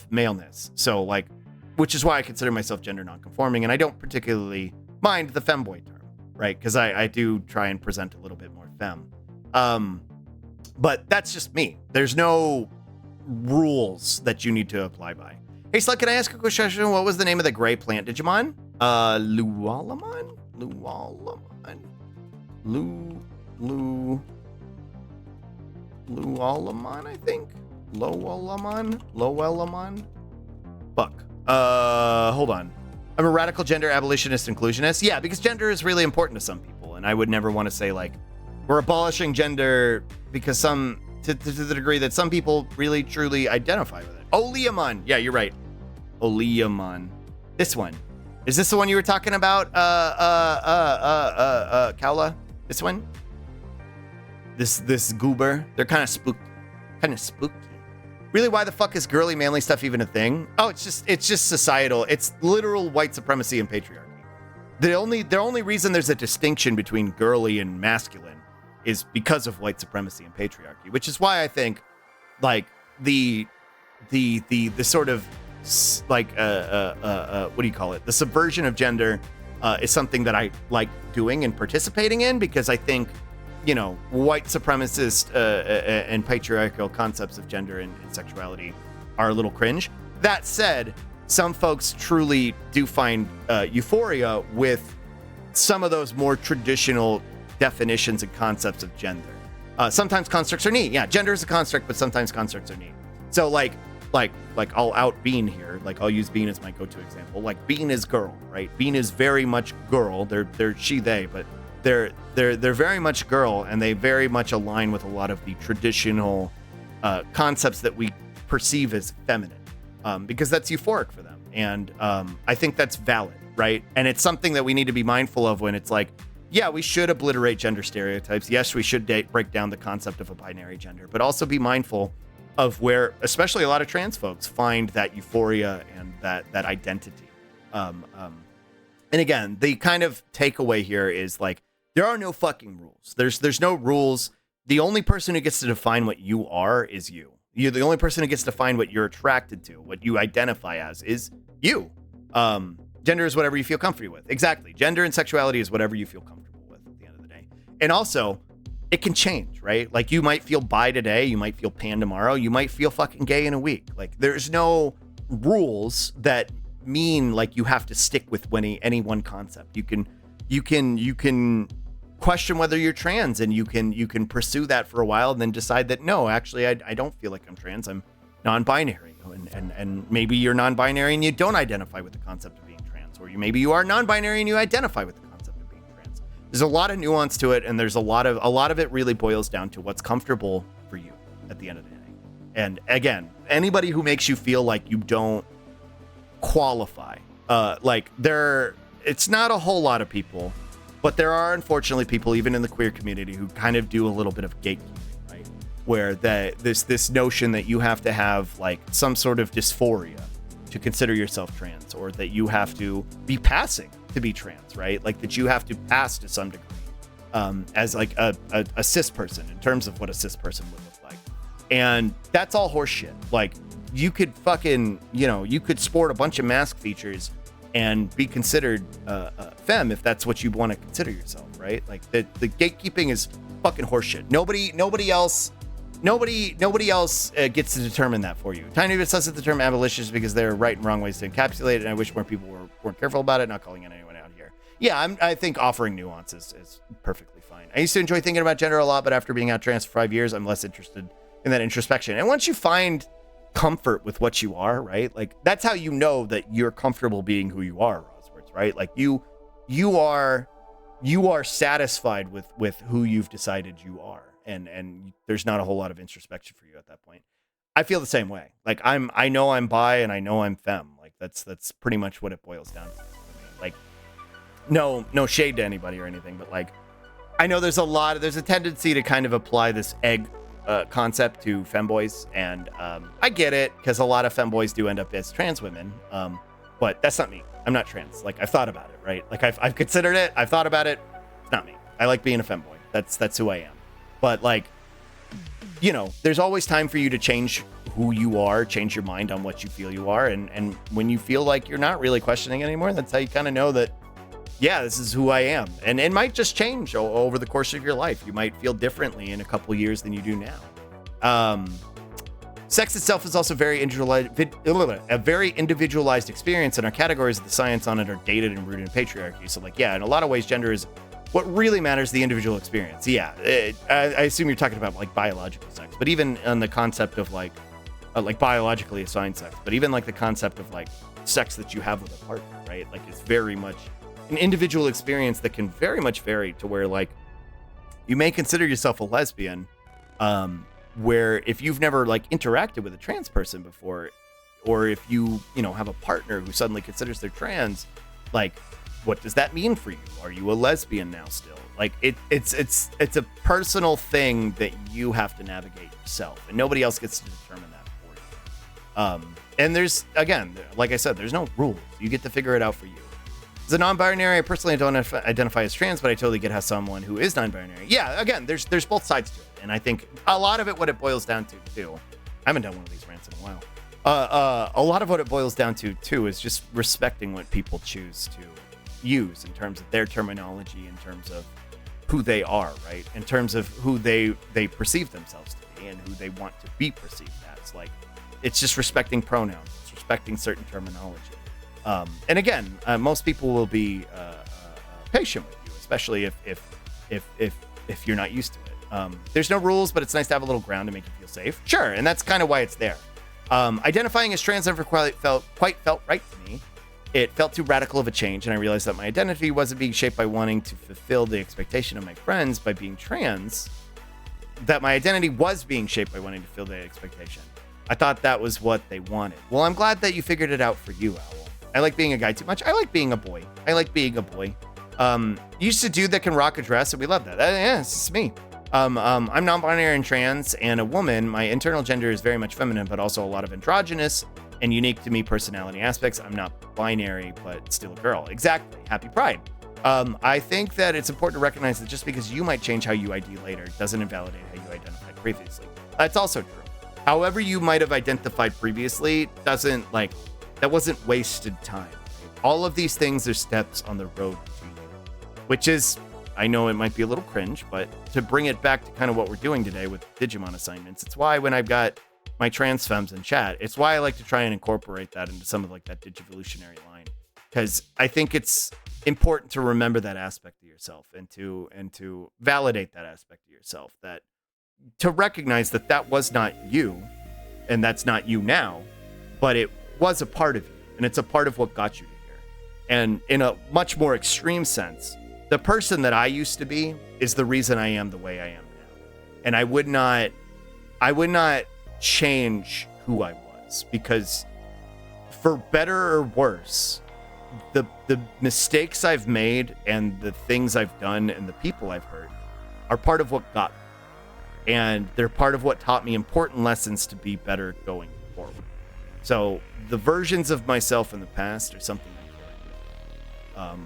maleness. So like, which is why I consider myself gender nonconforming, and I don't particularly mind the femboy term, right? Because I do try and present a little bit more femme. But that's just me. There's no rules that you need to apply by. Hey, Slut, can I ask a question? What was the name of the gray plant Digimon? Lualamon? Lualamon, I think? Loelamon? Fuck. Hold on. I'm a radical gender abolitionist inclusionist. Yeah, because gender is really important to some people, and I would never want to say, like, we're abolishing gender because to the degree that some people really, truly identify with it. Oleamon. Yeah, you're right. Oleamon. This one. Is this the one you were talking about, Kaula? This one? This goober? They're kind of spooky. Really, why the fuck is girly manly stuff even a thing? Oh, it's just societal. It's literal white supremacy and patriarchy. The only reason there's a distinction between girly and masculine is because of white supremacy and patriarchy, which is why I think like the sort of like what do you call it? The subversion of gender is something that I like doing and participating in, because I think, you know, white supremacist and patriarchal concepts of gender and sexuality are a little cringe. That said, some folks truly do find euphoria with some of those more traditional definitions and concepts of gender. Sometimes constructs are neat. Yeah, gender is a construct, but sometimes constructs are neat. So like I'll out Bean here. Like I'll use Bean as my go-to example. Like Bean is girl, right? Bean is very much girl. They're she, they, but they're very much girl, and they very much align with a lot of the traditional concepts that we perceive as feminine, because that's euphoric for them. And I think that's valid, right? And it's something that we need to be mindful of when it's like, yeah, we should obliterate gender stereotypes. Yes, we should break down the concept of a binary gender, but also be mindful of where, especially a lot of trans folks, find that euphoria and that identity. And again, the kind of takeaway here is like, there are no fucking rules. There's no rules. The only person who gets to define what you are is you. You're the only person who gets to define what you're attracted to, what you identify as is you. Gender is whatever you feel comfortable with. Exactly. Gender and sexuality is whatever you feel comfortable with at the end of the day. And also, it can change, right? Like you might feel bi today, you might feel pan tomorrow, you might feel fucking gay in a week. Like there's no rules that mean like you have to stick with any one concept. You can question whether you're trans, and you can pursue that for a while and then decide that no, actually I don't feel like I'm trans. I'm non-binary, and maybe you're non-binary and you don't identify with the concept of being trans, or maybe you are non-binary and you identify with the concept of being trans. There's a lot of nuance to it, and there's a lot of it really boils down to what's comfortable for you at the end of the day. And again, anybody who makes you feel like you don't qualify, it's not a whole lot of people, but there are unfortunately people even in the queer community who kind of do a little bit of gatekeeping, right? Where this notion that you have to have like some sort of dysphoria to consider yourself trans, or that you have to be passing to be trans, right? Like that you have to pass to some degree as like a cis person in terms of what a cis person would look like. And that's all horseshit. Like you could fucking, you could sport a bunch of mask features and be considered femme if that's what you want to consider yourself, right? Like the gatekeeping is fucking horseshit. Nobody else gets to determine that for you. Tiny bit sus at the term abolitionist because there are right and wrong ways to encapsulate it, and I wish more people weren't careful about it. Not calling anyone out here. Yeah, I think offering nuance is perfectly fine. I used to enjoy thinking about gender a lot, but after being out trans for 5 years, I'm less interested in that introspection. And once you find comfort with what you are, right? Like that's how you know that you're comfortable being who you are, Rosworth, right? Like you are satisfied with who you've decided you are, and there's not a whole lot of introspection for you at that point. I feel the same way. Like I know I'm bi and I know I'm femme. Like that's pretty much what it boils down to. Like no shade to anybody or anything, but like I know there's a tendency to kind of apply this egg concept to femboys, and I get it because a lot of femboys do end up as trans women, but that's not me. I'm not trans. Like I've thought about it, right? Like I've considered it. I've thought about it. It's not me. I like being a femboy. That's who I am. But like, you know, there's always time for you to change who you are, change your mind on what you feel you are. And when you feel like you're not really questioning anymore, that's how you kind of know that, yeah, this is who I am. And it might just change over the course of your life. You might feel differently in a couple years than you do now. Sex itself is also a very individualized experience, and our categories of the science on it are dated and rooted in patriarchy. So like, yeah, in a lot of ways, gender is what really matters, the individual experience. Yeah, I assume you're talking about like biological sex, but even on the concept of like biologically assigned sex, but even like the concept of like sex that you have with a partner, right? Like it's very much an individual experience that can very much vary to where like you may consider yourself a lesbian, where if you've never like interacted with a trans person before, or if you know, have a partner who suddenly considers they're trans, like, what does that mean for you? Are you a lesbian now still? Like it's a personal thing that you have to navigate yourself, and nobody else gets to determine that for you. And there's, again, like I said, there's no rules. You get to figure it out for you. As a non-binary, I personally don't identify as trans, but I totally get how someone who is non-binary. Yeah, again, there's both sides to it. And I think a lot of it, what it boils down to, too, I haven't done one of these rants in a while. A lot of what it boils down to, too, is just respecting what people choose to use in terms of their terminology, in terms of who they are, right? In terms of who they perceive themselves to be and who they want to be perceived as. Like, it's just respecting pronouns. It's respecting certain terminology. And again, most people will be patient with you, especially if you're not used to it. There's no rules, but it's nice to have a little ground to make you feel safe. Sure, and that's kind of why it's there. Identifying as trans never quite felt right to me. It felt too radical of a change, and I realized that my identity wasn't being shaped by wanting to fulfill the expectation of my friends by being trans, that my identity was being shaped by wanting to fulfill the expectation. I thought that was what they wanted. Well, I'm glad that you figured it out for you, Owl. I like being a guy too much. I like being a boy. Used to dude that can rock a dress, and we love that. Yeah, it's me. I'm non-binary and trans and a woman. My internal gender is very much feminine, but also a lot of androgynous and unique to me personality aspects. I'm not binary, but still a girl. Exactly. Happy Pride. I think that it's important to recognize that just because you might change how you ID later doesn't invalidate how you identified previously. That's also true. However you might have identified previously that wasn't wasted time. All of these things are steps on the road to you, which is, I know it might be a little cringe, but to bring it back to kind of what we're doing today with Digimon assignments, it's why when I've got my trans femmes in chat, it's why I like to try and incorporate that into some of like that Digivolutionary line, because I think it's important to remember that aspect of yourself and to validate that aspect of yourself, that to recognize that was not you and that's not you now, but it was a part of you, and it's a part of what got you to here. And in a much more extreme sense, the person that I used to be is the reason I am the way I am now. And I would not change who I was, because for better or worse, the mistakes I've made and the things I've done and the people I've hurt are part of what got me. And they're part of what taught me important lessons to be better going forward. So the versions of myself in the past are something I carry.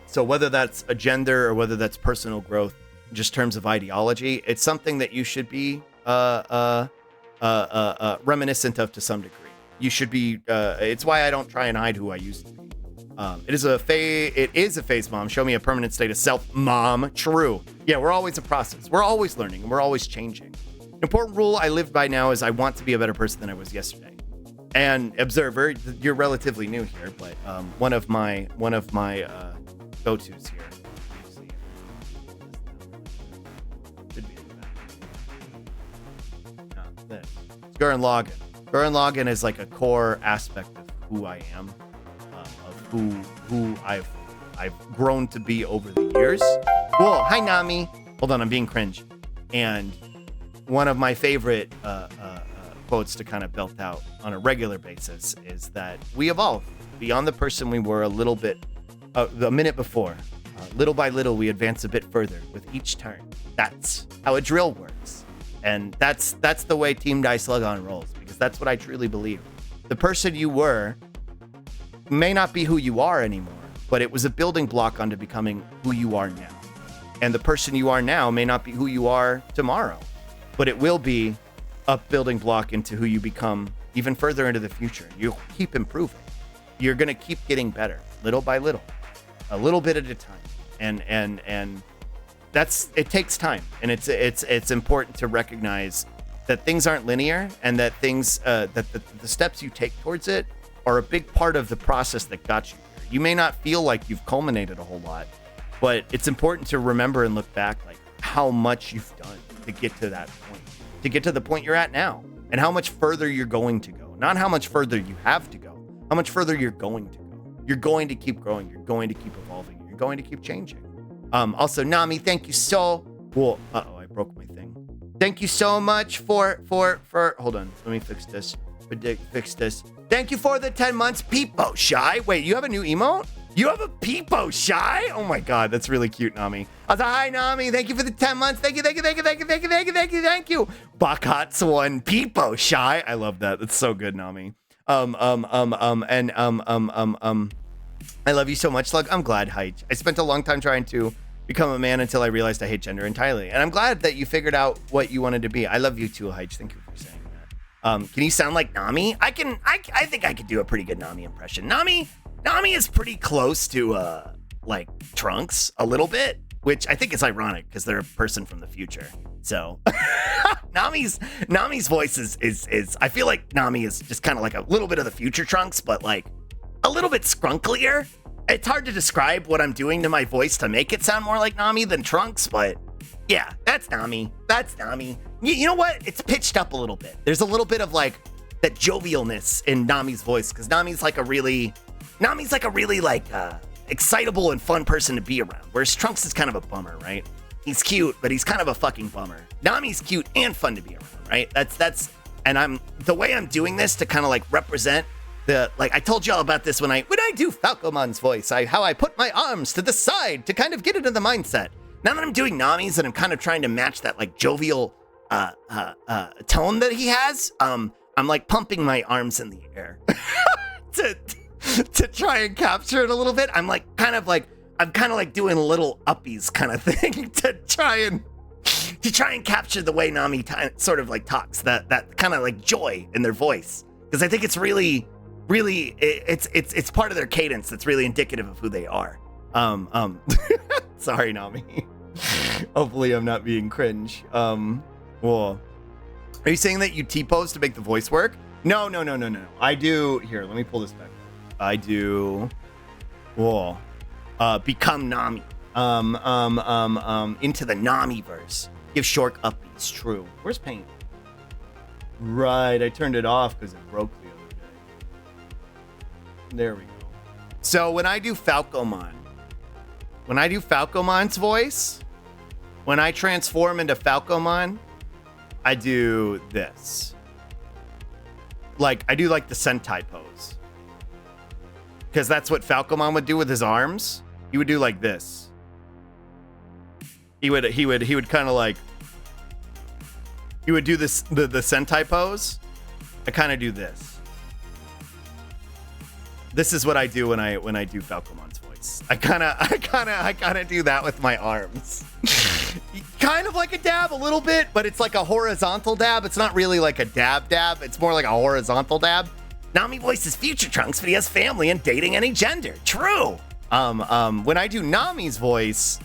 So whether that's a gender or whether that's personal growth, just terms of ideology, it's something that you should be reminiscent of to some degree. You should be. It's why I don't try and hide who I used to be. It is a phase, Mom. Show me a permanent state of self, Mom. True. Yeah, we're always a process. We're always learning and we're always changing. Important rule I live by now is I want to be a better person than I was yesterday. And observer, you're relatively new here, but one of my go-tos here. Should be in the back. No, this. It's Gurren Lagann. Gurren Lagann is like a core aspect of who I am, of who I've grown to be over the years. Whoa, hi Nami. Hold on, I'm being cringe. And one of my favorite quotes to kind of belt out on a regular basis is that we evolve beyond the person we were a minute before. Little by little, we advance a bit further with each turn. That's how a drill works. And that's the way Team Dice Logon rolls, because that's what I truly believe. The person you were may not be who you are anymore, but it was a building block onto becoming who you are now. And the person you are now may not be who you are tomorrow, but it will be a building block into who you become even further into the future. You'll keep improving. You're going to keep getting better, little by little, a little bit at a time. And that's, it takes time. And it's important to recognize that things aren't linear, and that things, that the steps you take towards it are a big part of the process that got you here. You may not feel like you've culminated a whole lot, but it's important to remember and look back, like how much you've done to get to that point, to get to the point you're at now, and how much further you're going to go. Not how much further you have to go, how much further you're going to go. You're going to keep growing. You're going to keep evolving. You're going to keep changing. Also, Nami, thank you so. Well, I broke my thing. Thank you so much for. Hold on, let me fix this. Fix this. Thank you for the 10 months, Peepo Shy. Wait, you have a new emote? You have a Peepo Shy? Oh my God, that's really cute, Nami. I was like, hi, Nami. Thank you for the 10 months. Thank you. Bakats1 Peepo Shy. I love that. That's so good, Nami. I love you so much, Slug. I'm glad, Heich. I spent a long time trying to become a man until I realized I hate gender entirely. And I'm glad that you figured out what you wanted to be. I love you too, Heich. Thank you for saying that. Can you sound like Nami? I think I could do a pretty good Nami impression. Nami is pretty close to like Trunks a little bit, which I think is ironic because they're a person from the future. So Nami's voice is I feel like Nami is just kind of like a little bit of the future Trunks, but like a little bit skrunklier. It's hard to describe what I'm doing to my voice to make it sound more like Nami than Trunks, but yeah, that's Nami. You know what? It's pitched up a little bit. There's a little bit of like that jovialness in Nami's voice, because Nami's like a really like excitable and fun person to be around, whereas Trunks is kind of a bummer, right? He's cute, but he's kind of a fucking bummer. Nami's cute and fun to be around, right? That's and the way I'm doing this to kind of like represent the, like I told you all about this when I do Falcomon's voice, how I put my arms to the side to kind of get into the mindset. Now that I'm doing Nami's and I'm kind of trying to match that like jovial tone that he has, I'm like pumping my arms in the air to try and capture it a little bit. I'm kind of like doing little uppies kind of thing to try and capture the way Nami sort of like talks, that kind of like joy in their voice, because I think it's really it's part of their cadence that's really indicative of who they are. Sorry, Nami. Hopefully I'm not being cringe. Well, are you saying that you T-pose to make the voice work? No. I do. Here, let me pull this back. I do. Whoa. Become Nami. Into the Nami-verse. Give short upbeats. True. Where's paint? Right. I turned it off because it broke the other day. There we go. So when I do Falcomon's voice, when I transform into Falcomon, I do this. Like, I do like the Sentai pose. Because that's what Falcomon would do with his arms. He would do like this. He would kind of like, he would do this, the Sentai pose. I kind of do this. This is what I do when I do Falcomon's voice. I kind of do that with my arms. Kind of like a dab a little bit, but it's like a horizontal dab. It's not really like a dab. It's more like a horizontal dab. Nami voices future Trunks, but he has family and dating any gender. True. When I do Nami's voice,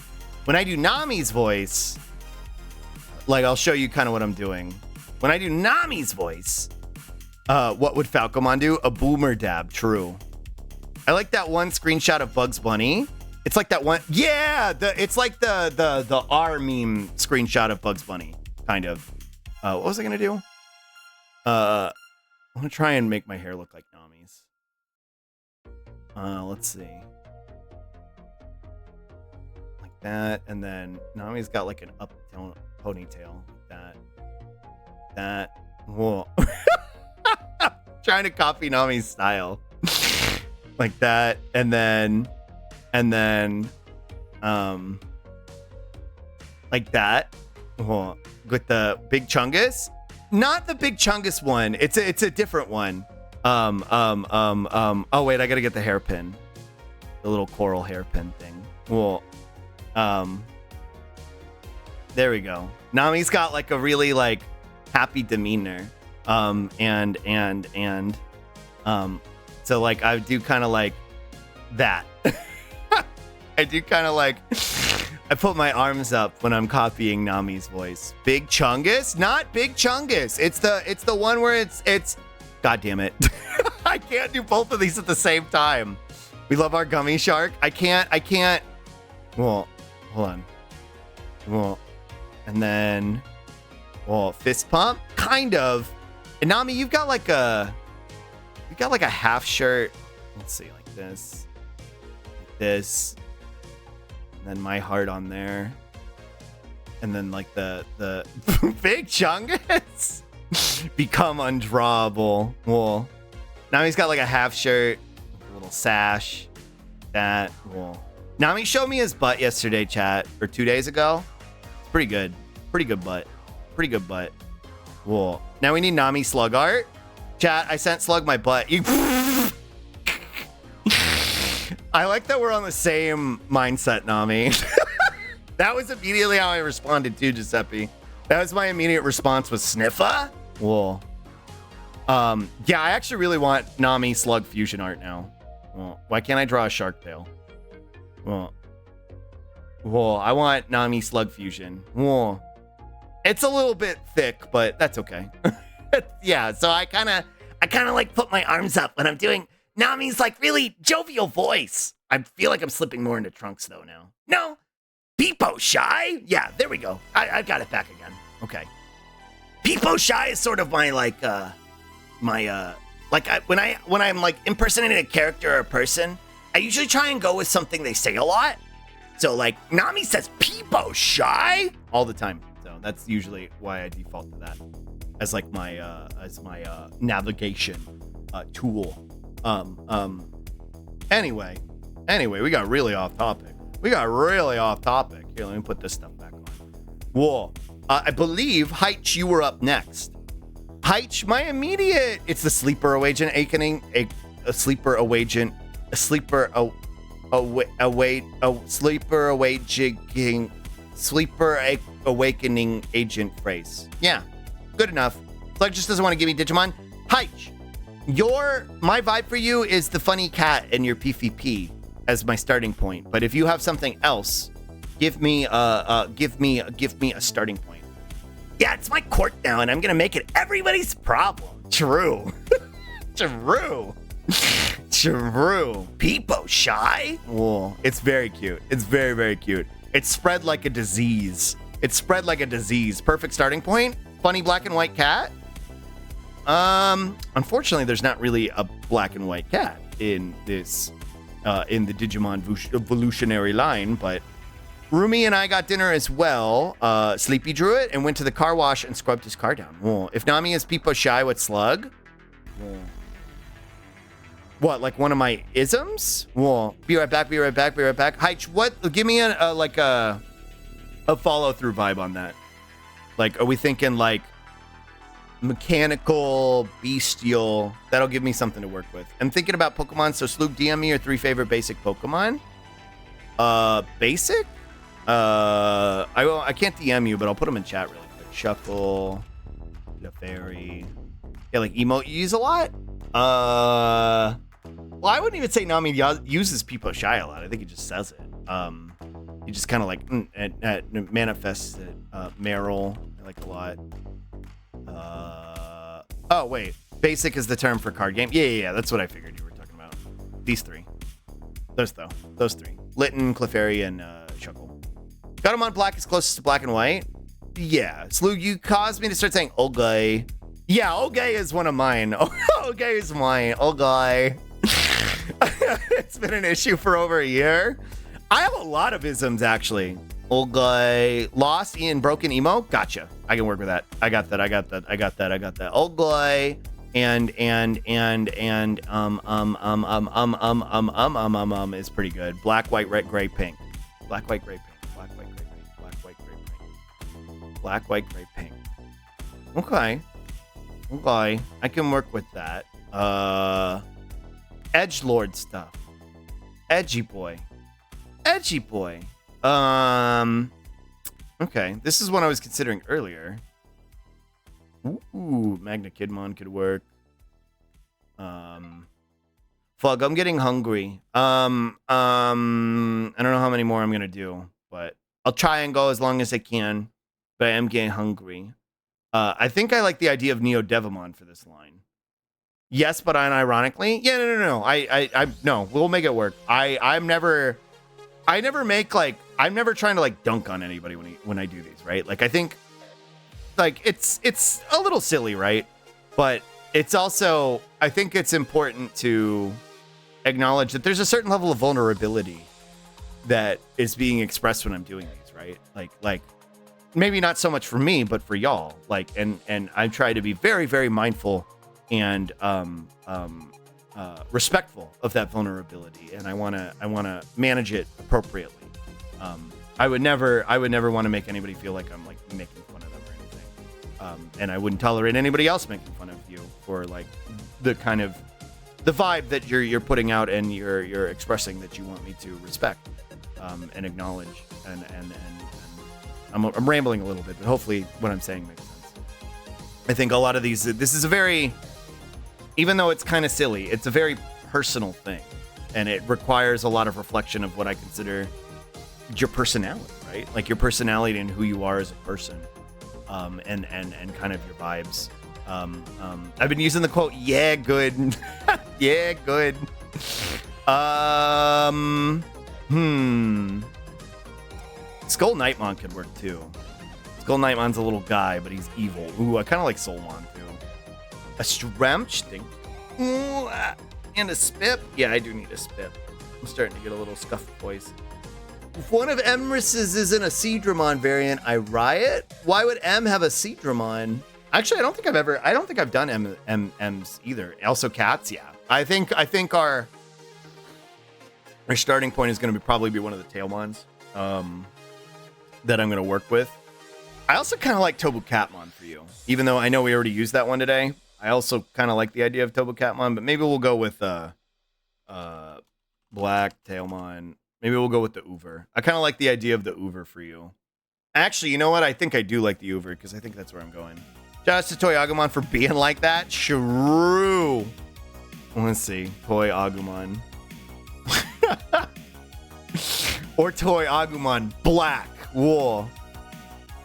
like I'll show you kind of what I'm doing. When I do Nami's voice, what would Falcomon do? A boomer dab. True. I like that one screenshot of Bugs Bunny. It's like that one. Yeah, it's like the R meme screenshot of Bugs Bunny, kind of. What was I gonna do? I'm gonna try and make my hair look like Nami's. Let's see. Like that, and then Nami's got like an up ponytail. That. Whoa. Trying to copy Nami's style. Like that, and then like that. Whoa. With the big Chungus. Not the big Chungus one. It's a different one. Oh wait, I gotta get the hairpin. The little coral hairpin thing. Well, There we go. Nami's got like a really like happy demeanor. So like I do kind of like that. I do kind of like I put my arms up when I'm copying Nami's voice. Big Chungus? Not Big Chungus. It's the one where it's God damn it. I can't do both of these at the same time. We love our gummy shark. I can't. Well, hold on. Well, and then fist pump? Kind of. And Nami, you've got like a half shirt. Let's see, like this. Like this. And then my heart on there. And then like the Big Chungus become undrawable. Well, now he's got like a half shirt, a little sash. That well. Nami showed me his butt yesterday, chat, or 2 days ago. It's pretty good. Pretty good butt. Pretty good butt. Whoa. Now we need Nami slug art. Chat, I sent Slug my butt. I like that we're on the same mindset, Nami. That was immediately how I responded to Giuseppe. That was my immediate response was Sniffa. Whoa. Yeah, I actually really want Nami slug fusion art now. Well, why can't I draw a shark tail? Well, I want Nami slug fusion. Whoa. It's a little bit thick, but that's okay. Yeah, so I kind of like put my arms up when I'm doing Nami's like really jovial voice. I feel like I'm slipping more into Trunks though now. No, Peepo Shy. Yeah, there we go. I got it back again. Okay. Peepo Shy is sort of my when I'm like impersonating a character or a person, I usually try and go with something they say a lot. So like Nami says Peepo Shy all the time. So that's usually why I default to that as like my navigation tool. Anyway, we got really off topic. Here, let me put this stuff back on. Whoa. I believe Heich, you were up next. Heich, my immediate, it's the sleeper awakening, sleeper awakening agent phrase. Yeah, good enough. Slug just doesn't want to give me Digimon. Heich, my vibe for you is the funny cat and your PvP as my starting point. But if you have something else, give me a starting point. Yeah, it's my court now, and I'm gonna make it everybody's problem. True. True. Peepo Shy? Whoa, it's very cute. It's very, very cute. It's spread like a disease. Perfect starting point. Funny black and white cat. Unfortunately, there's not really a black and white cat in this, in the Digimon evolutionary line, but Rumi and I got dinner as well. Sleepy drew it and went to the car wash and scrubbed his car down. Whoa. If Nami is Peepo Shy with Slug? Whoa. What, like one of my isms? Whoa. Be right back. Heich, what? Give me a follow-through vibe on that. Like, are we thinking like mechanical, bestial? That'll give me something to work with. I'm thinking about Pokemon, so Sloog, DM me your 3 favorite basic Pokemon. Basic? I can't DM you, but I'll put them in chat really quick. Shuckle, Lefairy. Yeah, like emote you use a lot? Well, I wouldn't even say Nami uses Peepo Shy a lot. I think he just says it. He just kind of like manifests it. Meryl, I like a lot. Oh, wait. Basic is the term for card game. Yeah. That's what I figured you were talking about. These 3. Those 3. Litten, Clefairy, and Shuckle. Got him on black as closest to black and white. Yeah. Sloog, you caused me to start saying Olgay. Yeah, Olgay is one of mine. Olgay is mine. Olgay. It's been an issue for over a year. I have a lot of isms, actually. Olgay. Lost, Ian, broken, emo. Gotcha. I can work with that. I got that. Olgay. And is pretty good. Black, white, red, gray, pink. Black, white, gray, pink. Okay. I can work with that. Edgelord stuff. Edgy boy. Let Okay, this is one I was considering earlier. Ooh, Magna Kidmon could work. Fuck, I'm getting hungry. I don't know how many more I'm gonna do, but I'll try and go as long as I can. But I am getting hungry. I think I like the idea of Neo Devimon for this line. Yes, but unironically, yeah, no. I no, we'll make it work. I'm never trying to like dunk on anybody when I do these, right? Like I think, like it's a little silly, right? But it's also, I think it's important to acknowledge that there's a certain level of vulnerability that is being expressed when I'm doing these, right? Like maybe not so much for me, but for y'all. Like, and I try to be very, very mindful and respectful of that vulnerability, and I wanna manage it appropriately. I would never want to make anybody feel like I'm like making fun of them or anything, and I wouldn't tolerate anybody else making fun of you for like the kind of the vibe that you're putting out and you're expressing that you want me to respect and acknowledge. And I'm rambling a little bit, but hopefully what I'm saying makes sense. I think a lot of these, this is a very, even though it's kind of silly, it's a very personal thing, and it requires a lot of reflection of what I consider your personality, right? Like your personality and who you are as a person, and kind of your vibes. I've been using the quote, yeah, good. Yeah, good. Skull Nightmon could work too. Skull Nightmon's a little guy, but he's evil. Ooh, I kind of like Soulmon too. A Stremch thing. Ooh, and a Spip. Yeah, I do need a Spip. I'm starting to get a little scuffed voice. If one of Emrys's isn't a Seadramon variant, I riot. Why would M have a Seadramon? Actually, I don't think I've done M's either. Also cats, yeah. I think our starting point is going to probably be one of the Tailmons that I'm going to work with. I also kind of like Tobu Catmon for you, even though I know we already used that one today. I also kind of like the idea of Tobu Catmon, but maybe we'll go with Black Tailmon. Maybe we'll go with the Uber. I kind of like the idea of the Uber for you. Actually, you know what? I think I do like the Uber because I think that's where I'm going. Shout out to Toy Agumon for being like that. Shrew. Let's see. Toy Agumon. Or Toy Agumon Black. Whoa.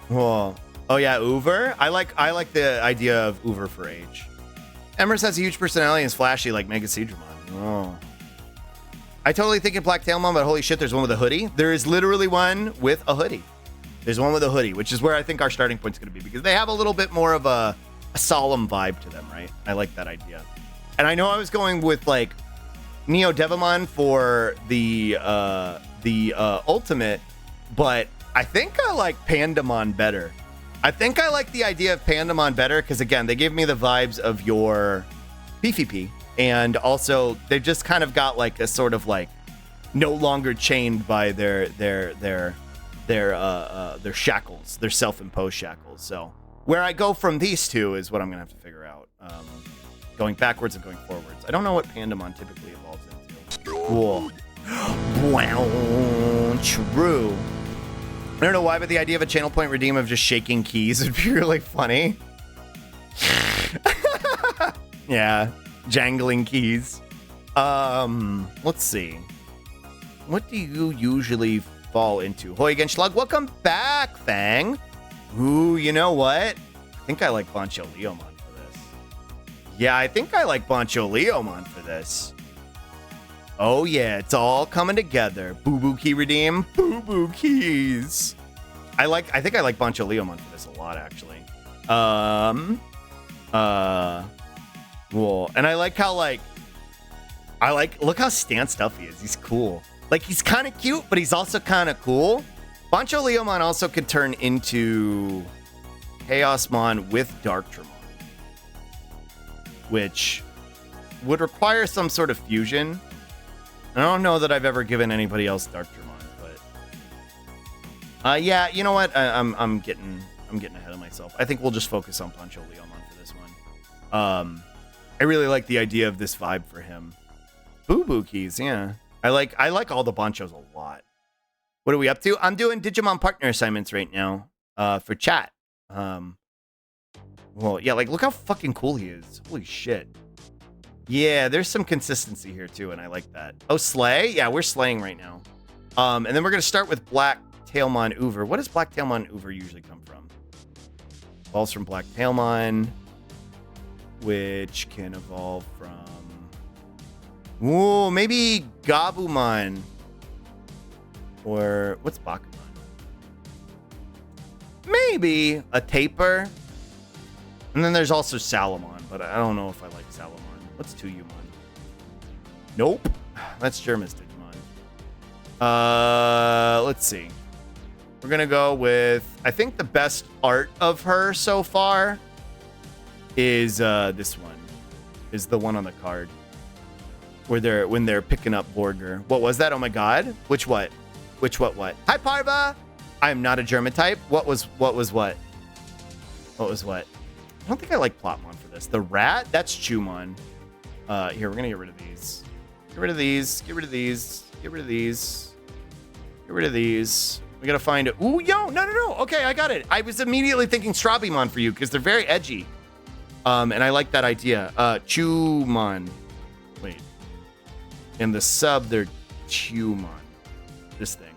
Whoa. Oh yeah, Uber? I like the idea of Uber for age. Emrys has a huge personality and is flashy like Mega Seadramon. Oh. I totally think in Black Tailmon, but holy shit, there's one with a hoodie. There is literally one with a hoodie. There's one with a hoodie, which is where I think our starting point's going to be, because they have a little bit more of a solemn vibe to them, right? I like that idea. And I know I was going with like Neo Devimon for the ultimate, but I think I like Pandamon better. I think I like the idea of Pandamon better because, again, they give me the vibes of your PvP, and also they've just kind of got like a sort of like no longer chained by their shackles, their self-imposed shackles. So where I go from these two is what I'm gonna have to figure out. Going backwards and going forwards. I don't know what Pandamon typically evolves into. Cool. Wow, true. I don't know why, but the idea of a channel point redeem of just shaking keys would be really funny. Yeah, jangling keys. Let's see. What do you usually fall into? Hoi again, Schlug. Welcome back, Fang. Ooh, you know what? I think I like Bancho Leomon for this. Yeah, I think I like Bancho Leomon for this. Oh yeah, it's all coming together. Boo Boo Key redeem. Boo Boo Keys. I think I like Bancho Leomon for this a lot, actually. Cool. And I like how look how stanced up he is. He's cool. Like, he's kind of cute, but he's also kind of cool. Bancho Leomon also could turn into Chaosmon with Darktramon, which would require some sort of fusion. I don't know that I've ever given anybody else Darktramon, but yeah, you know what? I'm getting ahead of myself. I think we'll just focus on Bancho Leomon for this one. I really like the idea of this vibe for him. Boo Boo Keys, yeah. I like all the Banchos a lot. What are we up to? I'm doing Digimon partner assignments right now for chat. Well, yeah, like, look how fucking cool he is. Holy shit. Yeah, there's some consistency here, too, and I like that. Oh, slay? Yeah, we're slaying right now. And then we're going to start with Black Tailmon Uber. What does Black Tailmon Uber usually come from? Evolves from Black Tailmon, which can evolve from... Ooh, maybe Gabumon. Or, what's Bakumon? Maybe a Taper. And then there's also Salamon, but I don't know if I like Salamon. What's Tuyumon? Nope. That's Germa's Digimon. Let's see. We're going to go with, I think the best art of her so far is this one. Is the one on the card. Where when they're picking up Borger. What was that? Oh my god. Which what? Hi Parva! I am not a German type. What was what? I don't think I like Plotmon for this. The rat? That's Chumon. Here, we're gonna get rid of these. Get rid of these. We gotta find it. Ooh, yo, no. Okay, I got it. I was immediately thinking Strabimon for you because they're very edgy. And I like that idea. Chumon. Wait. In the sub, they're Chumon. This thing.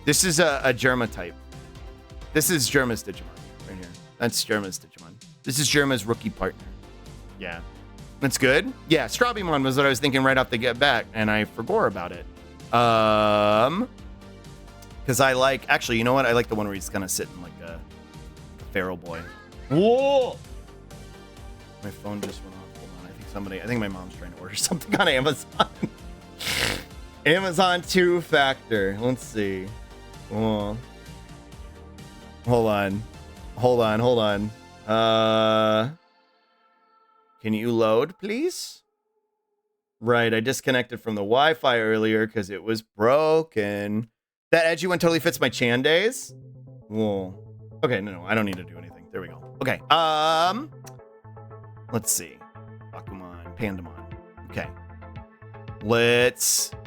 This is a Germa type. This is Germa's Digimon right here. That's Germa's Digimon. This is Germa's rookie partner. Yeah. That's good. Yeah, Strabimon was what I was thinking right off the get back, and I forgot about it. Because I like, actually, you know what? I like the one where he's kind of sitting like a feral boy. Whoa! My phone just went off. Hold on. I think my mom's trying to order something on Amazon. Amazon 2-factor. Let's see. Oh. Hold on. Can you load, please? Right, I disconnected from the Wi-Fi earlier because it was broken. That edgy one totally fits my Chan days. Whoa. Okay, no, I don't need to do anything. There we go. Okay, let's see. Bakumon, Pandamon. Okay.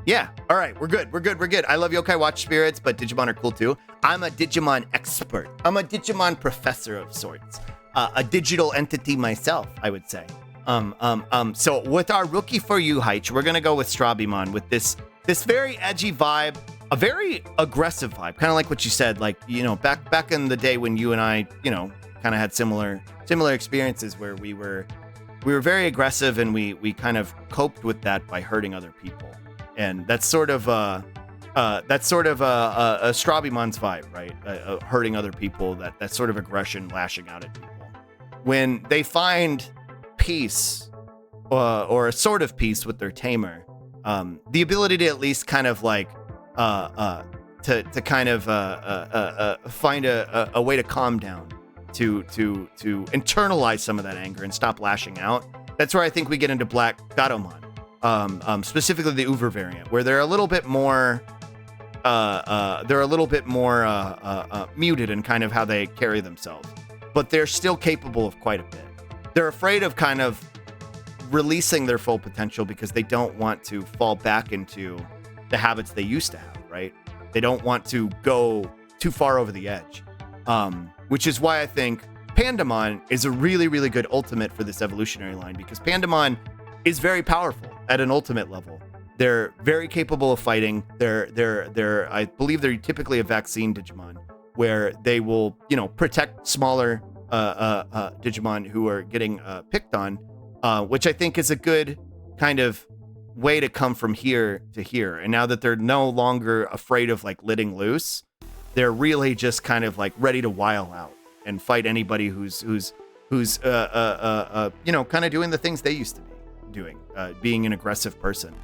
Yeah. All right, we're good. I love Yokai Watch Spirits, but Digimon are cool too. I'm a Digimon expert. I'm a Digimon professor of sorts. A digital entity myself, I would say. So with our rookie for you, Haich, we're gonna go with Strabimon with this very edgy vibe, a very aggressive vibe, kind of like what you said, like, you know, back in the day when you and I, you know, kind of had similar experiences where we were very aggressive and we kind of coped with that by hurting other people. And that's sort of a Strabimon's vibe, right? Hurting other people, that sort of aggression, lashing out at people. When they find peace, or a sort of peace with their tamer, the ability to at least kind of like to kind of find a way to calm down, to internalize some of that anger and stop lashing out. That's where I think we get into Black Gatomon. Specifically the Uber variant, where they're a little bit more muted in kind of how they carry themselves, but they're still capable of quite a bit. They're afraid of kind of releasing their full potential because they don't want to fall back into the habits they used to have, right? They don't want to go too far over the edge, which is why I think Pandamon is a really, really good ultimate for this evolutionary line, because Pandamon is very powerful at an ultimate level. They're very capable of fighting. They're I believe they're typically a vaccine Digimon, where they will, you know, protect smaller Digimon who are getting picked on, which I think is a good kind of way to come from here to here. And now that they're no longer afraid of like letting loose, they're really just kind of like ready to wild out and fight anybody who's you know, kind of doing the things they used to be doing, being an aggressive person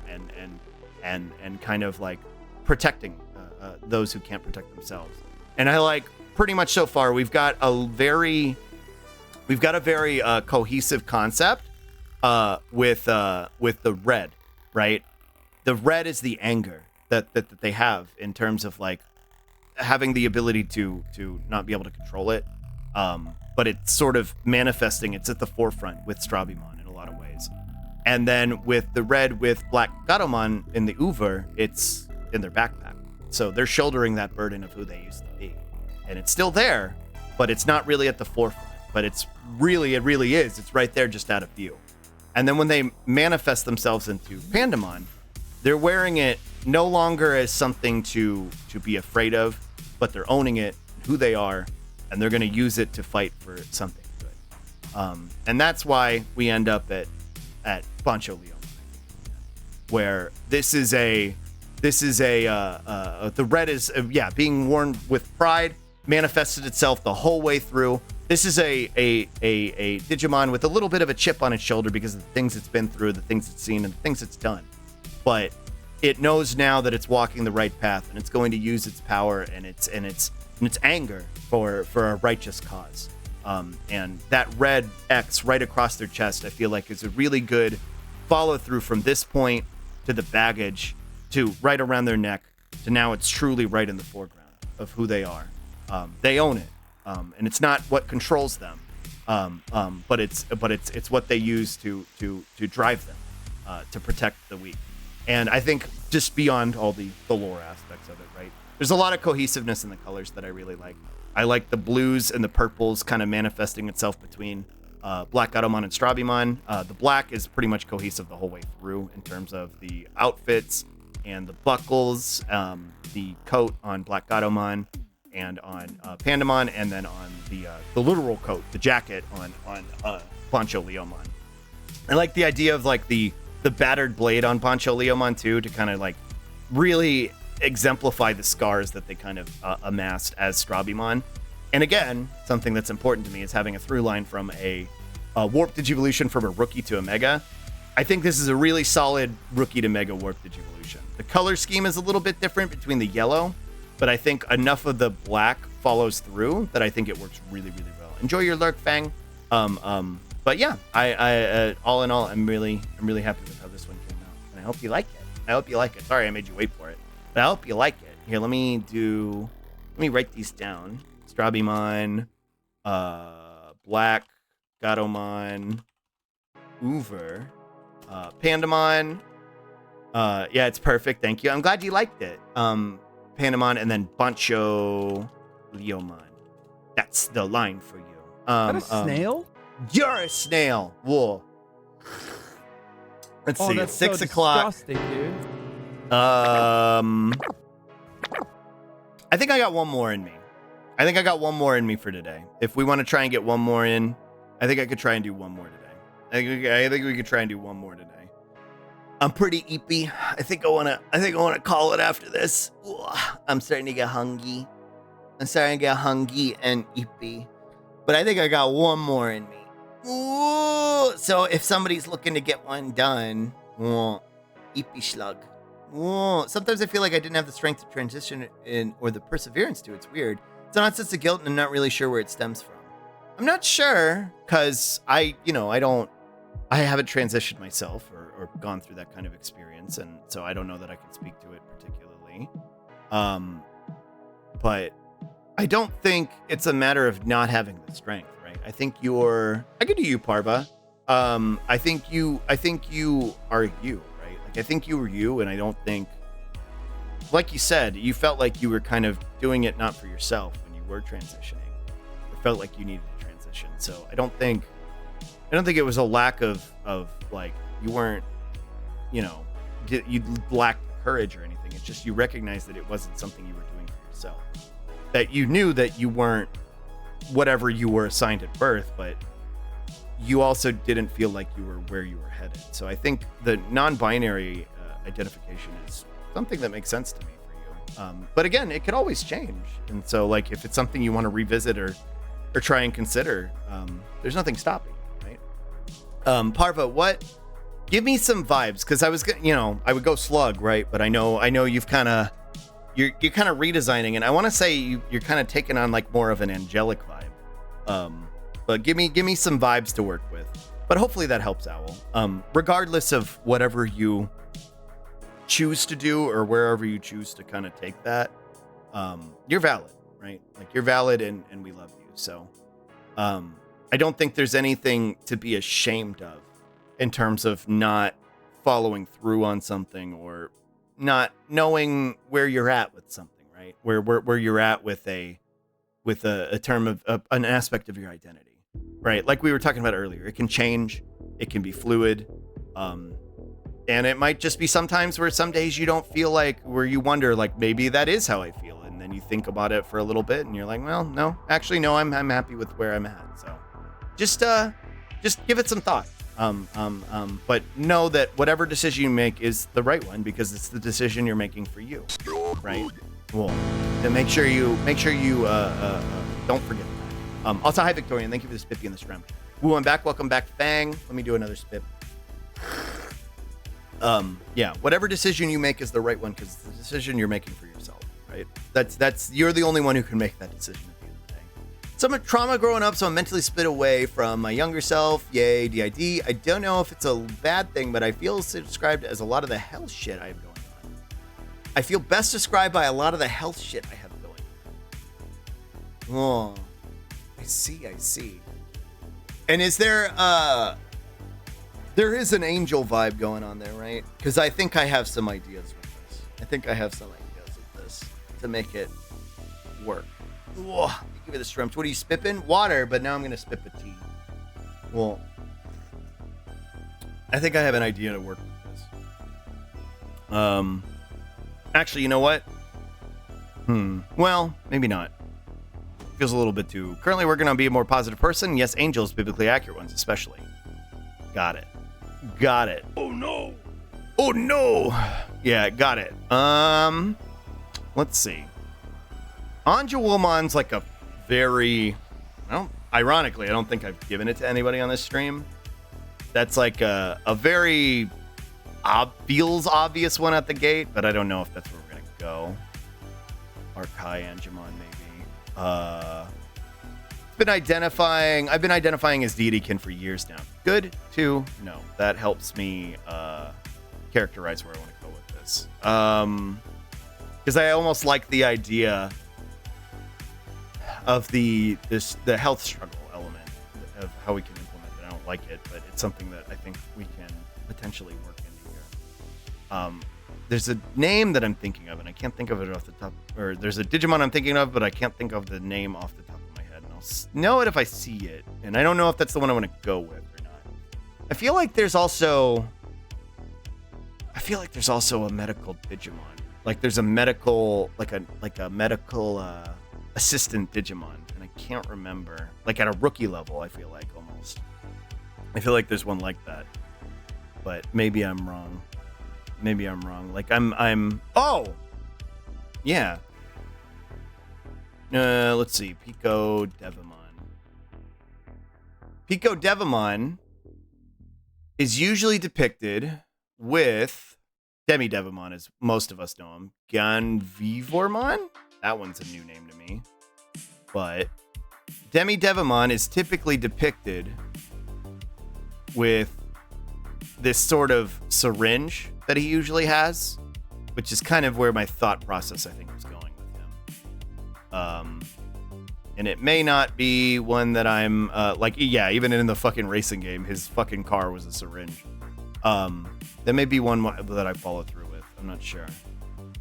and kind of like protecting those who can't protect themselves. And I like pretty much so far we've got a very cohesive concept with the red, right? The red is the anger that they have in terms of like having the ability to not be able to control it, but it's sort of manifesting. It's at the forefront with Strabimon in a lot of ways. And then with the red with Black Gatomon in the Uber, it's in their backpack. So they're shouldering that burden of who they used to be. And it's still there, but it's not really at the forefront. But it really is. It's right there, just out of view. And then when they manifest themselves into Pandemon, they're wearing it no longer as something to be afraid of, but they're owning it, who they are, and they're going to use it to fight for something good. And that's why we end up at Bancho Leomon, where the red is being worn with pride, manifested itself the whole way through. This is a Digimon with a little bit of a chip on its shoulder because of the things it's been through, the things it's seen, and the things it's done. But it knows now that it's walking the right path, and it's going to use its power and its anger for a righteous cause. And that red X right across their chest, I feel like, is a really good follow through from this point to the baggage to right around their neck to now it's truly right in the foreground of who they are. They own it. And it's not what controls them, but it's what they use to drive them, to protect the weak. And I think just beyond all the lore aspects of it, right? There's a lot of cohesiveness in the colors that I really like. I like the blues and the purples kind of manifesting itself between Black Gatomon and Strabimon. The black is pretty much cohesive the whole way through in terms of the outfits and the buckles, the coat on Black Gatomon, and on Pandemon, and then on the literal coat, the jacket on Bancho Leomon. I like the idea of like the battered blade on Bancho Leomon too, to kind of like really exemplify the scars that they kind of amassed as Strabimon. And again, something that's important to me is having a through line from a warp digivolution from a rookie to a mega. I think this is a really solid rookie to mega warp digivolution. The color scheme is a little bit different between the yellow, but I think enough of the black follows through that I think it works really, really well. Enjoy your lurk, Fang. But yeah, I all in all, I'm really happy with how this one came out, and I hope you like it. Sorry, I made you wait for it, but I hope you like it. Here, let me write these down. Strabimon, Black Gatomon, Uber, Pandemon. Yeah, it's perfect. Thank you. I'm glad you liked it. Pandemon, and then Bancho Leomon. That's the line for you. Is that a snail? You're a snail. Whoa. Let's see. It's 6 o'clock. Disgusting, dude. I think I got one more in me. For today. If we want to try and get one more in, I think I could try and do one more today. I think we could try and do one more today. I'm pretty eepy. I think I wanna call it after this. Ooh, I'm starting to get hungry. and eepy. But I think I got one more in me. Ooh, so if somebody's looking to get one done, eepy slug. Sometimes I feel like I didn't have the strength to transition in, or the perseverance to. It's weird. It's not a sense of guilt, and I'm not really sure where it stems from. I'm not sure, because I haven't transitioned myself or gone through that kind of experience, and so I don't know that I can speak to it particularly. But I don't think it's a matter of not having the strength, right? I think I could do you, Parva. I think you are you, right? Like, I think you were you, and I don't think, like you said, you felt like you were kind of doing it not for yourself when you were transitioning. It felt like you needed to transition. So I don't think it was a lack of like, you weren't, you lacked courage or anything. It's just you recognized that it wasn't something you were doing for yourself. That you knew that you weren't whatever you were assigned at birth, but you also didn't feel like you were where you were headed. So I think the non-binary identification is something that makes sense to me for you. But again, it could always change. And so, like, if it's something you want to revisit or try and consider, there's nothing stopping, right? Parva, give me some vibes, because I was, I would go slug, right? But I know you've kind of, you're kind of redesigning, and I want to say you're kind of taking on like more of an angelic vibe. But give me some vibes to work with. But hopefully that helps, Owl. Regardless of whatever you choose to do or wherever you choose to kind of take that, you're valid, right? Like, you're valid, and we love you. So I don't think there's anything to be ashamed of in terms of not following through on something or not knowing where you're at with something, right? Where you're at with a term of an aspect of your identity, right? Like we were talking about earlier, it can change, it can be fluid, and it might just be sometimes where some days you don't feel like, where you wonder like maybe that is how I feel, and then you think about it for a little bit and you're like, well, no, actually no, I'm happy with where I'm at. So just give it some thought. But know that whatever decision you make is the right one because it's the decision you're making for you, right? Well, then make sure you don't forget that. Also, hi Victorian, thank you for the spiffy and the shrimp. Ooh, I'm back. Welcome back, Fang. Let me do another spit. Yeah, whatever decision you make is the right one because it's the decision you're making for yourself, right? That's you're the only one who can make that decision at the end of the day. Some trauma growing up, so I'm mentally split away from my younger self. Yay, DID. I don't know if it's a bad thing, but I feel it's described as a lot of the health shit I have going on. I feel best described by a lot of the health shit I have going on. Oh, I see. And is there is an angel vibe going on there, right? Because I think I have some ideas with this. I think I have some ideas with this to make it work. Whoa, give me the shrimp. What are you spipping? Water, but now I'm gonna spip a tea. Well, I think I have an idea to work with this. Actually, you know what? Well, maybe not. Feels a little bit too. Currently working on being a more positive person. Yes, angels, biblically accurate ones, especially. Got it. Oh no. Yeah, got it. Let's see. Anja Woolman's like a very, ironically, I don't think I've given it to anybody on this stream. That's like a very feels obvious one at the gate, but I don't know if that's where we're gonna go. Arkai Angemon, maybe. I've been identifying as deitykin for years now. Good to know. That helps me characterize where I want to go with this. Because I almost like the idea of the health struggle element of how we can implement it. I don't like it, but it's something that I think we can potentially work into here. There's a name that I'm thinking of, and I can't think of it off the top. Or there's a Digimon I'm thinking of, but I can't think of the name off the top of my head. And I'll know it if I see it. And I don't know if that's the one I want to go with or not. I feel like there's also a medical Digimon. Like there's a medical, like a medical assistant Digimon, and I can't remember. Like at a rookie level, I feel like almost. I feel like there's one like that, but maybe I'm wrong. Like oh, yeah. Let's see. Pico Devamon is usually depicted with Demi Devamon, as most of us know him. Ganvivormon? That one's a new name to me. But Demi Devamon is typically depicted with this sort of syringe that he usually has, which is kind of where my thought process, I think, was going with him. And it may not be one that I'm even in the fucking racing game, his fucking car was a syringe. That may be one that I follow through with. I'm not sure.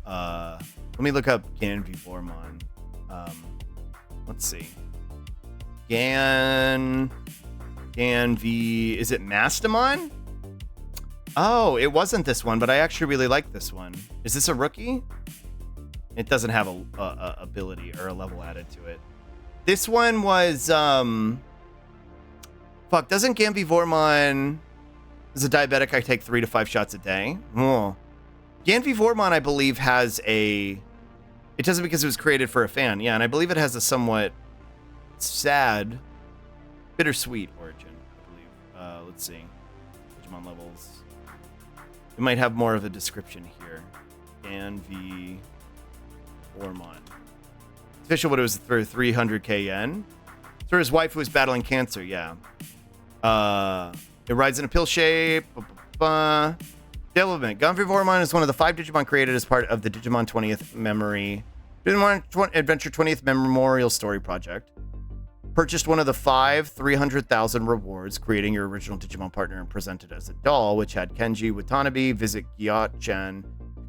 Let me look up Ganvivormon. Let's see. Ganvi, is it Mastamon? Oh, it wasn't this one, but I actually really like this one. Is this a rookie? It doesn't have a ability or a level added to it. This one was doesn't Ganvivormon, as a diabetic, I take 3 to 5 shots a day. Oh. Ganvivormon, I believe, has it doesn't, because it was created for a fan. Yeah, and I believe it has a somewhat sad, bittersweet origin, I believe. Let's see. Digimon levels. We might have more of a description here. Ganvivormon. Official, what it was for 300k yen. It's for his wife who is battling cancer, yeah. It rides in a pill shape. Development. Ganvivormon is one of the 5 Digimon created as part of the Digimon 20th Adventure 20th Memorial Story Project. Purchased one of the 5 300,000 rewards, creating your original Digimon partner, and presented as a doll, which had Kenji Watanabe visit Gyatchen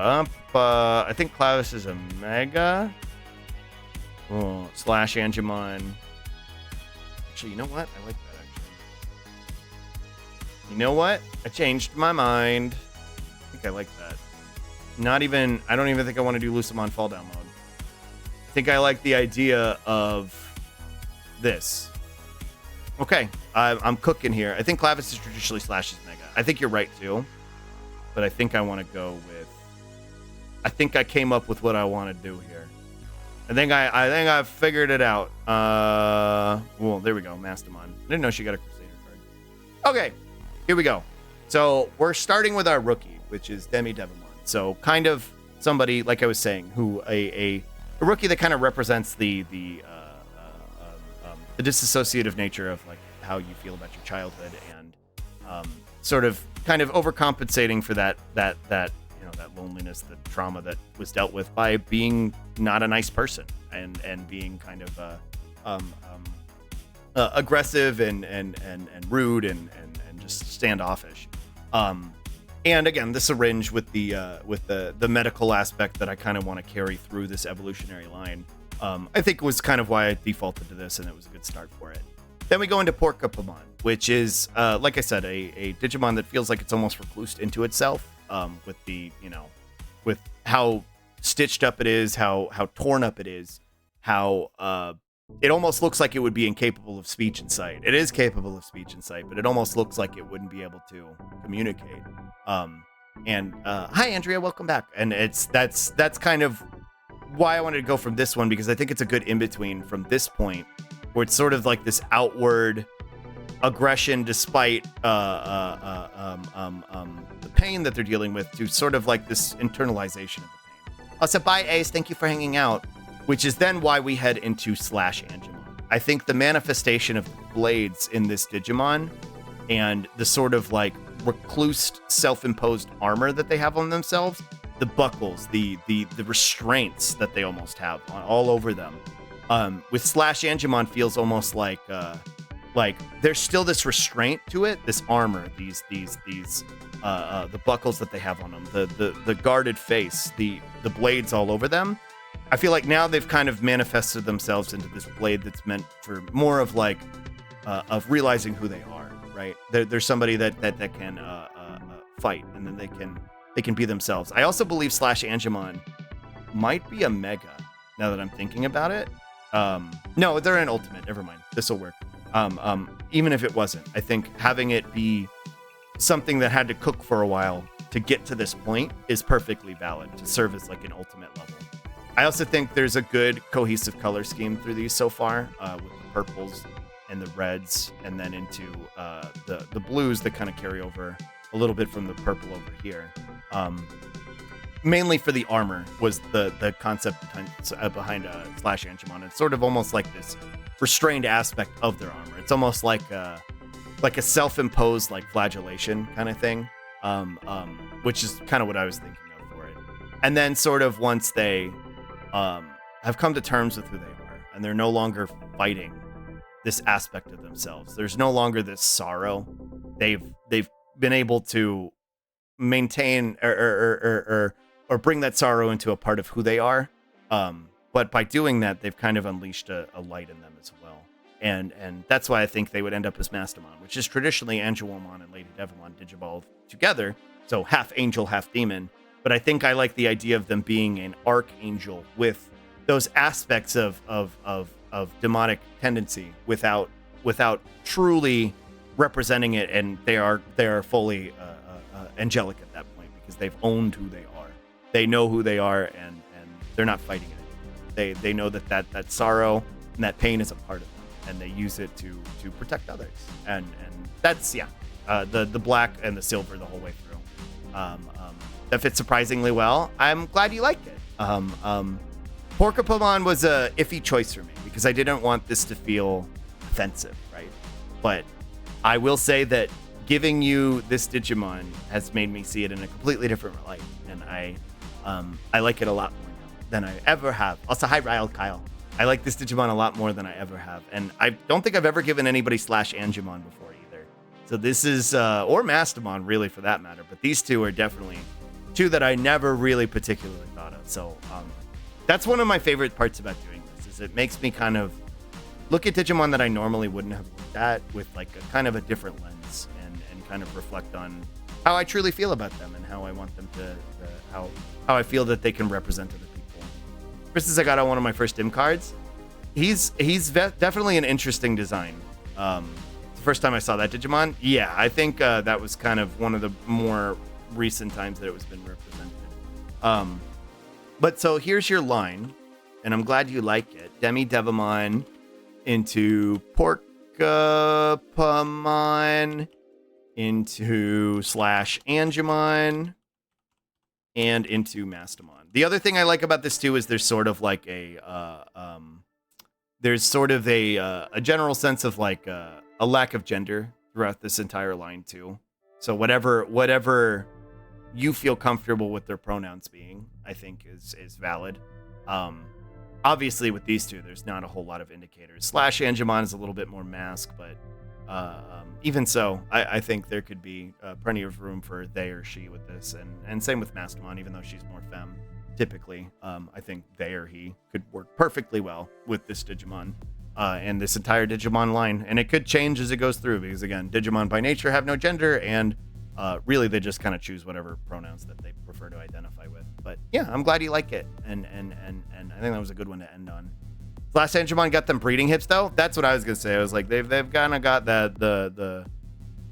up. I think Clavis is a Mega. Oh, Slash Angemon. Actually, you know what? I like that, actually. You know what? I changed my mind. I think I like that. I don't even think I want to do Lucamon Fall Down mode. I think I like the idea of this. Okay, I'm cooking here. I think Clavis is traditionally Slash's Mega. I think you're right, too. But I think I want to go with... I think I came up with what I want to do here. I think I've figured it out. Well, there we go. Mastamon. I didn't know she got a Crusader card. Okay, here we go. So we're starting with our rookie, which is Demi Devimon. So kind of somebody, like I was saying, who a rookie that kind of represents the disassociative nature of like how you feel about your childhood and sort of kind of overcompensating for that loneliness, the trauma that was dealt with by being not a nice person and being kind of aggressive and rude and just standoffish. And again, the syringe with the medical aspect that I kind of want to carry through this evolutionary line, I think was kind of why I defaulted to this, and it was a good start for it. Then we go into Porcupamon, which is, like I said, a Digimon that feels like it's almost reclused into itself, with with how stitched up it is, how torn up it is, how it almost looks like it would be incapable of speech and sight. It is capable of speech and sight, but it almost looks like it wouldn't be able to communicate. Hi Andrea, welcome back. And that's kind of why I wanted to go from this one, because I think it's a good in-between from this point, where it's sort of like this outward aggression despite the pain that they're dealing with, to sort of like this internalization of the pain. Also, bye Ace, thank you for hanging out. Which is then why we head into Slash Angemon. I think the manifestation of the blades in this Digimon and the sort of like reclused, self-imposed armor that they have on themselves, the buckles, the restraints that they almost have all over them. With Slash Angemon feels almost like there's still this restraint to it, this armor, these the buckles that they have on them, the guarded face, the blades all over them. I feel like now they've kind of manifested themselves into this blade that's meant for more of like of realizing who they are, right? There's somebody that can fight, and then they can be themselves. I also believe Slash Angemon might be a Mega, now that I'm thinking about it. No, they're an Ultimate. Never mind. This will work. Even if it wasn't, I think having it be something that had to cook for a while to get to this point is perfectly valid to serve as like an Ultimate level. I also think there's a good cohesive color scheme through these so far, with the purples and the reds, and then into the blues that kind of carry over a little bit from the purple over here. Mainly for the armor was the concept behind Slash Angemon. It's sort of almost like this restrained aspect of their armor. It's almost like a self-imposed like flagellation kind of thing, which is kind of what I was thinking of for it. And then sort of once they have come to terms with who they are, and they're no longer fighting this aspect of themselves. There's no longer this sorrow. They've been able to maintain or bring that sorrow into a part of who they are. But by doing that, they've kind of unleashed a light in them as well. And that's why I think they would end up as Mastamon, which is traditionally Angelomon and Lady Devimon digivolve together. So half angel, half demon. But I think I like the idea of them being an archangel with those aspects of demonic tendency without truly representing it, and they are fully angelic at that point, because they've owned who they are. They know who they are, and they're not fighting it. They know that sorrow and that pain is a part of them, and they use it to protect others. And that's the black and the silver the whole way through. That fits surprisingly well. I'm glad you liked it. Porcupamon was a iffy choice for me, because I didn't want this to feel offensive, right? But I will say that giving you this Digimon has made me see it in a completely different light, and I like it a lot more now than I ever have. Also, hi Kyle. I like this Digimon a lot more than I ever have, and I don't think I've ever given anybody Slash Angemon before either. So this is, or Mastamon really for that matter, but these two are definitely two that I never really particularly thought of. So that's one of my favorite parts about doing this, is it makes me kind of look at Digimon that I normally wouldn't have looked at with like a kind of a different lens, and kind of reflect on how I truly feel about them and how I want them to how I feel that they can represent other people. For instance, I got on one of my first dim cards. He's definitely an interesting design. The first time I saw that Digimon, yeah, I think that was kind of one of the more recent times that it was been represented. But so here's your line, and I'm glad you like it. Demi Devamon into Porcupamon into /Angemon and into Mastamon. The other thing I like about this too is there's sort of like a general sense of like a lack of gender throughout this entire line too. So whatever you feel comfortable with their pronouns being, I think is valid. Obviously with these two, there's not a whole lot of indicators. /Angemon is a little bit more mask, but even so, I think there could be plenty of room for they or she with this, and same with Mastamon, even though she's more femme. Typically, I think they or he could work perfectly well with this Digimon and this entire Digimon line, and it could change as it goes through, because again, Digimon by nature have no gender, and really they just kind of choose whatever pronouns that they prefer to identify with. But yeah, I'm glad you like it, and I think that was a good one to end on. /Angemon got them breeding hips though. That's what I was gonna say. I was like, they've kind of got that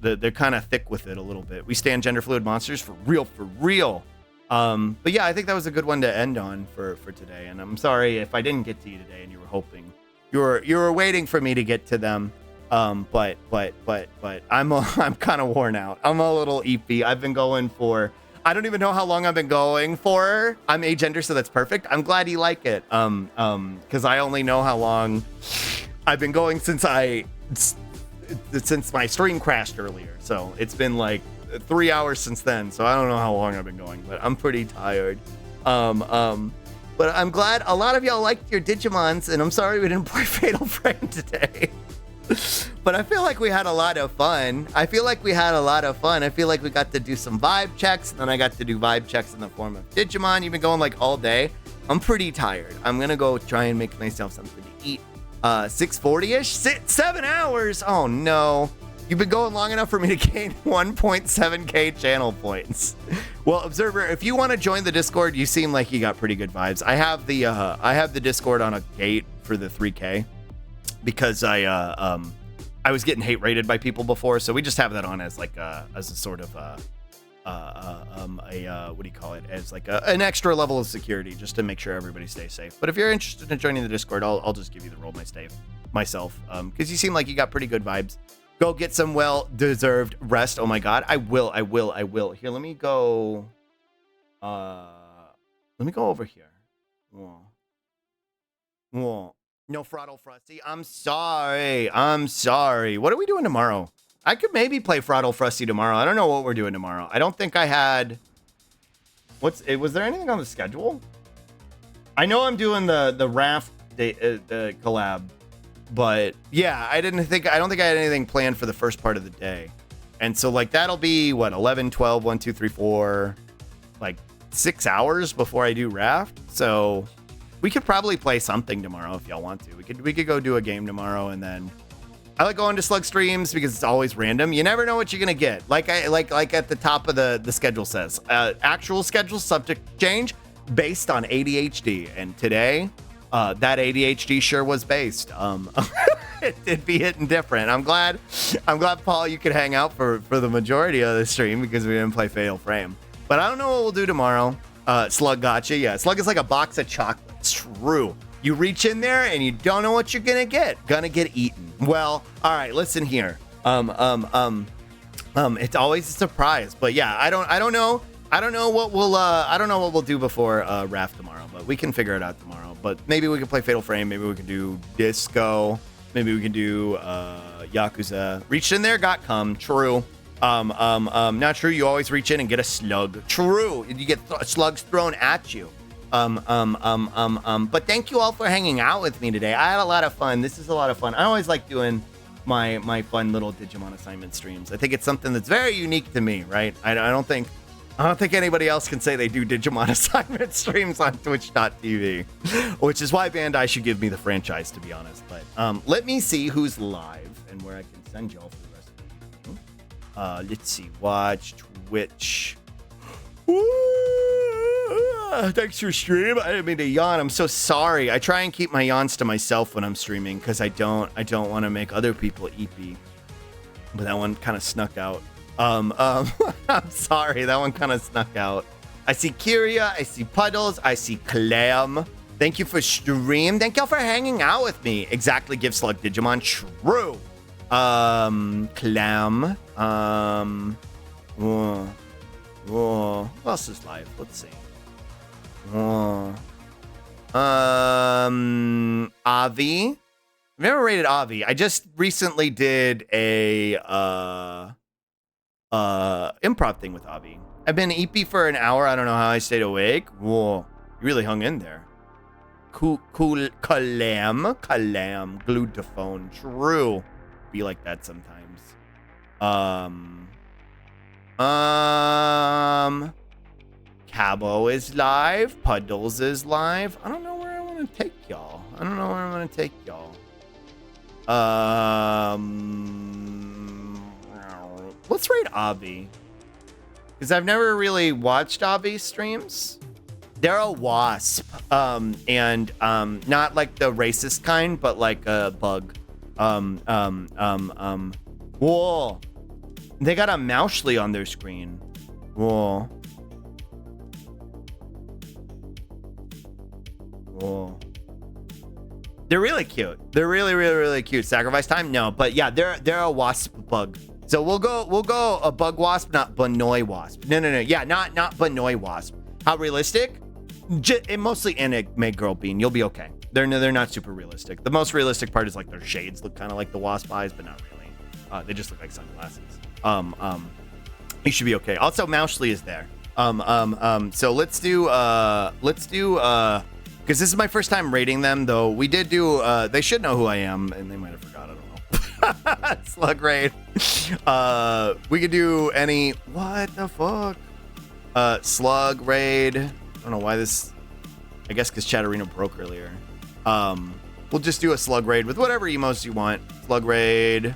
they're kind of thick with it a little bit. We stand gender fluid monsters for real. But yeah, I think that was a good one to end on for today. And I'm sorry if I didn't get to you today and you were hoping you were waiting for me to get to them. But I'm kind of worn out. I'm a little eepy. I've been going for, I don't even know how long I've been going for. I'm agender, so that's perfect. I'm glad you like it. Because I only know how long I've been going since my stream crashed earlier. So it's been like 3 hours since then. So I don't know how long I've been going, but I'm pretty tired. But I'm glad a lot of y'all liked your Digimons, and I'm sorry we didn't play Fatal Frame today. But I feel like we had a lot of fun. I feel like we got to do some vibe checks, and then I got to do vibe checks in the form of Digimon. You've been going like all day. I'm pretty tired. I'm gonna go try and make myself something to eat. 6:40-ish? 7 hours? Oh no. You've been going long enough for me to gain 1.7k channel points. Well, Observer, if you want to join the Discord, you seem like you got pretty good vibes. I have the Discord on a gate for the 3k. Because I was getting hate rated by people before, so we just have that on as like as a sort of what do you call it, as like an extra level of security, just to make sure everybody stays safe. But if you're interested in joining the Discord, I'll just give you the role myself, because you seem like you got pretty good vibes. Go get some well-deserved rest. Oh my god, I will. Here, let me go over here. Whoa. No Throttle Frosty. I'm sorry. What are we doing tomorrow? I could maybe play Throttle Frosty tomorrow. I don't know what we're doing tomorrow. I don't think I had... was there anything on the schedule? I know I'm doing the raft collab, but yeah, I don't think I had anything planned for the first part of the day. And so like that'll be what, 11, 12, 1, 2, 3, 4, like 6 hours before I do raft. So we could probably play something tomorrow if y'all want to. We could go do a game tomorrow, and then I like going to Slug streams because it's always random. You never know what you're gonna get. Like at the top of the schedule says, actual schedule subject change based on ADHD. And today, that ADHD sure was based. It did be hitting different. I'm glad, Paul, you could hang out for the majority of the stream because we didn't play Fatal Frame. But I don't know what we'll do tomorrow. Slug gotcha. Yeah, Slug is like a box of chocolates. True. You reach in there and you don't know what you're gonna get. Gonna get eaten. Well, all right. Listen here. It's always a surprise. But yeah, I don't know what we'll do before raft tomorrow. But we can figure it out tomorrow. But maybe we can play Fatal Frame. Maybe we can do Disco. Maybe we can do Yakuza. Reached in there, got cum. True. Not true. You always reach in and get a slug. True. You get slugs thrown at you. But thank you all for hanging out with me today. I had a lot of fun. This is a lot of fun. I always like doing my fun little Digimon assignment streams. I think it's something that's very unique to me, right? I don't think I don't think anybody else can say they do Digimon assignment streams on Twitch.tv, which is why Bandai should give me the franchise, to be honest. But let me see who's live and where I can send y'all for the rest of the video. Let's see. Watch Twitch. Thanks for stream. I didn't mean to yawn. I'm so sorry. I try and keep my yawns to myself when I'm streaming because I don't want to make other people eepy. But that one kind of snuck out. I'm sorry, that one kind of snuck out. I see Kyria, I see Puddles, I see Clam. Thank you for stream. Thank y'all for hanging out with me. Exactly, Give Slug Digimon. True. Clam. Who else is live? Let's see. Avi. I've never rated Avi. I just recently did a improv thing with Avi. I've been EP for an hour. I don't know how I stayed awake. Whoa, you really hung in there. Cool, Kalam, glued to phone. True. Be like that sometimes. Cabo is live. Puddles is live. I don't know where I want to take y'all. Let's rate Avi. Because I've never really watched Avi streams. They're a wasp. And not like the racist kind, but like a bug. Whoa. They got a Moushly on their screen. Whoa. They're really cute. They're really cute. Sacrifice time? No, but yeah, they're a wasp bug. So we'll go a bug wasp, not Banoi wasp. No. Yeah, not Banoi wasp. How realistic? Mostly anime girl bean. You'll be okay. They're not super realistic. The most realistic part is like their shades look kind of like the wasp eyes, but not really. They just look like sunglasses. You should be okay. Also, Moushly is there. So let's do because this is my first time rating them, though. We did do they should know who I am, and they might have forgot. I don't know. Slug raid. We could do any. What the fuck? Slug raid. I don't know why this. I guess because Chatterino broke earlier. We'll just do a slug raid with whatever emotes you want. Slug raid,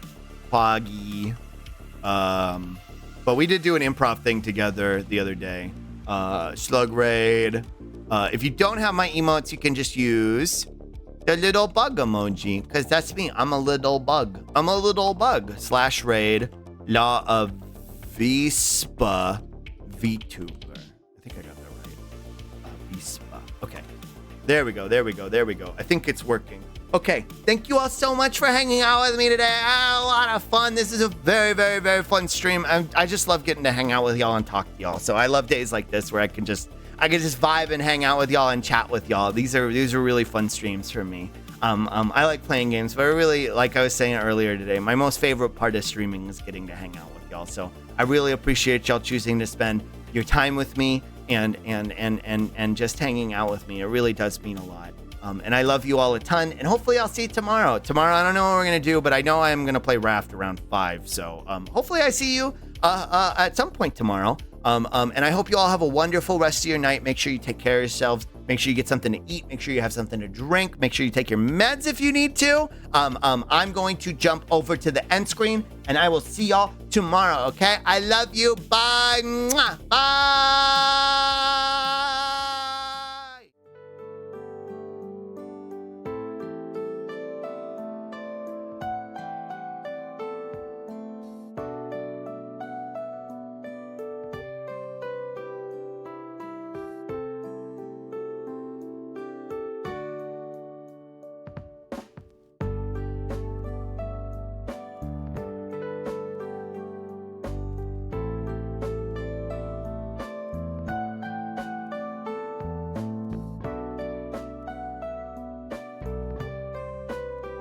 Poggy. But we did do an improv thing together the other day. Slug raid. If you don't have my emotes, you can just use the little bug emoji, because that's me. I'm a little bug. / raid La of Vispa VTuber. I think I got that right. Vispa. Okay. There we go. I think it's working. Okay. Thank you all so much for hanging out with me today. I had a lot of fun. This is a very fun stream. I just love getting to hang out with y'all and talk to y'all. So I love days like this where I can just vibe and hang out with y'all and chat with y'all. These are really fun streams for me. I like playing games, but I really, like I was saying earlier today, my most favorite part of streaming is getting to hang out with y'all. So I really appreciate y'all choosing to spend your time with me and just hanging out with me. It really does mean a lot. And I love you all a ton, and hopefully I'll see you tomorrow. Tomorrow, I don't know what we're gonna do, but I know I'm gonna play Raft around 5. So hopefully I see you at some point tomorrow. And I hope you all have a wonderful rest of your night. Make sure you take care of yourselves. Make sure you get something to eat. Make sure you have something to drink. Make sure you take your meds if you need to. I'm going to jump over to the end screen, and I will see y'all tomorrow, okay? I love you. Bye. Mwah. Bye.